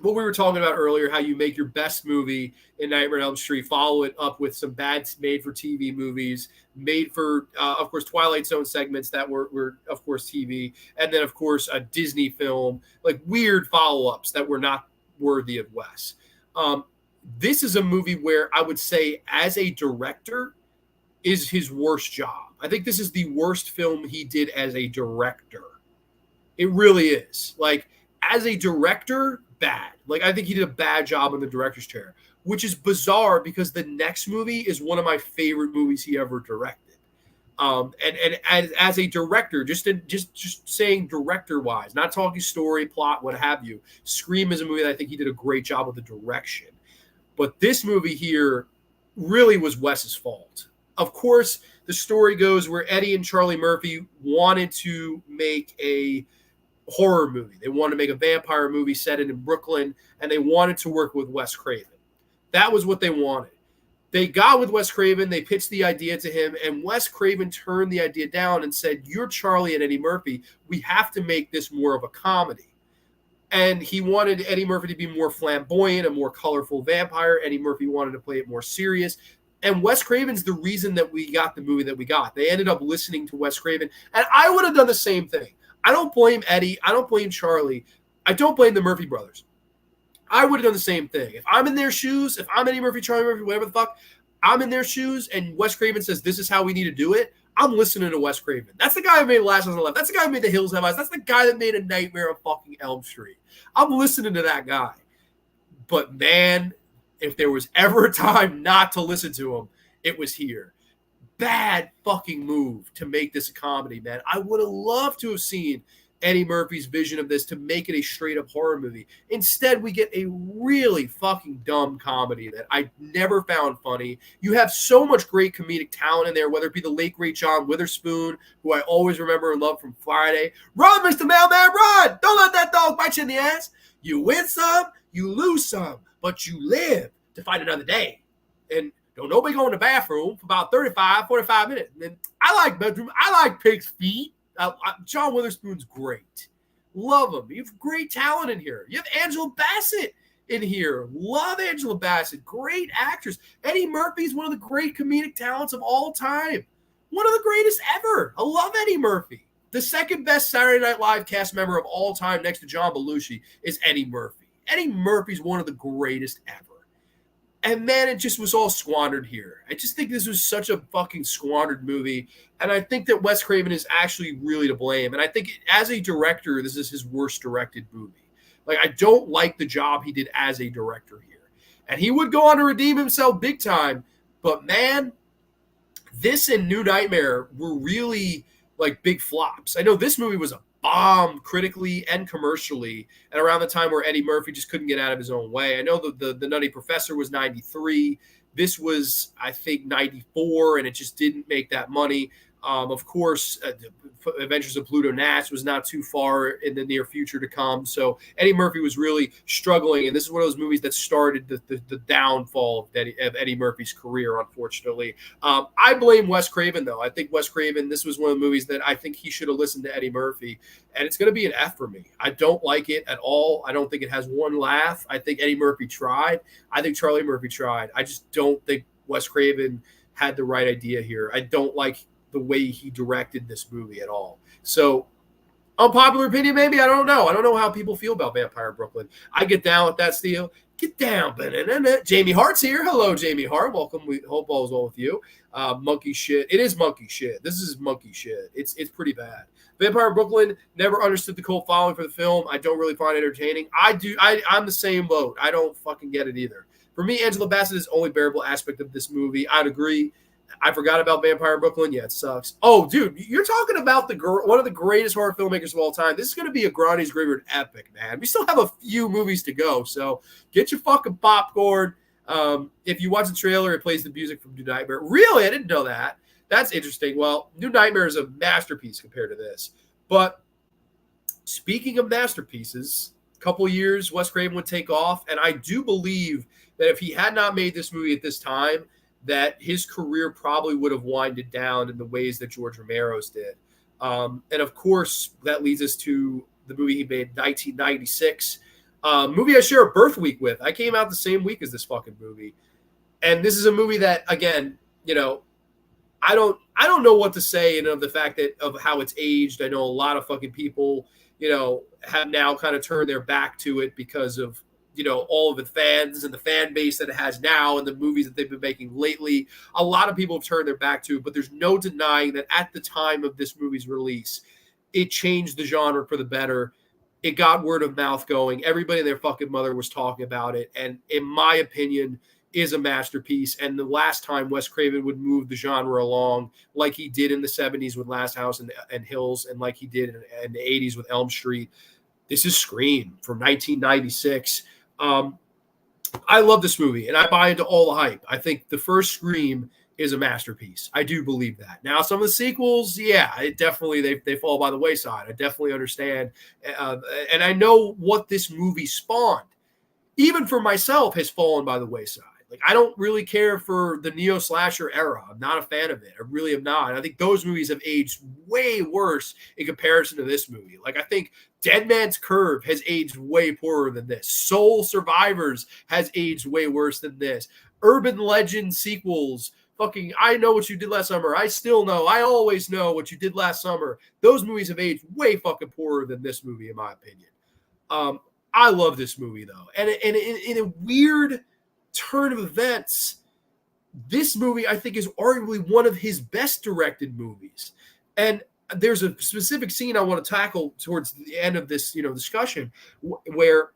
What we were talking about earlier, how you make your best movie in Nightmare on Elm Street, follow it up with some bad made-for-TV movies, made for, of course, Twilight Zone segments that were, of course, TV, and then, of course, a Disney film, like weird follow-ups that were not worthy of Wes. This is a movie where I would say, as a director, is his worst job. I think this is the worst film he did as a director. It really is. Like, as a director, bad. Like, I think he did a bad job in the director's chair, which is bizarre because the next movie is one of my favorite movies he ever directed. And as a director, just saying director wise, not talking story, plot, what have you, Scream is a movie that I think he did a great job of the direction. But this movie here really was Wes's fault. Of course, the story goes where Eddie and Charlie Murphy wanted to make a horror movie. They wanted to make a vampire movie set in Brooklyn, and they wanted to work with Wes Craven. That was what they wanted. They got with Wes Craven. They pitched the idea to him, and Wes Craven turned the idea down and said, you're Charlie and Eddie Murphy. We have to make this more of a comedy. And he wanted Eddie Murphy to be more flamboyant, a more colorful vampire. Eddie Murphy wanted to play it more serious. And Wes Craven's the reason that we got the movie that we got. They ended up listening to Wes Craven, and I would have done the same thing. I don't blame Eddie. I don't blame Charlie. I don't blame the Murphy brothers. I would have done the same thing. If I'm in their shoes, if I'm Eddie Murphy, Charlie Murphy, whatever the fuck, I'm in their shoes, and Wes Craven says, this is how we need to do it, I'm listening to Wes Craven. That's the guy who made Last House on the Left. That's the guy who made The Hills Have Eyes. That's the guy that made A Nightmare on fucking Elm Street. I'm listening to that guy. But, man, if there was ever a time not to listen to him, it was here. bad fucking move to make this a comedy, man. I would have loved to have seen Eddie Murphy's vision of this to make it a straight up horror movie. Instead, we get a really fucking dumb comedy that I never found funny. You have so much great comedic talent in there, whether it be the late great John Witherspoon, who I always remember and love from Friday. Run, Mr. Mailman, run! Don't let that dog bite you in the ass. You win some, you lose some, but you live to fight another day. And don't nobody go in the bathroom for about 35, 45 minutes. And I like bedroom. I like pig's feet. John Witherspoon's great. Love him. You have great talent in here. You have Angela Bassett in here. Love Angela Bassett. Great actress. Eddie Murphy's one of the great comedic talents of all time. One of the greatest ever. I love Eddie Murphy. The second best Saturday Night Live cast member of all time next to John Belushi is Eddie Murphy. Eddie Murphy's one of the greatest ever. And man, it just was all squandered here. I just think this was such a fucking squandered movie. And I think that Wes Craven is actually really to blame. And I think as a director, this is his worst directed movie. Like, I don't like the job he did as a director here. And he would go on to redeem himself big time. But man, this and New Nightmare were really like big flops. I know this movie was a bomb critically and commercially at around the time where Eddie Murphy just couldn't get out of his own way. I know the Nutty Professor was 93. This was, I think, 94, and it just didn't make that money. Of course, Adventures of Pluto Nash was not too far in the near future to come. So Eddie Murphy was really struggling, and this is one of those movies that started the downfall of Eddie Murphy's career, unfortunately. I blame Wes Craven, though. I think Wes Craven, this was one of the movies that I think he should have listened to Eddie Murphy, and it's going to be an F for me. I don't like it at all. I don't think it has one laugh. I think Eddie Murphy tried. I think Charlie Murphy tried. I just don't think Wes Craven had the right idea here. I don't like the way he directed this movie at all. So, unpopular opinion, maybe. I don't know. I don't know how people feel about Vampire in Brooklyn. I get down with that, Steel. Get down. Jamie Hart's here. Hello, Jamie Hart. Welcome. We hope all is well with you. Monkey shit. It is monkey shit. This is monkey shit. It's pretty bad. Vampire in Brooklyn, never understood the cult following for the film. I don't really find it entertaining. I'm the same boat. I don't fucking get it either. For me, Angela Bassett is the only bearable aspect of this movie. I'd agree. I forgot about Vampire in Brooklyn. Yeah, it sucks. Oh, dude, you're talking about one of the greatest horror filmmakers of all time. This is going to be a Grande's Graveyard epic, man. We still have a few movies to go, so get your fucking popcorn. If you watch the trailer, it plays the music from New Nightmare. Really? I didn't know that. That's interesting. Well, New Nightmare is a masterpiece compared to this. But speaking of masterpieces, a couple years, Wes Craven would take off, and I do believe that if he had not made this movie at this time, that his career probably would have winded down in the ways that George Romero's did. And of course, that leads us to the movie he made in 1996, movie I share a birth week with. I came out the same week as this fucking movie. And this is a movie that, again, I don't know what to say of the fact that of how it's aged. I know a lot of fucking people, have now kind of turned their back to it because of all of the fans and the fan base that it has now and the movies that they've been making lately. A lot of people have turned their back to it, but there's no denying that at the time of this movie's release, it changed the genre for the better. It got word of mouth going. Everybody and their fucking mother was talking about it. And in my opinion, is a masterpiece. And the last time Wes Craven would move the genre along like he did in the 70s with Last House and Hills and like he did in the 80s with Elm Street, this is Scream from 1996. I love this movie, and I buy into all the hype. I think the first Scream is a masterpiece. I do believe that. Now, some of the sequels, yeah, it definitely they fall by the wayside. I definitely understand, and I know what this movie spawned. Even for myself, has fallen by the wayside. Like, I don't really care for the neo slasher era. I'm not a fan of it. I really am not. I think those movies have aged way worse in comparison to this movie. Like, I think Dead Man's Curve has aged way poorer than this. Soul Survivors has aged way worse than this. Urban Legend sequels, fucking I Know What You Did Last Summer. I Still Know. I Always Know What You Did Last Summer. Those movies have aged way fucking poorer than this movie, in my opinion. I love this movie, though. And in a weird turn of events, this movie, I think, is arguably one of his best directed movies. And there's a specific scene I want to tackle towards the end of this, discussion where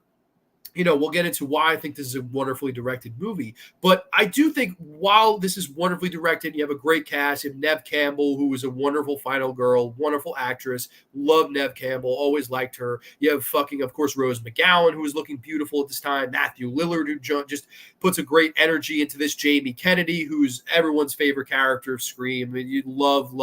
we'll get into why I think this is a wonderfully directed movie. But I do think while this is wonderfully directed, you have a great cast. You have Neve Campbell, who was a wonderful final girl, wonderful actress. Love Neve Campbell, always liked her. You have of course, Rose McGowan, who was looking beautiful at this time. Matthew Lillard, who just puts a great energy into this. Jamie Kennedy, who's everyone's favorite character of Scream. I mean, you love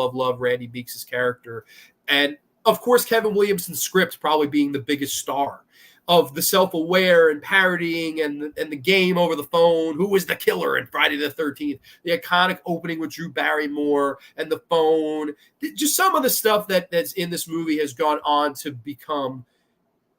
Randy Meeks' character. And, of course, Kevin Williamson's script probably being the biggest star of the self-aware and parodying and the game over the phone. Who was the killer in Friday the 13th? The iconic opening with Drew Barrymore and the phone. Just some of the stuff that's in this movie has gone on to become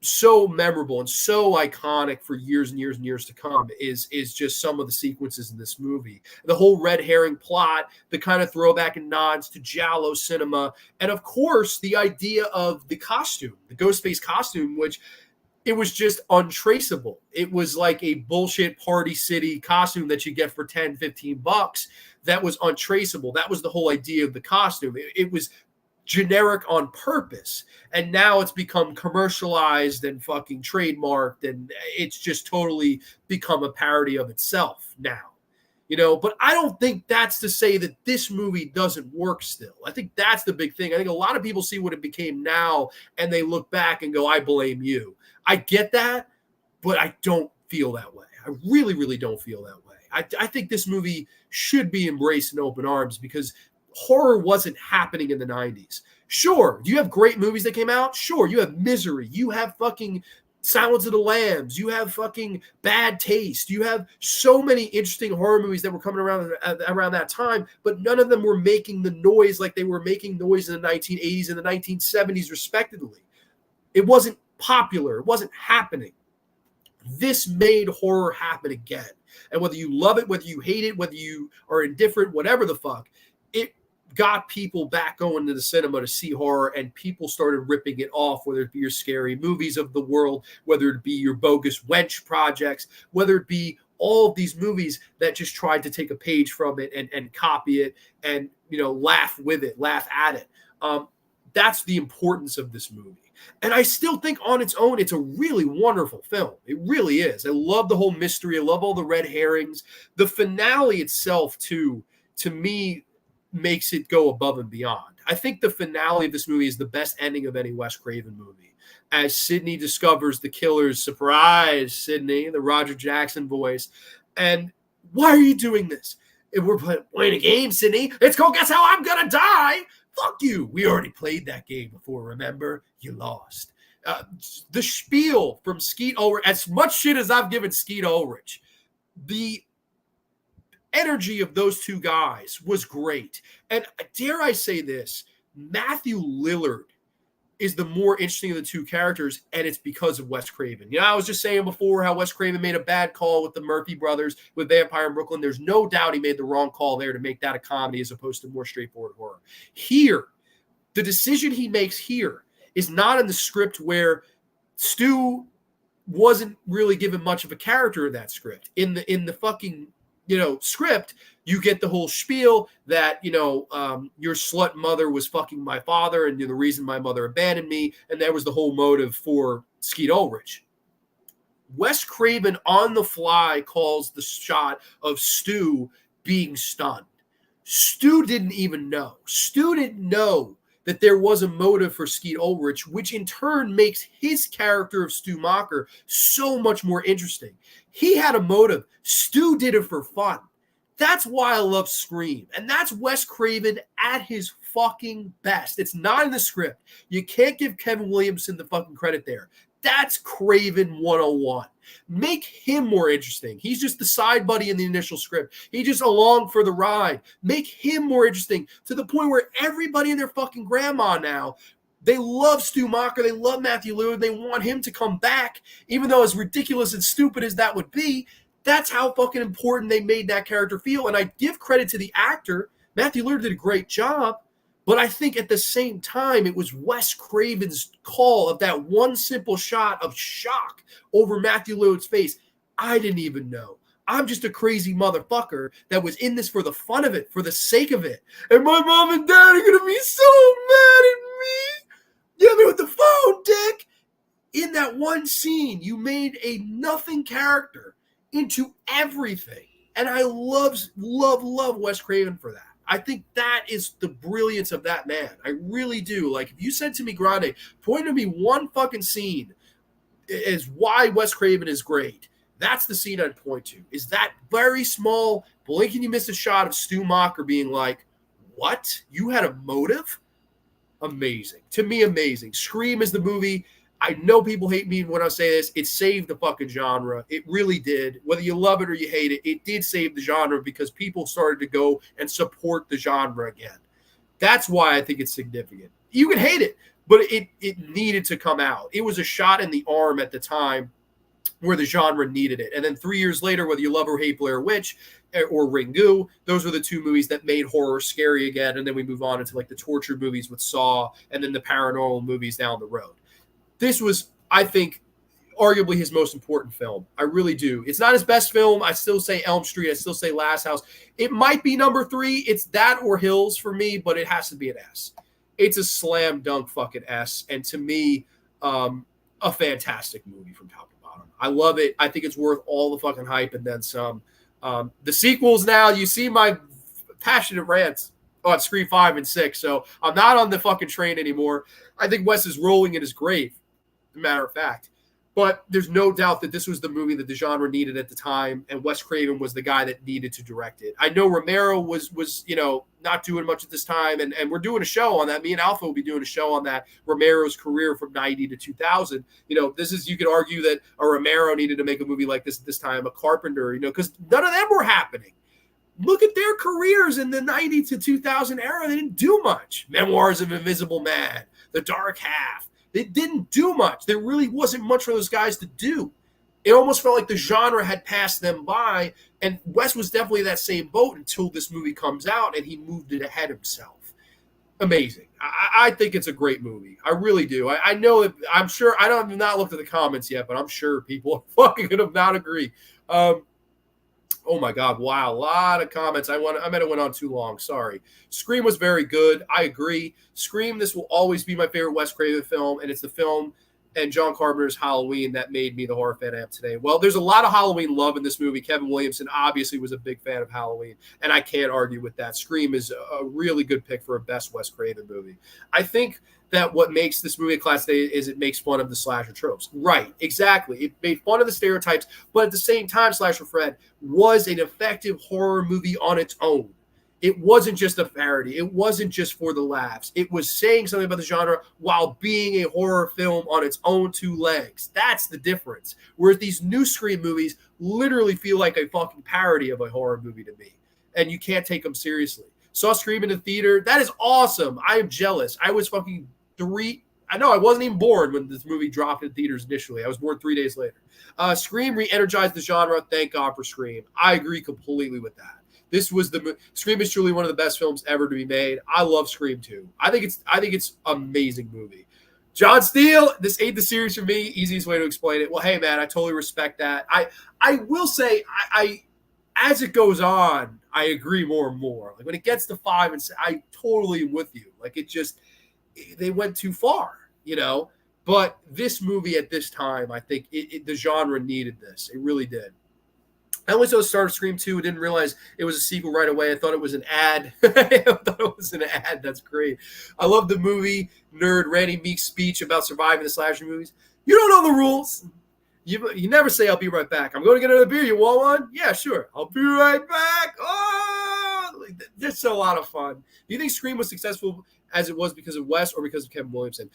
so memorable and so iconic for years and years and years to come is just some of the sequences in this movie. The whole red herring plot, the kind of throwback and nods to Giallo cinema, and of course the idea of the costume, the Ghostface costume, which it was just untraceable. It was like a bullshit Party City costume that you get for 10, 15 bucks that was untraceable. That was the whole idea of the costume. It was generic on purpose. And now it's become commercialized and fucking trademarked, and it's just totally become a parody of itself now. But I don't think that's to say that this movie doesn't work still. I think that's the big thing. I think a lot of people see what it became now and they look back and go, I blame you. I get that, but I don't feel that way. I really, really don't feel that way. I think this movie should be embraced in open arms because horror wasn't happening in the 90s. Sure, do you have great movies that came out? Sure, you have Misery. You have fucking Silence of the Lambs. You have fucking Bad Taste. You have so many interesting horror movies that were coming around that time, but none of them were making the noise like they were making noise in the 1980s and the 1970s, respectively. It wasn't popular. It wasn't happening. This made horror happen again. And whether you love it, whether you hate it, whether you are indifferent, whatever the fuck, it got people back going to the cinema to see horror, and people started ripping it off, whether it be your Scary Movies of the world, whether it be your bogus Wench projects, whether it be all of these movies that just tried to take a page from it and copy it and, laugh with it, laugh at it. That's the importance of this movie. And I still think on its own, it's a really wonderful film. It really is. I love the whole mystery. I love all the red herrings. The finale itself, too, to me, makes it go above and beyond. I think the finale of this movie is the best ending of any Wes Craven movie. As Sidney discovers the killer's surprise, Sidney, the Roger Jackson voice. And why are you doing this? If we're playing a game, Sidney, it's called Guess How I'm Gonna Die. Fuck you. We already played that game before, remember? You lost. The spiel from Skeet Ulrich, as much shit as I've given Skeet Ulrich, the energy of those two guys was great. And dare I say this, Matthew Lillard is the more interesting of the two characters, and it's because of Wes Craven. I was just saying before how Wes Craven made a bad call with the Murphy brothers with Vampire in Brooklyn. There's no doubt he made the wrong call there to make that a comedy as opposed to more straightforward horror. Here, the decision he makes here is not in the script, where Stu wasn't really given much of a character in that script. In the fucking script, you get the whole spiel that, your slut mother was fucking my father and you're the reason my mother abandoned me. And that was the whole motive for Skeet Ulrich. Wes Craven on the fly calls the shot of Stu being stunned. Stu didn't even know. Stu didn't know that there was a motive for Skeet Ulrich, which in turn makes his character of Stu Macher so much more interesting. He had a motive. Stu did it for fun. That's why I love Scream. And that's Wes Craven at his fucking best. It's not in the script. You can't give Kevin Williamson the fucking credit there. That's Craven 101. Make him more interesting. He's just the side buddy in the initial script. He's just along for the ride. Make him more interesting to the point where everybody and their fucking grandma now, they love Stu Macher. They love Matthew Lillard. They want him to come back, even though as ridiculous and stupid as that would be. That's how fucking important they made that character feel. And I give credit to the actor. Matthew Lillard did a great job. But I think at the same time, it was Wes Craven's call of that one simple shot of shock over Matthew Lillard's face. I didn't even know. I'm just a crazy motherfucker that was in this for the fun of it, for the sake of it. And my mom and dad are going to be so mad at me. You hit me with the phone, dick. In that one scene, you made a nothing character into everything. And I love Wes Craven for that. I think that is the brilliance of that man. I really do. Like, if you said to me, Grande, point to me one fucking scene is why Wes Craven is great, that's the scene I'd point to. Is that very small, blink and you miss a shot of Stu Macher being like, what? You had a motive? Amazing. To me, amazing. Scream is the movie. I know people hate me when I say this. It saved the fucking genre. It really did. Whether you love it or you hate it, it did save the genre because people started to go and support the genre again. That's why I think it's significant. You can hate it, but it needed to come out. It was a shot in the arm at the time where the genre needed it. And then 3 years later, whether you love or hate Blair Witch or Ringu, those were the two movies that made horror scary again. And then we move on into like the torture movies with Saw and then the paranormal movies down the road. This was, I think, arguably his most important film. I really do. It's not his best film. I still say Elm Street. I still say Last House. It might be number 3. It's that or Hills for me, but it has to be an S. It's a slam dunk fucking S. And to me, a fantastic movie from top to bottom. I love it. I think it's worth all the fucking hype and then some. The sequels now, you see my passionate rants on Scream 5 and 6, so I'm not on the fucking train anymore. I think Wes is rolling in his grave, as a matter of fact. But there's no doubt that this was the movie that the genre needed at the time, and Wes Craven was the guy that needed to direct it. I know Romero was not doing much at this time, and we're doing a show on that. Me and Alpha will be doing a show on that, Romero's career from 90 to 2000. This is, you could argue that a Romero needed to make a movie like this at this time, a Carpenter, because none of them were happening. Look at their careers in the 90 to 2000 era. They didn't do much. Memoirs of Invisible Man, The Dark Half. They didn't do much. There really wasn't much for those guys to do. It almost felt like the genre had passed them by, and Wes was definitely that same boat until this movie comes out, and he moved it ahead himself. Amazing. I think it's a great movie. I really do. I know it. I'm sure. I have not looked at the comments yet, but I'm sure people are fucking going to not agree. Oh my God. Wow. A lot of comments. I might have went on too long. Sorry. Scream was very good. I agree. Scream, this will always be my favorite Wes Craven film. And it's the film and John Carpenter's Halloween that made me the horror fan I am today. Well, there's a lot of Halloween love in this movie. Kevin Williamson obviously was a big fan of Halloween, and I can't argue with that. Scream is a really good pick for a best Wes Craven movie. I think that what makes this movie a class today is it makes fun of the slasher tropes. Right, exactly. It made fun of the stereotypes, but at the same time, Slasher Fred was an effective horror movie on its own. It wasn't just a parody. It wasn't just for the laughs. It was saying something about the genre while being a horror film on its own two legs. That's the difference. Whereas these new Scream movies literally feel like a fucking parody of a horror movie to me. And you can't take them seriously. Saw Scream in the theater. That is awesome. I am jealous. I was fucking 3. I know I wasn't even born when this movie dropped in theaters initially. I was born 3 days later. Scream re-energized the genre. Thank God for Scream. I agree completely with that. Scream is truly one of the best films ever to be made. I love Scream 2. I think it's amazing movie. John Steele, this ain't the series for me. Easiest way to explain it. Well, hey man, I totally respect that. I will say I as it goes on, I agree more and more. Like when it gets to 5 and 6, I totally am with you. Like they went too far, But this movie at this time, I think the genre needed this. It really did. I only saw the start of Scream 2. I didn't realize it was a sequel right away. I thought it was an ad. That's great. I love the movie nerd Randy Meek's speech about surviving the slasher movies. You don't know the rules. You never say, I'll be right back. I'm going to get another beer. You want one? Yeah, sure. I'll be right back. Oh, that's a lot of fun. Do you think Scream was successful as it was because of Wes or because of Kevin Williamson?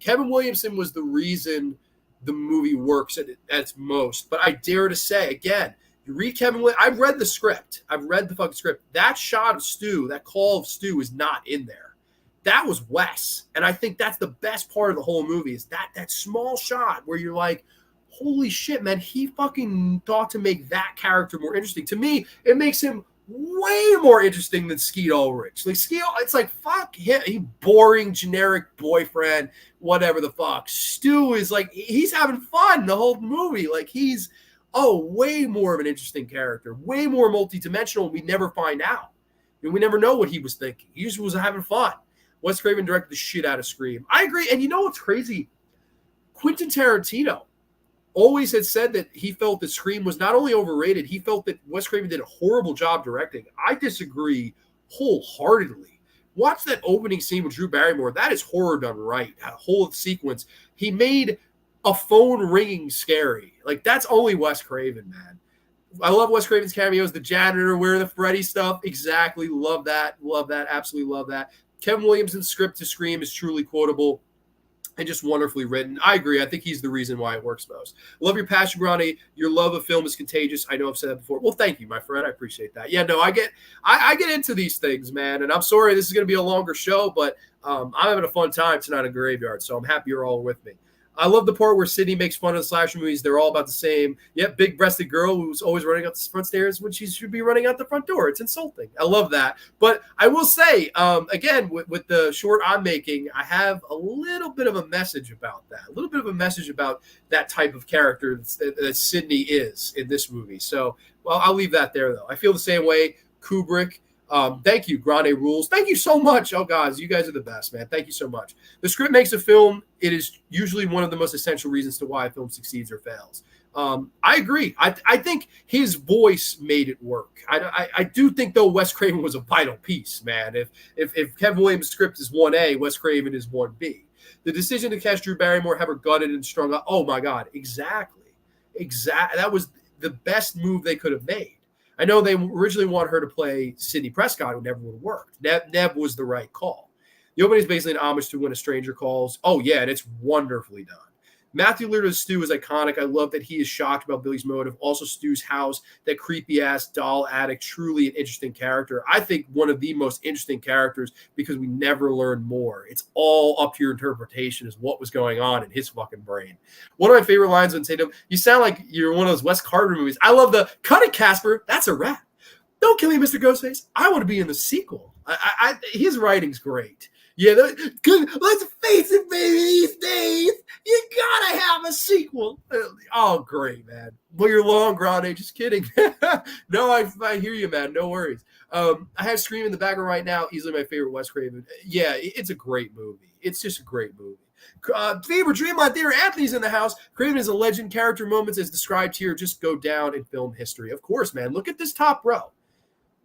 Kevin Williamson was the reason the movie works at its most. But I dare to say, again, you read Kevin Williamson. I've read the script. I've read the fucking script. That shot of Stu, that call of Stu is not in there. That was Wes. And I think that's the best part of the whole movie is that small shot where you're like, holy shit, man, he fucking thought to make that character more interesting. To me, it makes him way more interesting than Skeet Ulrich. Like Skeet, it's like fuck him, he boring generic boyfriend, whatever the fuck. Stu is like he's having fun the whole movie. Like he's way more of an interesting character, way more multidimensional. We never find out, and we never know what he was thinking. He just was having fun. Wes Craven directed the shit out of Scream. I agree, and you know what's crazy? Quentin Tarantino always had said that he felt that Scream was not only overrated, he felt that Wes Craven did a horrible job directing. I disagree wholeheartedly. Watch that opening scene with Drew Barrymore. That is horror done right. That whole sequence. He made a phone ringing scary. Like, that's only Wes Craven, man. I love Wes Craven's cameos. The janitor wearing the Freddy stuff. Exactly. Love that. Love that. Absolutely love that. Kevin Williamson's script to Scream is truly quotable and just wonderfully written. I agree. I think he's the reason why it works most. Love your passion, Grande. Your love of film is contagious. I know I've said that before. Well, thank you, my friend. I appreciate that. Yeah, no, I get into these things, man. And I'm sorry this is going to be a longer show, but I'm having a fun time tonight in Graveyard, so I'm happy you're all with me. I love the part where Sydney makes fun of the slasher movies. They're all about the same. Yep, big-breasted girl who's always running up the front stairs when she should be running out the front door. It's insulting. I love that. But I will say, again, with the short I'm making, I have a little bit of a message about that. A little bit of a message about that type of character that Sydney is in this movie. So, well, I'll leave that there, though. I feel the same way. Kubrick. Thank you, Grande Rules. Thank you so much. Oh, guys, you guys are the best, man. Thank you so much. The script makes a film. It is usually one of the most essential reasons to why a film succeeds or fails. I agree. I think his voice made it work. I do think, though, Wes Craven was a vital piece, man. If Kevin Williams' script is 1A, Wes Craven is 1B. The decision to cast Drew Barrymore, have her gutted and strung up. Oh, my God. Exactly. That was the best move they could have made. I know they originally wanted her to play Sidney Prescott, who never would have worked. Neb was the right call. The opening is basically an homage to When a Stranger Calls. Oh, yeah, and it's wonderfully done. Matthew Lillard's Stu is iconic. I love that he is shocked about Billy's motive. Also, Stu's house, that creepy-ass doll addict, truly an interesting character. I think one of the most interesting characters because we never learn more. It's all up to your interpretation as what was going on in his fucking brain. One of my favorite lines when Tatum, you sound like you're one of those Wes Carter movies. I love the, cut it, Casper. That's a wrap. Don't kill me, Mr. Ghostface. I want to be in the sequel. His writing's great. Yeah, let's face it, baby, these days, you gotta have a sequel. Oh, great, man. Well, you're long, Grande. Just kidding. No, I hear you, man. No worries. I have Scream in the background right now. Easily my favorite Wes Craven. Yeah, it's a great movie. It's just a great movie. Favorite Dreamline Theater, Anthony's in the house. Craven is a legend. Character moments as described here just go down in film history. Of course, man. Look at this top row.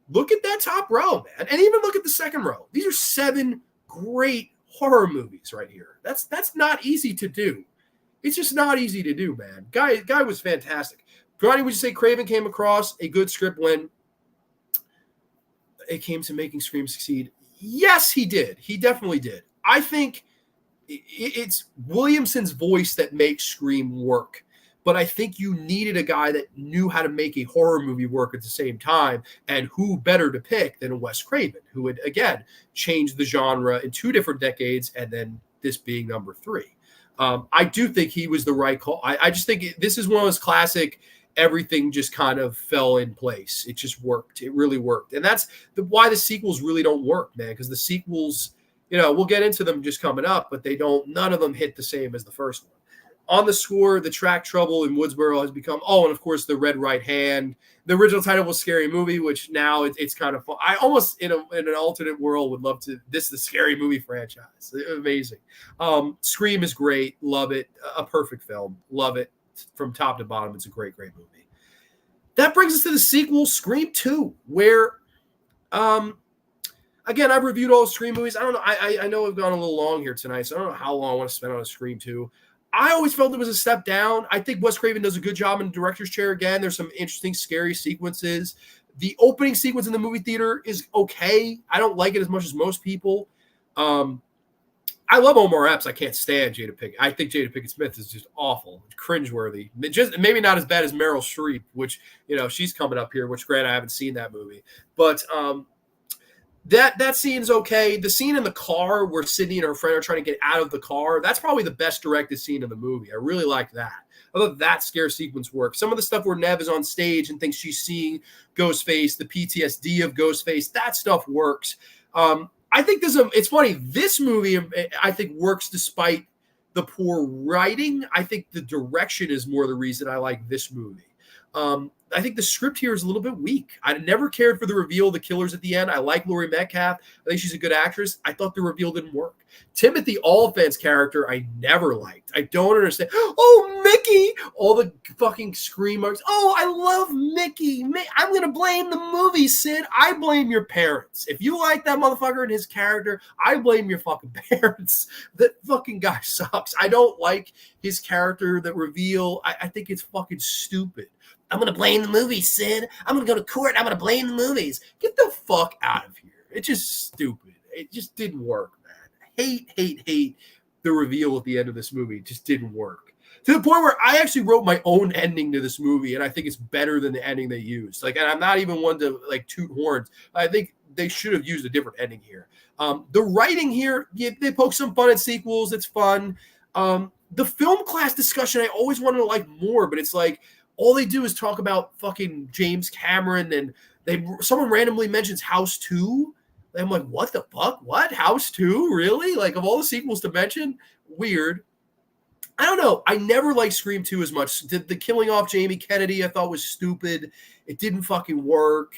Look at that top row, man. And even look at the second row. These are 7 great horror movies right here. That's not easy to do. It's just not easy to do, man. Guy was fantastic. Grande, would you say Craven came across a good script when it came to making Scream succeed? Yes, he did. He definitely did. I think it's Williamson's voice that makes Scream work. But I think you needed a guy that knew how to make a horror movie work at the same time. And who better to pick than Wes Craven, who would, again, change the genre in 2 different decades, and then this being number 3. I do think he was the right call. I just think this is one of those classic, everything just kind of fell in place. It just worked. It really worked. And that's why the sequels really don't work, man, because the sequels, we'll get into them just coming up, but none of them hit the same as the first one. On the score, the track Trouble in Woodsboro has become, and of course, The Red Right Hand. The original title was Scary Movie, which now it's kind of fun. I almost, in an alternate world, would love to, this is the Scary Movie franchise. Amazing. Scream is great. Love it. A perfect film. Love it. From top to bottom, it's a great, great movie. That brings us to the sequel, Scream 2, where, again, I've reviewed all the Scream movies. I don't know. I know I've gone a little long here tonight, so I don't know how long I want to spend on a Scream 2. I always felt it was a step down. I think Wes Craven does a good job in the director's chair again. There's some interesting, scary sequences. The opening sequence in the movie theater is okay. I don't like it as much as most people. I love Omar Epps. I can't stand Jada Pinkett. I think Jada Pinkett Smith is just awful, cringeworthy. Just maybe not as bad as Meryl Streep, which she's coming up here. Which, granted, I haven't seen that movie, but that scene's okay. The scene in the car where Sydney and her friend are trying to get out of the car, that's probably the best directed scene in the movie. I really like that. I thought that scare sequence worked. Some of the stuff where Neb is on stage and thinks she's seeing Ghostface, the PTSD of Ghostface, that stuff works. I think it's funny. This movie, I think, works despite the poor writing. I think the direction is more the reason I like this movie. I think the script here is a little bit weak. I never cared for the reveal of the killers at the end. I like Laurie Metcalf. I think she's a good actress. I thought the reveal didn't work. Timothy Olyphant's character, I never liked. I don't understand. Oh, Mickey! All the fucking screamers. Oh, I love Mickey. I'm going to blame the movie, Sid. I blame your parents. If you like that motherfucker and his character, I blame your fucking parents. That fucking guy sucks. I don't like his character, that reveal. I think it's fucking stupid. I'm going to blame the movies, Sid. I'm going to go to court. I'm going to blame the movies. Get the fuck out of here. It's just stupid. It just didn't work, man. Hate the reveal at the end of this movie. It just didn't work. To the point where I actually wrote my own ending to this movie, and I think it's better than the ending they used. Like, and I'm not even one to like toot horns. I think they should have used a different ending here. The writing here, they poke some fun at sequels. It's fun. The film class discussion, I always wanted to like more, but it's like, all they do is talk about fucking James Cameron, and someone randomly mentions House 2. And I'm like, what the fuck? What? House 2? Really? Like, of all the sequels to mention? Weird. I don't know. I never liked Scream 2 as much. The killing off Jamie Kennedy I thought was stupid. It didn't fucking work.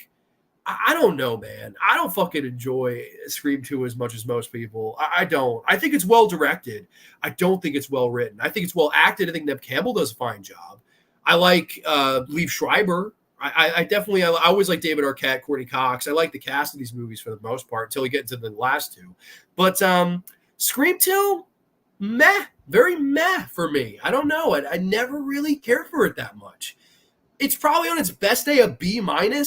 I don't know, man. I don't fucking enjoy Scream 2 as much as most people. I don't. I think it's well directed. I don't think it's well written. I think it's well acted. I think Neve Campbell does a fine job. I like Liev Schreiber. I definitely, I always like David Arquette, Courtney Cox. I like the cast of these movies for the most part until we get into the last two. But Scream 2, meh, very meh for me. I don't know. I never really cared for it that much. It's probably on its best day a B-. I'm going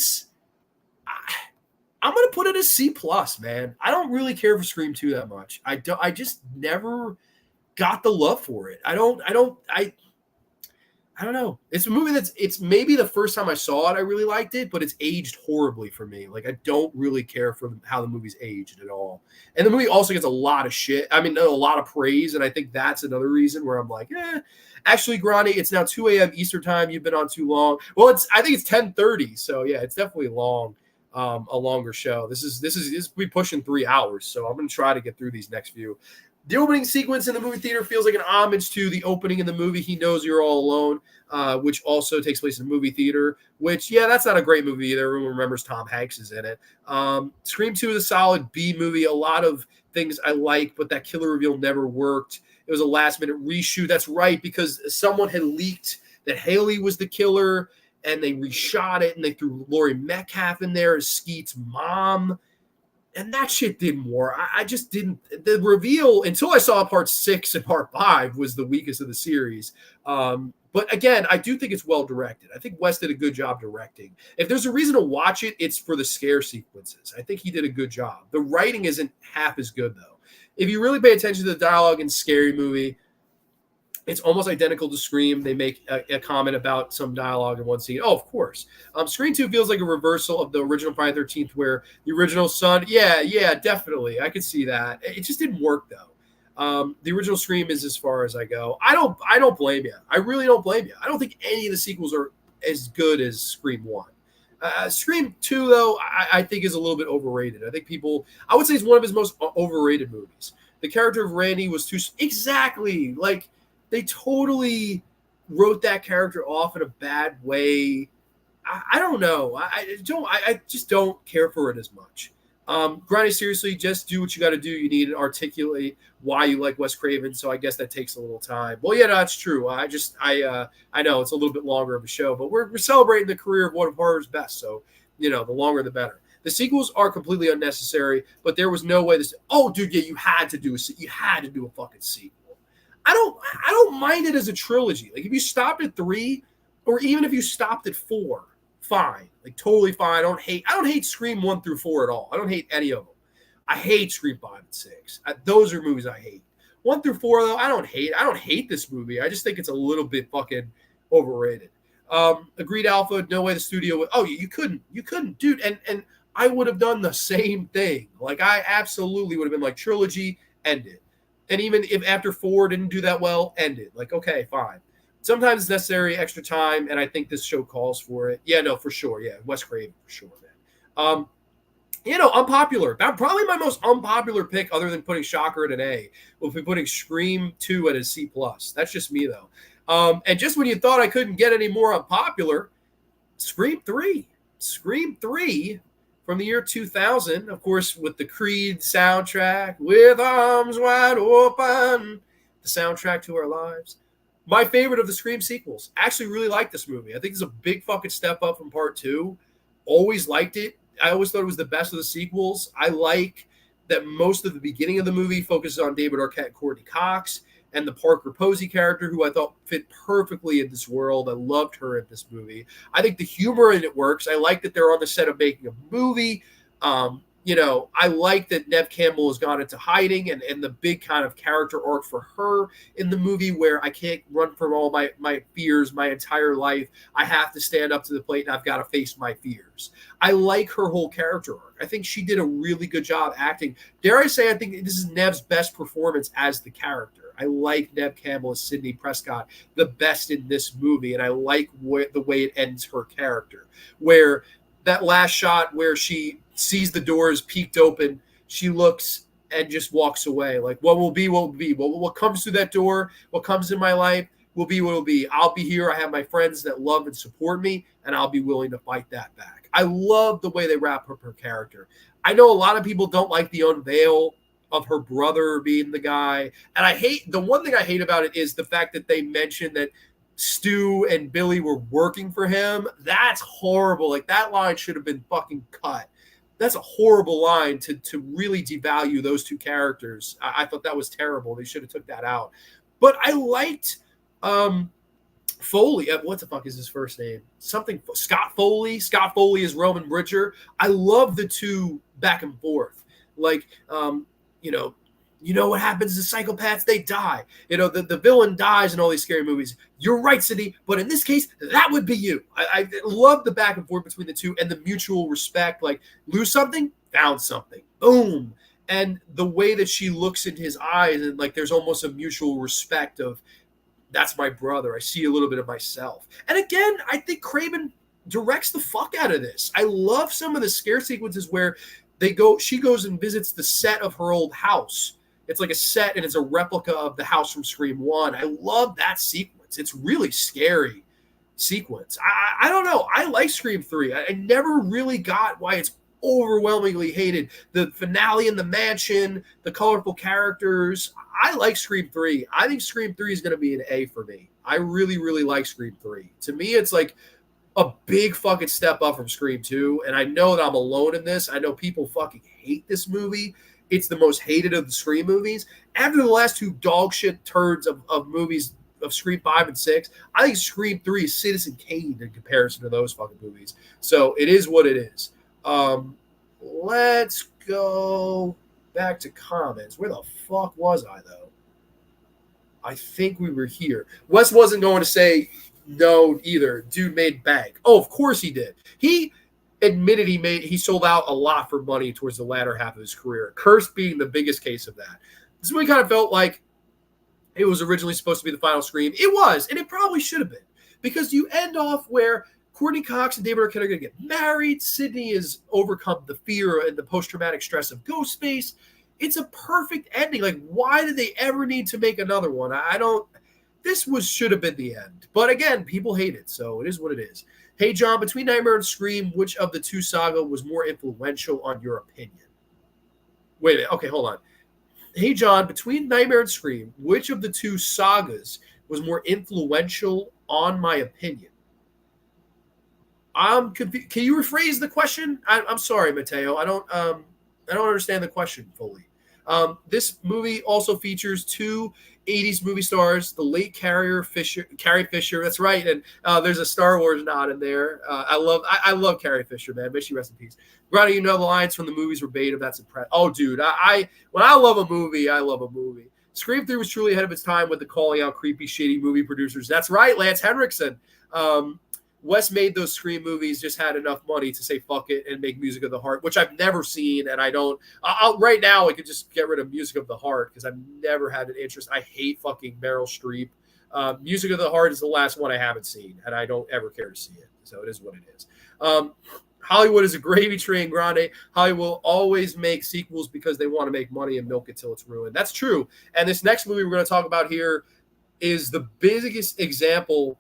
to put it as C+, man. I don't really care for Scream 2 that much. I just never got the love for it. I don't know. It's a movie it's maybe the first time I saw it, I really liked it, but it's aged horribly for me. Like, I don't really care for how the movie's aged at all. And the movie also gets a lot of shit. I mean, a lot of praise. And I think that's another reason where I'm like, actually, Grande, it's now 2 a.m. Eastern time. You've been on too long. Well, I think it's 10:30. So yeah, it's definitely long, a longer show. This is we pushing 3 hours. So I'm going to try to get through these next few. The opening sequence in the movie theater feels like an homage to the opening in the movie He Knows You're All Alone, which also takes place in a movie theater, which, yeah, that's not a great movie either. Everyone remembers Tom Hanks is in it. Scream 2 is a solid B movie. A lot of things I like, but that killer reveal never worked. It was a last-minute reshoot. That's right, because someone had leaked that Haley was the killer, and they reshot it, and they threw Laurie Metcalf in there as Skeet's mom. And that shit didn't work. I just didn't. The reveal, until I saw part 6 and part 5, was the weakest of the series. But again, I do think it's well directed. I think Wes did a good job directing. If there's a reason to watch it, it's for the scare sequences. I think he did a good job. The writing isn't half as good, though. If you really pay attention to the dialogue in Scary Movie, it's almost identical to Scream. They make a comment about some dialogue in one scene. Oh, of course. Scream 2 feels like a reversal of the original Friday the 13th, where the original son, yeah, definitely. I could see that. It just didn't work, though. The original Scream is as far as I go. I don't blame you. I really don't blame you. I don't think any of the sequels are as good as Scream 1. Scream 2, though, I think is a little bit overrated. I would say it's one of his most overrated movies. The character of Randy was too, exactly, like, they totally wrote that character off in a bad way. I don't know. I just don't care for it as much. Grande, seriously, just do what you got to do. You need to articulate why you like Wes Craven. So I guess that takes a little time. Well, yeah, no, that's true. I know it's a little bit longer of a show, but we're celebrating the career of one of horror's best. So, the longer the better. The sequels are completely unnecessary, but there was no way this. Oh, dude, yeah, you had to do a fucking sequel. I don't mind it as a trilogy. Like, if you stopped at 3, or even if you stopped at 4, fine, like, totally fine. I don't hate Scream 1 through 4 at all. I don't hate any of them. I hate Scream 5 and 6. Those are movies I hate. 1 through 4, though, I don't hate this movie. I just think it's a little bit fucking overrated. Agreed, Alpha. No way the studio would. Oh, you couldn't, dude. And I would have done the same thing. Like, I absolutely would have been like, trilogy, end it. And even if after 4 didn't do that well, end it. Like, okay, fine. Sometimes it's necessary, extra time, and I think this show calls for it. Yeah, no, for sure. Yeah, Wes Craven, for sure, man. Unpopular. Probably my most unpopular pick, other than putting Shocker at an A, will be putting Scream 2 at a C+. That's just me, though. And just when you thought I couldn't get any more unpopular, Scream 3. Scream 3, from the year 2000, of course, with the Creed soundtrack, with arms wide open, the soundtrack to our lives. My favorite of the Scream sequels. Actually, really like this movie. I think it's a big fucking step up from part two. Always liked it. I always thought it was the best of the sequels. I like that most of the beginning of the movie focuses on David Arquette and Courtney Cox and the Parker Posey character, who I thought fit perfectly in this world. I loved her in this movie. I think the humor in it works. I like that they're on the set of making a movie. I like that Neve Campbell has gone into hiding and the big kind of character arc for her in the movie where I can't run from all my fears my entire life. I have to stand up to the plate and I've got to face my fears. I like her whole character arc. I think she did a really good job acting. Dare I say, I think this is Neve's best performance as the character. I like Neve Campbell as Sidney Prescott the best in this movie, and I like the way it ends her character, where that last shot where she sees the doors peeked open, she looks and just walks away. Like, what will be, what will be. What comes through that door, what comes in my life will be what will be. I'll be here. I have my friends that love and support me, and I'll be willing to fight that back. I love the way they wrap up her character. I know a lot of people don't like the unveil of her brother being the guy. And the one thing I hate about it is the fact that they mentioned that Stu and Billy were working for him. That's horrible. Like, that line should have been fucking cut. That's a horrible line to really devalue those two characters. I thought that was terrible. They should have took that out. But I liked Foley. What the fuck is his first name? Scott Foley. Scott Foley is Roman Bridger. I love the two back and forth. Like, you know what happens to psychopaths? They die. The villain dies in all these scary movies. You're right, Sidney, but in this case, that would be you. I love the back and forth between the two and the mutual respect. Like, lose something, found something. Boom. And the way that she looks into his eyes, and like there's almost a mutual respect of, that's my brother. I see a little bit of myself. And again, I think Craven directs the fuck out of this. I love some of the scare sequences where she goes and visits the set of her old house. It's like a set, and it's a replica of the house from Scream 1. I love that sequence. It's really scary sequence. I don't know. I like Scream 3. I never really got why it's overwhelmingly hated. The finale in the mansion, the colorful characters. I like Scream 3. I think Scream 3 is going to be an A for me. I really, really like Scream 3. To me, it's like a big fucking step up from Scream 2. And I know that I'm alone in this. I know people fucking hate this movie. It's the most hated of the Scream movies. After the last two dog shit turds of movies of Scream 5 and 6, I think Scream 3 is Citizen Kane in comparison to those fucking movies. So it is what it is. Let's go back to comments. Where the fuck was I, though? I think we were here. Wes wasn't going to say no either. Dude made bank. Oh, of course he did. He admitted he sold out a lot for money towards the latter half of his career. Cursed being the biggest case of that. This movie kind of felt like it was originally supposed to be the final Scream. It was, and it probably should have been, because you end off where Courtney Cox and David Arquette are going to get married. Sidney has overcome the fear and the post-traumatic stress of ghost space. It's a perfect ending. Like, why did they ever need to make another one? This should have been the end. But again, people hate it, so it is what it is. Hey, John, between Nightmare and Scream, which of the two saga was more influential on your opinion? Wait a minute. Okay, hold on. Hey, John, between Nightmare and Scream, which of the two sagas was more influential on my opinion? I'm confused. Can you rephrase the question? I'm sorry, Mateo. I don't understand the question fully. This movie also features two 80s movie stars, the late Carrie Fisher. That's right, and there's a Star Wars nod in there. I love Carrie Fisher, man. May she rest in peace. Grande, you know the lines from the movies verbatim. That's impressive. Oh, dude, when I love a movie, I love a movie. Scream 3 was truly ahead of its time with the calling out creepy, shady movie producers. That's right, Lance Henriksen. Wes made those Scream movies, just had enough money to say fuck it and make Music of the Heart, which I've never seen, and I don't. Right now, I could just get rid of Music of the Heart because I've never had an interest. I hate fucking Meryl Streep. Music of the Heart is the last one I haven't seen, and I don't ever care to see it. So it is what it is. Hollywood is a gravy train, Grande. Hollywood will always make sequels because they want to make money and milk it till it's ruined. That's true. And this next movie we're going to talk about here is the biggest example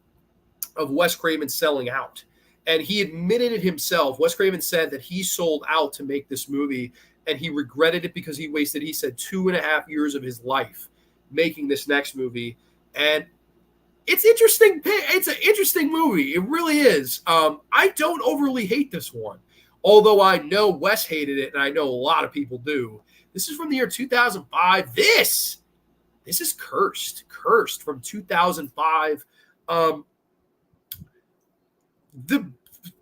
of Wes Craven selling out. And he admitted it himself. Wes Craven said that he sold out to make this movie, and he regretted it because he wasted, he said, 2.5 years of his life making this next movie. And it's interesting. It's an interesting movie. It really is. I don't overly hate this one, although I know Wes hated it, and I know a lot of people do. This is from the year 2005. This is Cursed from 2005. The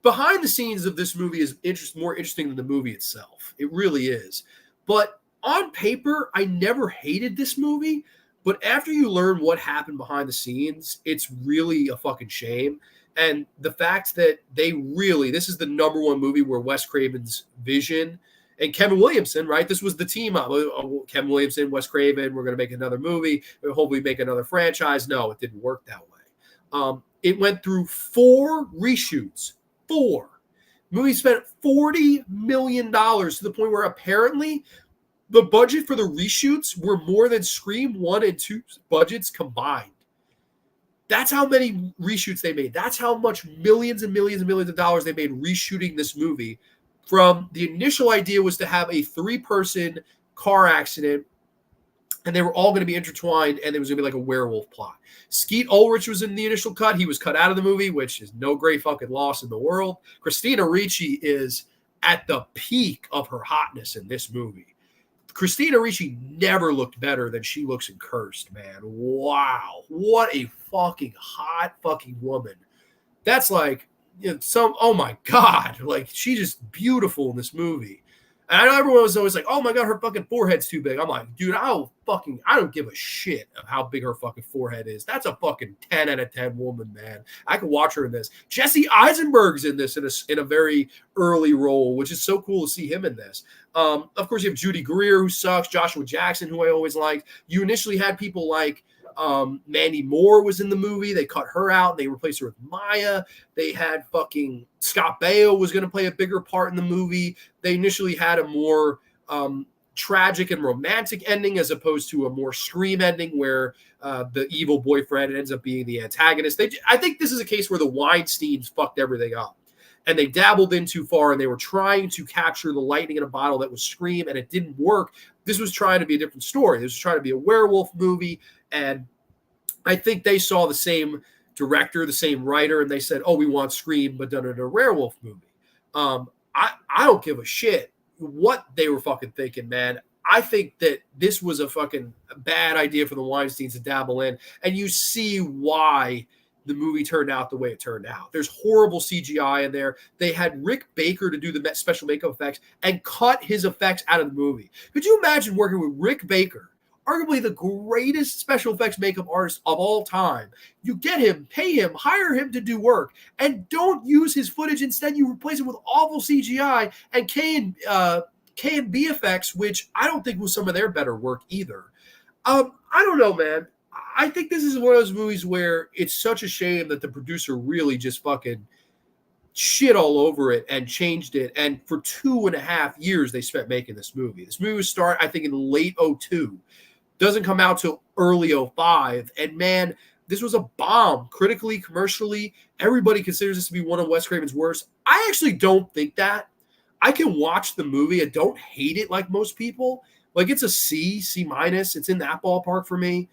behind the scenes of this movie is more interesting than the movie itself. It really is. But on paper, I never hated this movie. But after you learn what happened behind the scenes, it's really a fucking shame. And the fact that this is the number one movie where Wes Craven's vision and Kevin Williamson, right? This was the team up. Kevin Williamson, Wes Craven, we're going to make another movie. We'll hopefully make another franchise. No, it didn't work that way. It went through 4 reshoots. 4. The movie spent $40 million to the point where apparently the budget for the reshoots were more than Scream 1 and 2 budgets combined. That's how many reshoots they made. That's how much millions and millions and millions of dollars they made reshooting this movie. From the initial idea was to have a 3-person car accident, and they were all going to be intertwined, and there was going to be like a werewolf plot. Skeet Ulrich was in the initial cut. He was cut out of the movie, which is no great fucking loss in the world. Christina Ricci is at the peak of her hotness in this movie. Christina Ricci never looked better than she looks in Cursed, man. Wow. What a fucking hot fucking woman. That's like, oh my God. Like, she's just beautiful in this movie. And I know everyone was always like, oh my God, her fucking forehead's too big. I'm like, dude, I don't give a shit of how big her fucking forehead is. That's a fucking 10 out of 10 woman, man. I could watch her in this. Jesse Eisenberg's in this in a very early role, which is so cool to see him in this. Of course, you have Judy Greer, who sucks. Joshua Jackson, who I always liked. You initially had people like Mandy Moore was in the movie. They cut her out and they replaced her with Maya. They had fucking Scott Baio was going to play a bigger part in the movie. They initially had a more tragic and romantic ending as opposed to a more Scream ending where the evil boyfriend ends up being the antagonist. I think this is a case where the Weinsteins fucked everything up. And they dabbled in too far, and they were trying to capture the lightning in a bottle that was Scream, and it didn't work. This was trying to be a different story. This was trying to be a werewolf movie, and I think they saw the same director, the same writer, and they said, oh, we want Scream, but done in a werewolf movie. I don't give a shit what they were fucking thinking, man. I think that this was a fucking bad idea for the Weinsteins to dabble in, and you see why the movie turned out the way it turned out. There's horrible CGI in there. They had Rick Baker to do the special makeup effects and cut his effects out of the movie. Could you imagine working with Rick Baker, arguably the greatest special effects makeup artist of all time? You get him, pay him, hire him to do work, and don't use his footage. Instead, you replace it with awful CGI and K&B effects, which I don't think was some of their better work either. I don't know, man. I think this is one of those movies where it's such a shame that the producer really just fucking shit all over it and changed it. And for 2.5 years, they spent making this movie. This movie was started, I think, in late 2002. Doesn't come out till early 2005. And man, this was a bomb critically, commercially. Everybody considers this to be one of Wes Craven's worst. I actually don't think that. I can watch the movie. I don't hate it like most people. Like, it's a C minus. It's in that ballpark for me.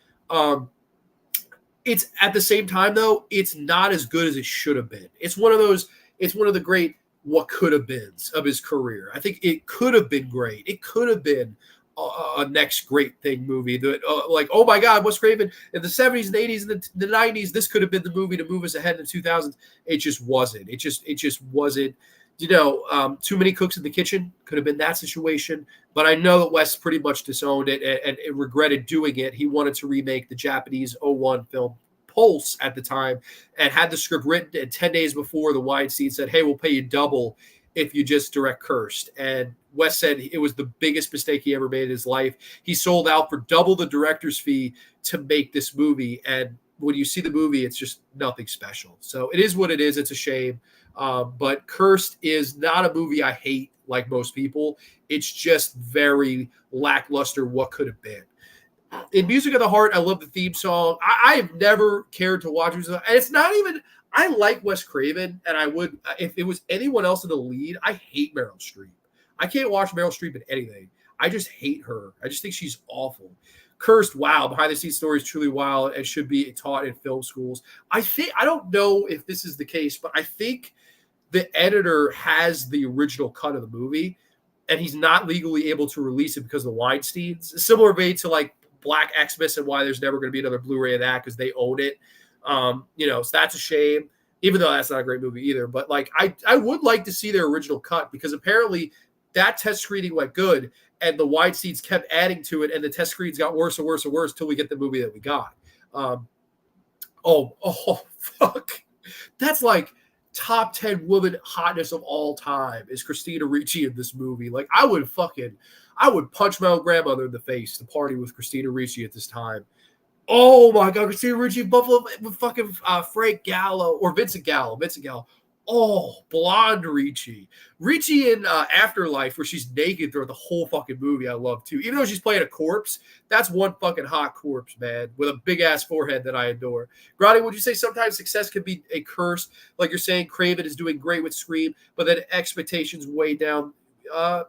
It's at the same time, though, it's not as good as it should have been. It's one of the great what could have beens of his career. I think it could have been great. It could have been a next great thing movie that like, oh my God, Wes Craven in the 70s and 80s and the 90s, this could have been the movie to move us ahead in the 2000s. It just wasn't. It just wasn't. Too many cooks in the kitchen could have been that situation. But I know that Wes pretty much disowned it and regretted doing it. He wanted to remake the Japanese '01 film Pulse at the time and had the script written. And 10 days before, the Weinstein said, hey, we'll pay you double if you just direct Cursed. And Wes said it was the biggest mistake he ever made in his life. He sold out for double the director's fee to make this movie. And when you see the movie, it's just nothing special. So it is what it is. It's a shame. But Cursed is not a movie I hate like most people. It's just very lackluster what could have been. In Music of the Heart, I love the theme song. I have never cared to watch it. And it's not even, I like Wes Craven, and I would if it was anyone else in the lead. I hate Meryl Streep. I can't watch Meryl Streep in anything. I just hate her. I just think she's awful. Cursed, wow, behind the scenes stories truly wild and should be taught in film schools. I don't know if this is the case, but I think the editor has the original cut of the movie, and he's not legally able to release it because of the Weinsteins. Similar vein to like Black Xmas and why there's never going to be another Blu-ray of that because they own it. So that's a shame, even though that's not a great movie either. But like, I would like to see their original cut because apparently that test screening went good and the Weinsteins kept adding to it and the test screens got worse and worse and worse till we get the movie that we got. Fuck. That's like top 10 woman hotness of all time is Christina Ricci in this movie. Like I would punch my own grandmother in the face to party with Christina Ricci at this time. Oh my God, Christina Ricci, Buffalo with fucking Frank Gallo or Vincent Gallo. Oh, blonde Ricci. Ricci in Afterlife, where she's naked throughout the whole fucking movie, I love too. Even though she's playing a corpse, that's one fucking hot corpse, man, with a big ass forehead that I adore. Grande, would you say sometimes success can be a curse? Like you're saying, Craven is doing great with Scream, but then expectations way down. I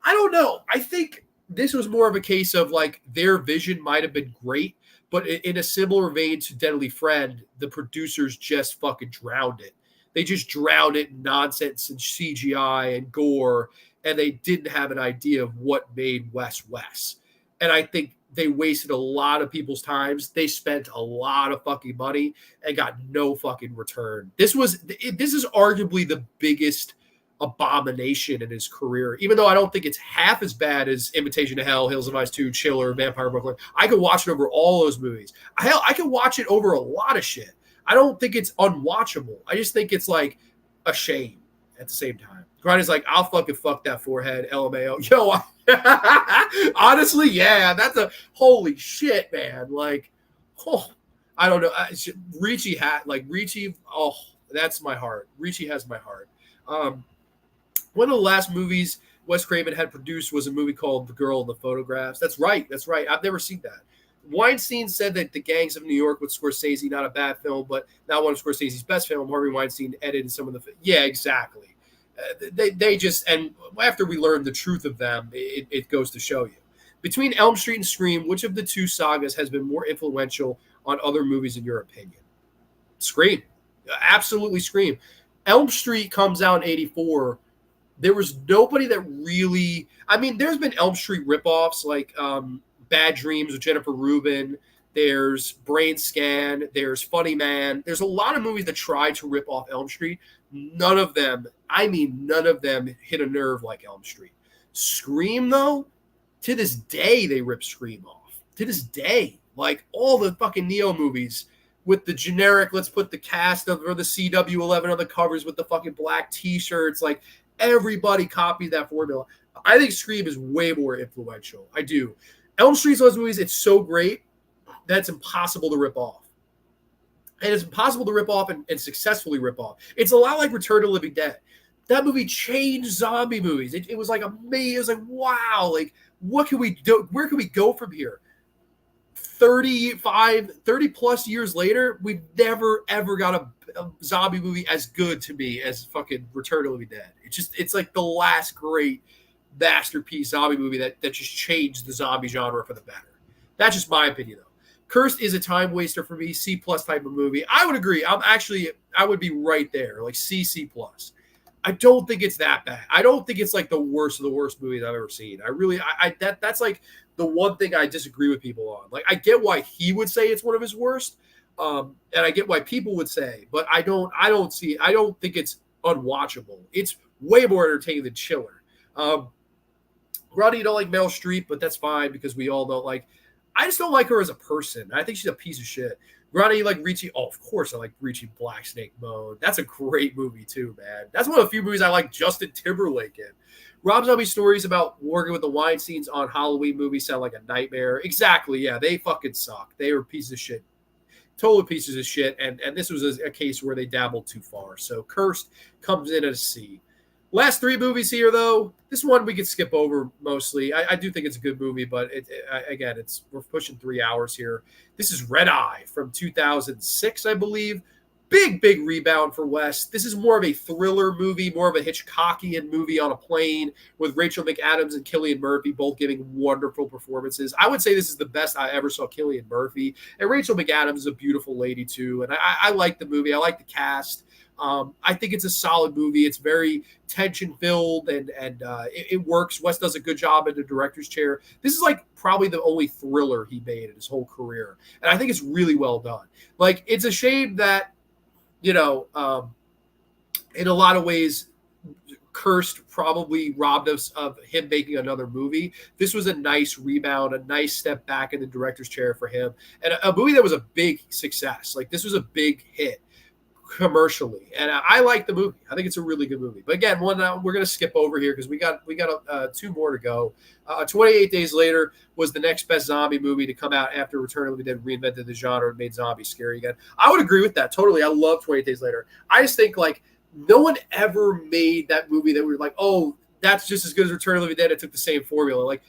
don't know. I think this was more of a case of like their vision might have been great, but in a similar vein to Deadly Friend, the producers just fucking drowned it. They just drowned it in nonsense and CGI and gore, and they didn't have an idea of what made Wes Wes. And I think they wasted a lot of people's times. They spent a lot of fucking money and got no fucking return. This is arguably the biggest abomination in his career, even though I don't think it's half as bad as Invitation to Hell, Hills of Ice 2, Chiller, Vampire Brooklyn. I could watch it over all those movies. Hell, I could watch it over a lot of shit. I don't think it's unwatchable. I just think it's like a shame at the same time. Grande's like, I'll fucking fuck that forehead, LMAO. Yo, honestly, yeah, that's a holy shit, man. Like, I don't know. Ricci, that's my heart. Ricci has my heart. One of the last movies Wes Craven had produced was a movie called The Girl in the Photographs. That's right. I've never seen that. Weinstein said that The Gangs of New York with Scorsese, not a bad film, but not one of Scorsese's best film. Harvey Weinstein edited some of the. Yeah, exactly. They just, and after we learned the truth of them, it goes to show you. Between Elm Street and Scream, which of the two sagas has been more influential on other movies in your opinion? Scream. Absolutely Scream. Elm Street comes out in 1984. There was nobody that really, I mean, there's been Elm Street ripoffs like Bad Dreams with Jennifer Rubin. There's Brain Scan. There's Funny Man. There's a lot of movies that try to rip off Elm Street. None of them hit a nerve like Elm Street. Scream, though, to this day, they rip Scream off. To this day. Like all the fucking Neo movies with the generic, let's put the cast of or the CW11 on the covers with the fucking black t-shirts. Like everybody copied that formula. I think Scream is way more influential. I do. Elm Street's those movies, it's so great that it's impossible to rip off. And it's impossible to rip off and successfully rip off. It's a lot like Return to the Living Dead. That movie changed zombie movies. It was like amazing. It was like, wow, like what can we do? Where can we go from here? 30 plus years later, we've never, ever got a zombie movie as good to me as fucking Return to the Living Dead. It's like the last great masterpiece zombie movie that just changed the zombie genre for the better. That's just my opinion, though. Cursed is a time waster for me, C+ type of movie. I would agree. I would be right there, like C+. I don't think it's that bad. I don't think it's like the worst of the worst movies I've ever seen. That's like the one thing I disagree with people on. Like I get why he would say it's one of his worst, and I get why people would say, but I don't think it's unwatchable. It's way more entertaining than Chiller. Roddy, you don't like Meryl Streep, but that's fine because we all don't like. I just don't like her as a person. I think she's a piece of shit. Grande, you like Ricci? Oh, of course I like Ricci Black Snake Mode. That's a great movie too, man. That's one of the few movies I like Justin Timberlake in. Rob Zombie's stories about working with the Weinsteins on Halloween movies sound like a nightmare. Exactly, yeah. They fucking suck. They were pieces of shit. Total pieces of shit. And this was a case where they dabbled too far. So Cursed comes in at a C. Last three movies here, though. This one we could skip over mostly. I do think it's a good movie, but we're pushing 3 hours here. This is Red Eye from 2006, I believe. big rebound for Wes. This is more of a thriller movie, more of a Hitchcockian movie on a plane with Rachel McAdams and Cillian Murphy both giving wonderful performances. I would say this is the best I ever saw Cillian Murphy. And Rachel McAdams is a beautiful lady too. And I like the movie. I like the cast. I think it's a solid movie. It's very tension filled and it works. Wes does a good job in the director's chair. This is like probably the only thriller he made in his whole career. And I think it's really well done. Like, it's a shame that, in a lot of ways, Cursed probably robbed us of him making another movie. This was a nice rebound, a nice step back in the director's chair for him, and a movie that was a big success. Like, this was a big hit commercially, and I like the movie. I think it's a really good movie. But again, we're going to skip over here because we got 2 more to go. 28 Days Later was the next best zombie movie to come out after Return of the Dead reinvented the genre and made zombies scary again. I would agree with that totally. I love 28 Days Later. I just think, like, no one ever made that movie that we were like, oh, that's just as good as Return of the Dead. It took the same formula. Like,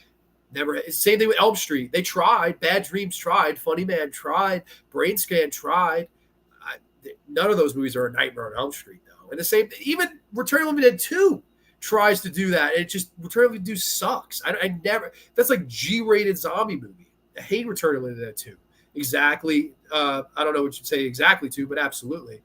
never. Same thing with Elm Street. They tried. Bad Dreams tried. Funny Man tried. Brain Scan tried. None of those movies are a Nightmare on Elm Street, though. And the same, even Return of the Living Dead 2 tries to do that. It just, Return of the Living Dead 2 sucks. I never, that's like G-rated zombie movie. I hate Return of the Living Dead 2. Exactly. I don't know what you'd say exactly to, but absolutely.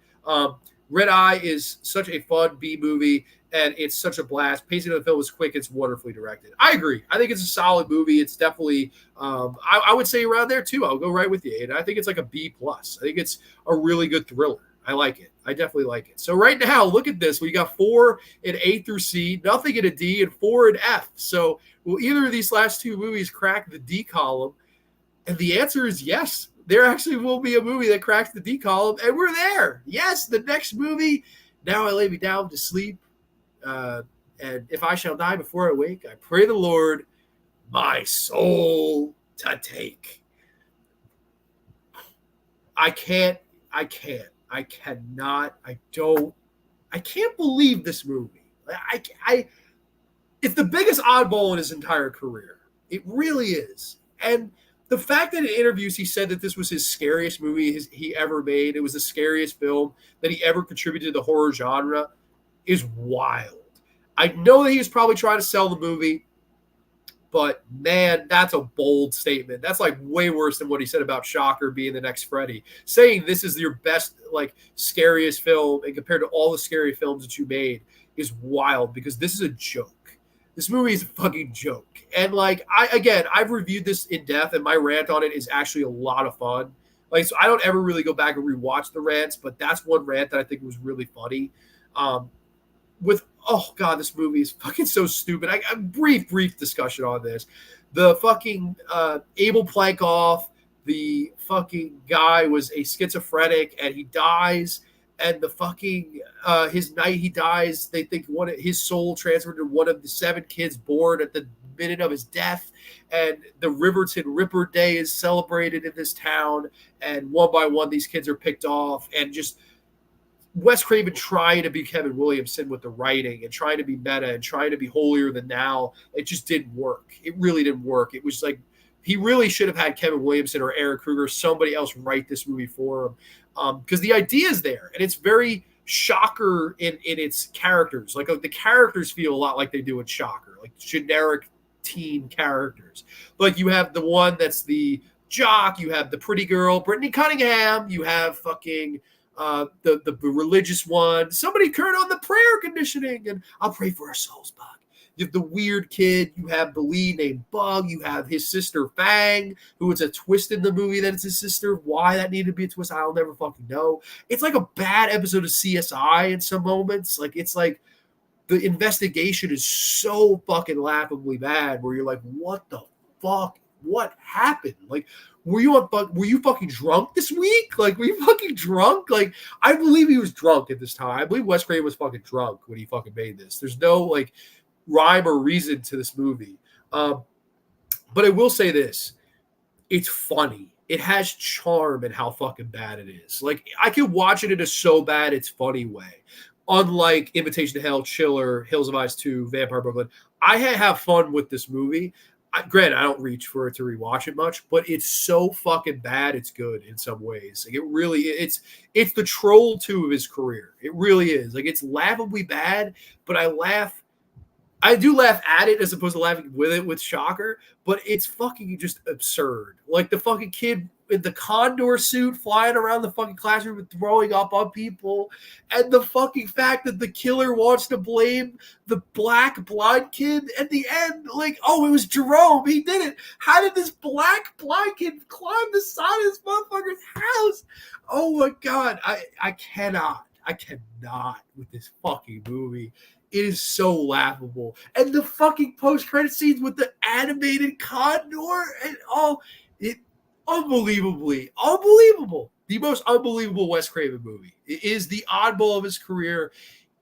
Red Eye is such a fun B movie, and it's such a blast. Pacing of the film is quick. It's wonderfully directed. I agree. I think it's a solid movie. It's definitely, I would say around there too. I'll go right with you. And I think it's like a B+. I think it's a really good thriller. I like it. I definitely like it. So right now, look at this. We got 4 in A through C, nothing in a D, and 4 in F. So will either of these last 2 movies crack the D column? And the answer is yes. There actually will be a movie that cracks the D column, and we're there. Yes, the next movie, Now I Lay Me Down to Sleep, and If I Shall Die Before I Wake, I Pray the Lord my soul to take. I can't, I cannot, I can't believe this movie. It's the biggest oddball in his entire career. It really is. And the fact that in interviews he said that this was his scariest movie he ever made, it was the scariest film that he ever contributed to the horror genre, is wild. I know that he was probably trying to sell the movie, but man, that's a bold statement. That's like way worse than what he said about Shocker being the next Freddy. Saying this is your best, like, scariest film and compared to all the scary films that you made is wild, because this is a joke. This movie is a fucking joke. And like, I've reviewed this in depth, and my rant on it is actually a lot of fun. Like, so I don't ever really go back and rewatch the rants, but that's one rant that I think was really funny. Oh God, this movie is fucking so stupid. A brief discussion on this. The fucking Abel Plankoff, the fucking guy was a schizophrenic and he dies. And the fucking his night he dies, they think his soul transferred to one of the 7 kids born at the minute of his death. And the Riverton Ripper Day is celebrated in this town. And one by one, these kids are picked off. And just Wes Craven trying to be Kevin Williamson with the writing and trying to be meta and trying to be holier than thou. It just didn't work. It really didn't work. It was like, he really should have had Kevin Williamson or Aaron Kruger, somebody else, write this movie for him. Because the idea is there, and it's very Shocker in its characters. Like, the characters feel a lot like they do in Shocker, like generic teen characters. Like, you have the one that's the jock, you have the pretty girl, Brittany Cunningham, you have fucking the religious one. Somebody turn on the prayer conditioning, and I'll pray for our souls, Bug. You have the weird kid. You have the lead named Bug. You have his sister Fang, who is a twist in the movie that it's his sister. Why that needed to be a twist, I'll never fucking know. It's like a bad episode of CSI in some moments. Like, it's like the investigation is so fucking laughably bad, where you're like, what the fuck? What happened? Like, were you fucking drunk this week? Like, were you fucking drunk? Like, I believe he was drunk at this time. I believe Wes Craven was fucking drunk when he fucking made this. There's no, like, rhyme or reason to this movie. But I will say this. It's funny. It has charm in how fucking bad it is. Like, I could watch it in a so bad it's funny way. Unlike Invitation to Hell, Chiller, Hills of Ice 2, Vampire Brooklyn, I have fun with this movie. Granted, I don't reach for it to rewatch it much, but it's so fucking bad. It's good in some ways. Like it really, it's the Troll 2 of his career. It really is. Like it's laughably bad, but I do laugh at it as opposed to laughing with it with Shocker, but it's fucking just absurd. Like the fucking kid in the condor suit flying around the fucking classroom and throwing up on people, and the fucking fact that the killer wants to blame the black blind kid at the end. Like, oh, it was Jerome. He did it. How did this black blind kid climb the side of this motherfucker's house? Oh my God. I cannot with this fucking movie. It is so laughable. And the fucking post-credit scenes with the animated condor and it unbelievable. The most unbelievable Wes Craven movie. It is the oddball of his career,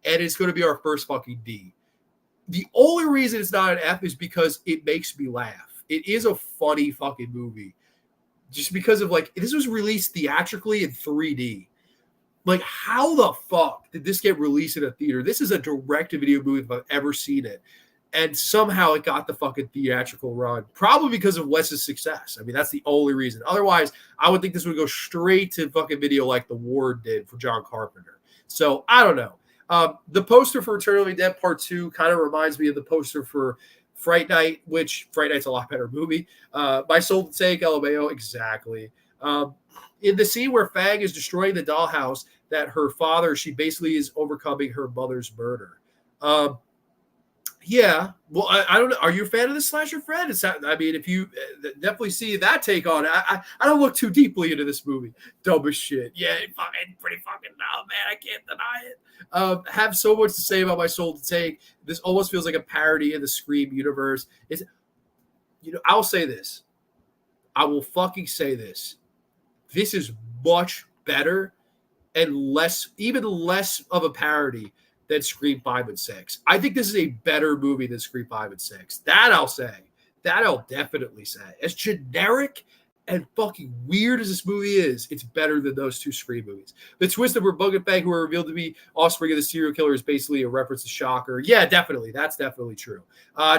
and it's going to be our first fucking D. The only reason it's not an F is because it makes me laugh. It is a funny fucking movie. Just because of like, this was released theatrically in 3D. Like, how the fuck did this get released in a theater? This is a direct-to-video movie if I've ever seen it. And somehow it got the fucking theatrical run. Probably because of Wes's success. I mean, that's the only reason. Otherwise, I would think this would go straight to fucking video like The Ward did for John Carpenter. So, I don't know. The poster for Return of the Dead Part 2 kind of reminds me of the poster for Fright Night, which Fright Night's a lot better movie. My Soul to Take, LMAO, exactly. In the scene where Fang is destroying the dollhouse, that her father, she basically is overcoming her mother's murder. Yeah. Well, I don't know. Are you a fan of the slasher, Fred? I mean, if you definitely see that take on it, I don't look too deeply into this movie. Dumb as shit. Yeah, pretty fucking dumb, man. I can't deny it. Have so much to say about My Soul to Take. This almost feels like a parody of the Scream universe. I'll say this. I will fucking say this. This is much better and even less of a parody than Scream 5 and 6. I think this is a better movie than Scream 5 and 6. That I'll say. That I'll definitely say. As generic and fucking weird as this movie is, it's better than those two Scream movies. The twist that we're Bug and Fang, who are revealed to be offspring of the serial killer, is basically a reference to Shocker. Yeah, definitely. That's definitely true.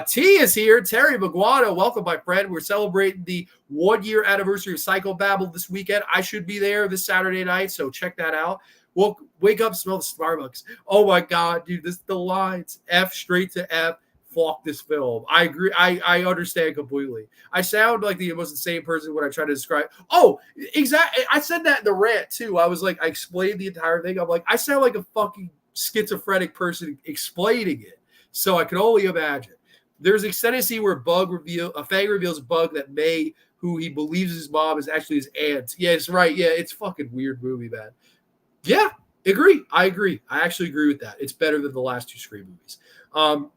T is here. Terry Maguano, welcome, my friend. We're celebrating the 1-year anniversary of Psychobabble this weekend. I should be there this Saturday night, so check that out. Well, wake up, smell the Starbucks. Oh my God, dude, the lines. F straight to F. Fuck this film. I agree. I understand completely. I sound like the most insane person when I try to describe. Oh, exactly. I said that in the rant too. I was like, I explained the entire thing. I'm like, I sound like a fucking schizophrenic person explaining it. So I can only imagine. There's an extended scene where Fang reveals Bug that May, who he believes his mom, is actually his aunt. Yeah, it's right. Yeah, it's fucking weird movie, man. Yeah, I agree. I actually agree with that. It's better than the last two Scream movies.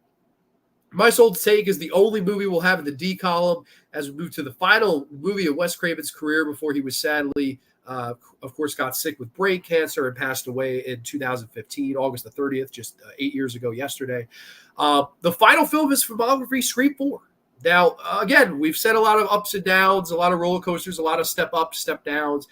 My Soul to Take is the only movie we'll have in the D column as we move to the final movie of Wes Craven's career before he was sadly, of course, got sick with brain cancer and passed away in 2015, August the 30th, just 8 years ago yesterday. The final film of his filmography, Scream 4. Now, again, we've said a lot of ups and downs, a lot of roller coasters, a lot of step ups, step downs.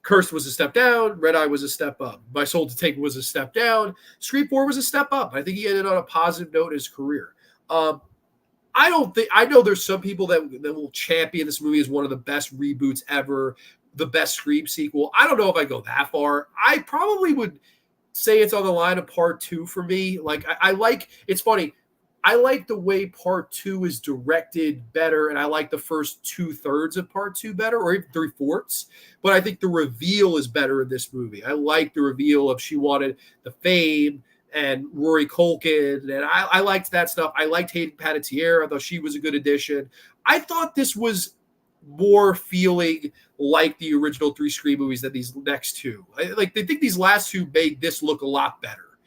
Cursed was a step down. Red Eye was a step up. My Soul to Take was a step down. Scream 4 was a step up. I think he ended on a positive note in his career. I know there's some people that will champion this movie as one of the best reboots ever, the best Scream sequel. I don't know if I go that far. I probably would say it's on the line of part 2 for me. Like it's funny. I like the way part 2 is directed better, and I like the first 2/3 of part 2 better, or even 3/4. But I think the reveal is better in this movie. I like the reveal of she wanted the fame and Rory Culkin, and I liked that stuff. I liked Hayden Panettiere. I thought she was a good addition. I thought this was more feeling like the original 3 Scream movies than these next 2. I think these last 2 made this look a lot better.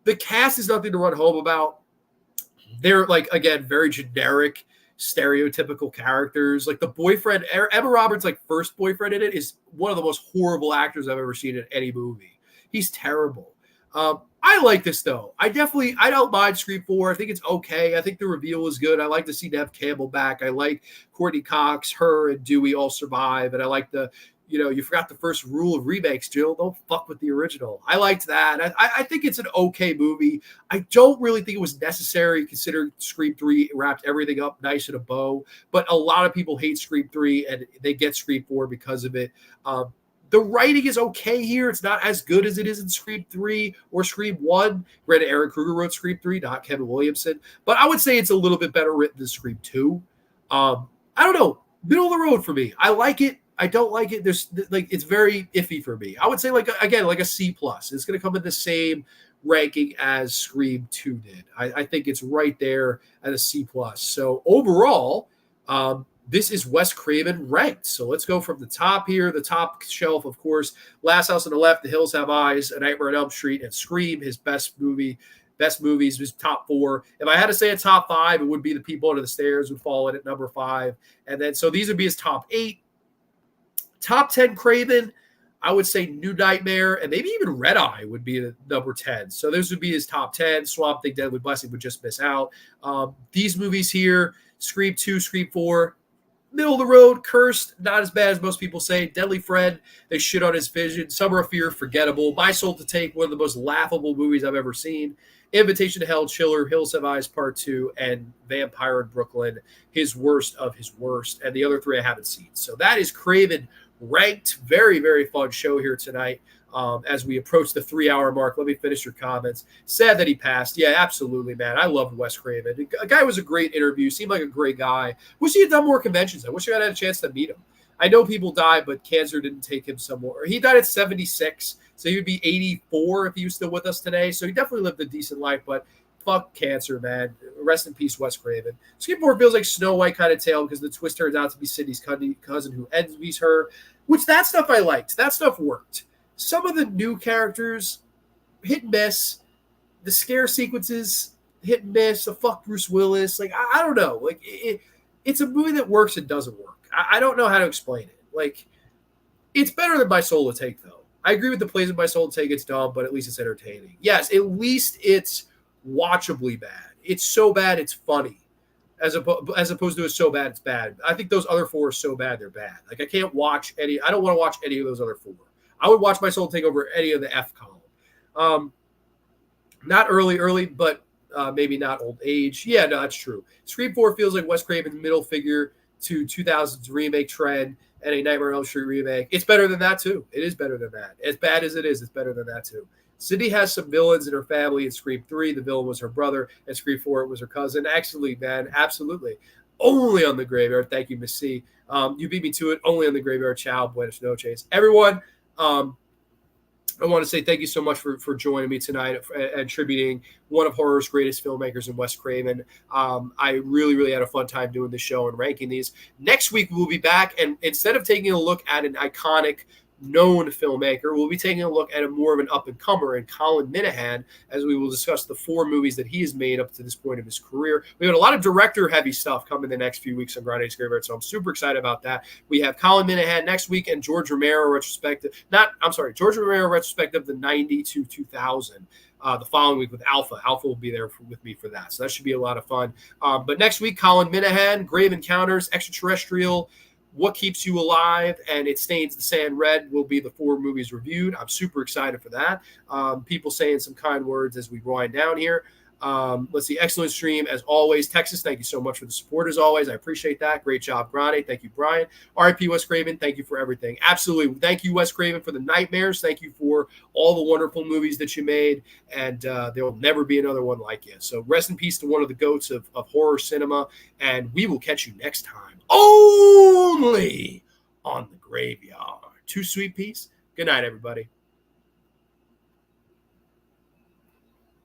The cast is nothing to run home about. They're, like, again, very generic, stereotypical characters. Like, the boyfriend, Emma Roberts' like first boyfriend in it is one of the most horrible actors I've ever seen in any movie. He's terrible. I like this, though. I don't mind Scream 4. I think it's okay. I think the reveal is good. I like to see Neve Campbell back. I like Courtney Cox, her, and Dewey all survive. And I like the you forgot the first rule of remakes, Jill. Don't fuck with the original. I liked that. I think it's an okay movie. I don't really think it was necessary considering Scream 3 wrapped everything up nice in a bow. But a lot of people hate Scream 3 and they get Scream 4 because of it. The writing is okay here. It's not as good as it is in Scream 3 or Scream 1. Granted, Aaron Kruger wrote Scream 3, not Kevin Williamson. But I would say it's a little bit better written than Scream 2. I don't know. Middle of the road for me. I like it. I don't like it. There's like it's very iffy for me. I would say like a C plus. It's going to come in the same ranking as Scream 2 did. I think it's right there at a C plus. So overall, this is Wes Craven ranked. So let's go from the top here, the top shelf, of course. Last House on the Left, The Hills Have Eyes, A Nightmare on Elm Street, and Scream, his best movies, his top 4. If I had to say a top 5, it would be The People Under the Stairs would fall in at number 5. And then, so these would be his top 8. Top 10 Craven, I would say New Nightmare, and maybe even Red Eye would be the number 10. So those would be his top 10. Swamp Thing, Deadly Blessing would just miss out. These movies here, Scream 2, Scream 4, middle of the road. Cursed, not as bad as most people say. Deadly Friend, they shit on his vision. Summer of Fear, forgettable. My Soul to Take, one of the most laughable movies I've ever seen. Invitation to Hell, Chiller, Hills Have Eyes Part 2, and Vampire in Brooklyn, his worst of his worst. And the other 3 I haven't seen. So that is Craven ranked. Very, very fun show here tonight. As we approach the 3-hour mark, let me finish your comments. Sad that he passed. Yeah, absolutely, man. I loved Wes Craven. A guy was a great interview. Seemed like a great guy. Wish he had done more conventions. I wish I had a chance to meet him. I know people died, but cancer didn't take him somewhere. He died at 76, so he would be 84 if he was still with us today. So he definitely lived a decent life, but fuck cancer, man. Rest in peace, Wes Craven. Scream 4 feels like Snow White kind of tale because the twist turns out to be Sydney's cousin who envies her, which that stuff I liked. That stuff worked. Some of the new characters, hit and miss. The scare sequences, hit and miss. The fuck Bruce Willis. Like, I don't know. Like, it's a movie that works and doesn't work. I don't know how to explain it. Like, it's better than My Soul to Take, though. I agree with the plays of My Soul to Take. It's dumb, but at least it's entertaining. Yes, at least it's watchably bad. It's so bad, it's funny. As opposed to it's so bad, it's bad. I think those other 4 are so bad, they're bad. Like, I can't watch any. I don't want to watch any of those other 4. I would watch My Soul take over any of the F column. Not early, but maybe not old age. Yeah, no, that's true. Scream 4 feels like Wes Craven's middle figure to 2000's remake trend and a Nightmare on Elm Street remake. It's better than that, too. It is better than that. As bad as it is, it's better than that, too. Sydney has some villains in her family. In Scream 3, the villain was her brother. In Scream 4, it was her cousin. Actually, man, absolutely. Only on the Graveyard. Thank you, Miss C. You beat me to it. Only on the Graveyard. Ciao. Buenas noches. Everyone, I want to say thank you so much for joining me tonight and tributing one of horror's greatest filmmakers in Wes Craven. I really, really had a fun time doing this show and ranking these. Next week, we'll be back, and instead of taking a look at an iconic known filmmaker, we'll be taking a look at a more of an up-and-comer in Colin Minahan, as we will discuss the 4 movies that he has made up to this point of his career. We have a lot of director-heavy stuff coming the next few weeks on Grande's Graveyard, so I'm super excited about that. We have Colin Minahan next week and George Romero retrospective. George Romero retrospective, the 90 to 2000. The following week with Alpha. Alpha will be there with me for that, so that should be a lot of fun. But next week, Colin Minahan, Grave Encounters, Extraterrestrial, What Keeps You Alive, and It Stains the Sand Red will be the 4 movies reviewed. I'm super excited for that. People saying some kind words as we wind down here. Let's see. Excellent stream as always. Texas, thank you so much for the support as always. I appreciate that. Great job, Grande. Thank you, Brian. RIP Wes Craven, thank you for everything. Absolutely. Thank you, Wes Craven, for the nightmares. Thank you for all the wonderful movies that you made. And there will never be another one like you. So rest in peace to one of the goats of horror cinema. And we will catch you next time. Only on the Graveyard. Too sweet peace. Good night, everybody.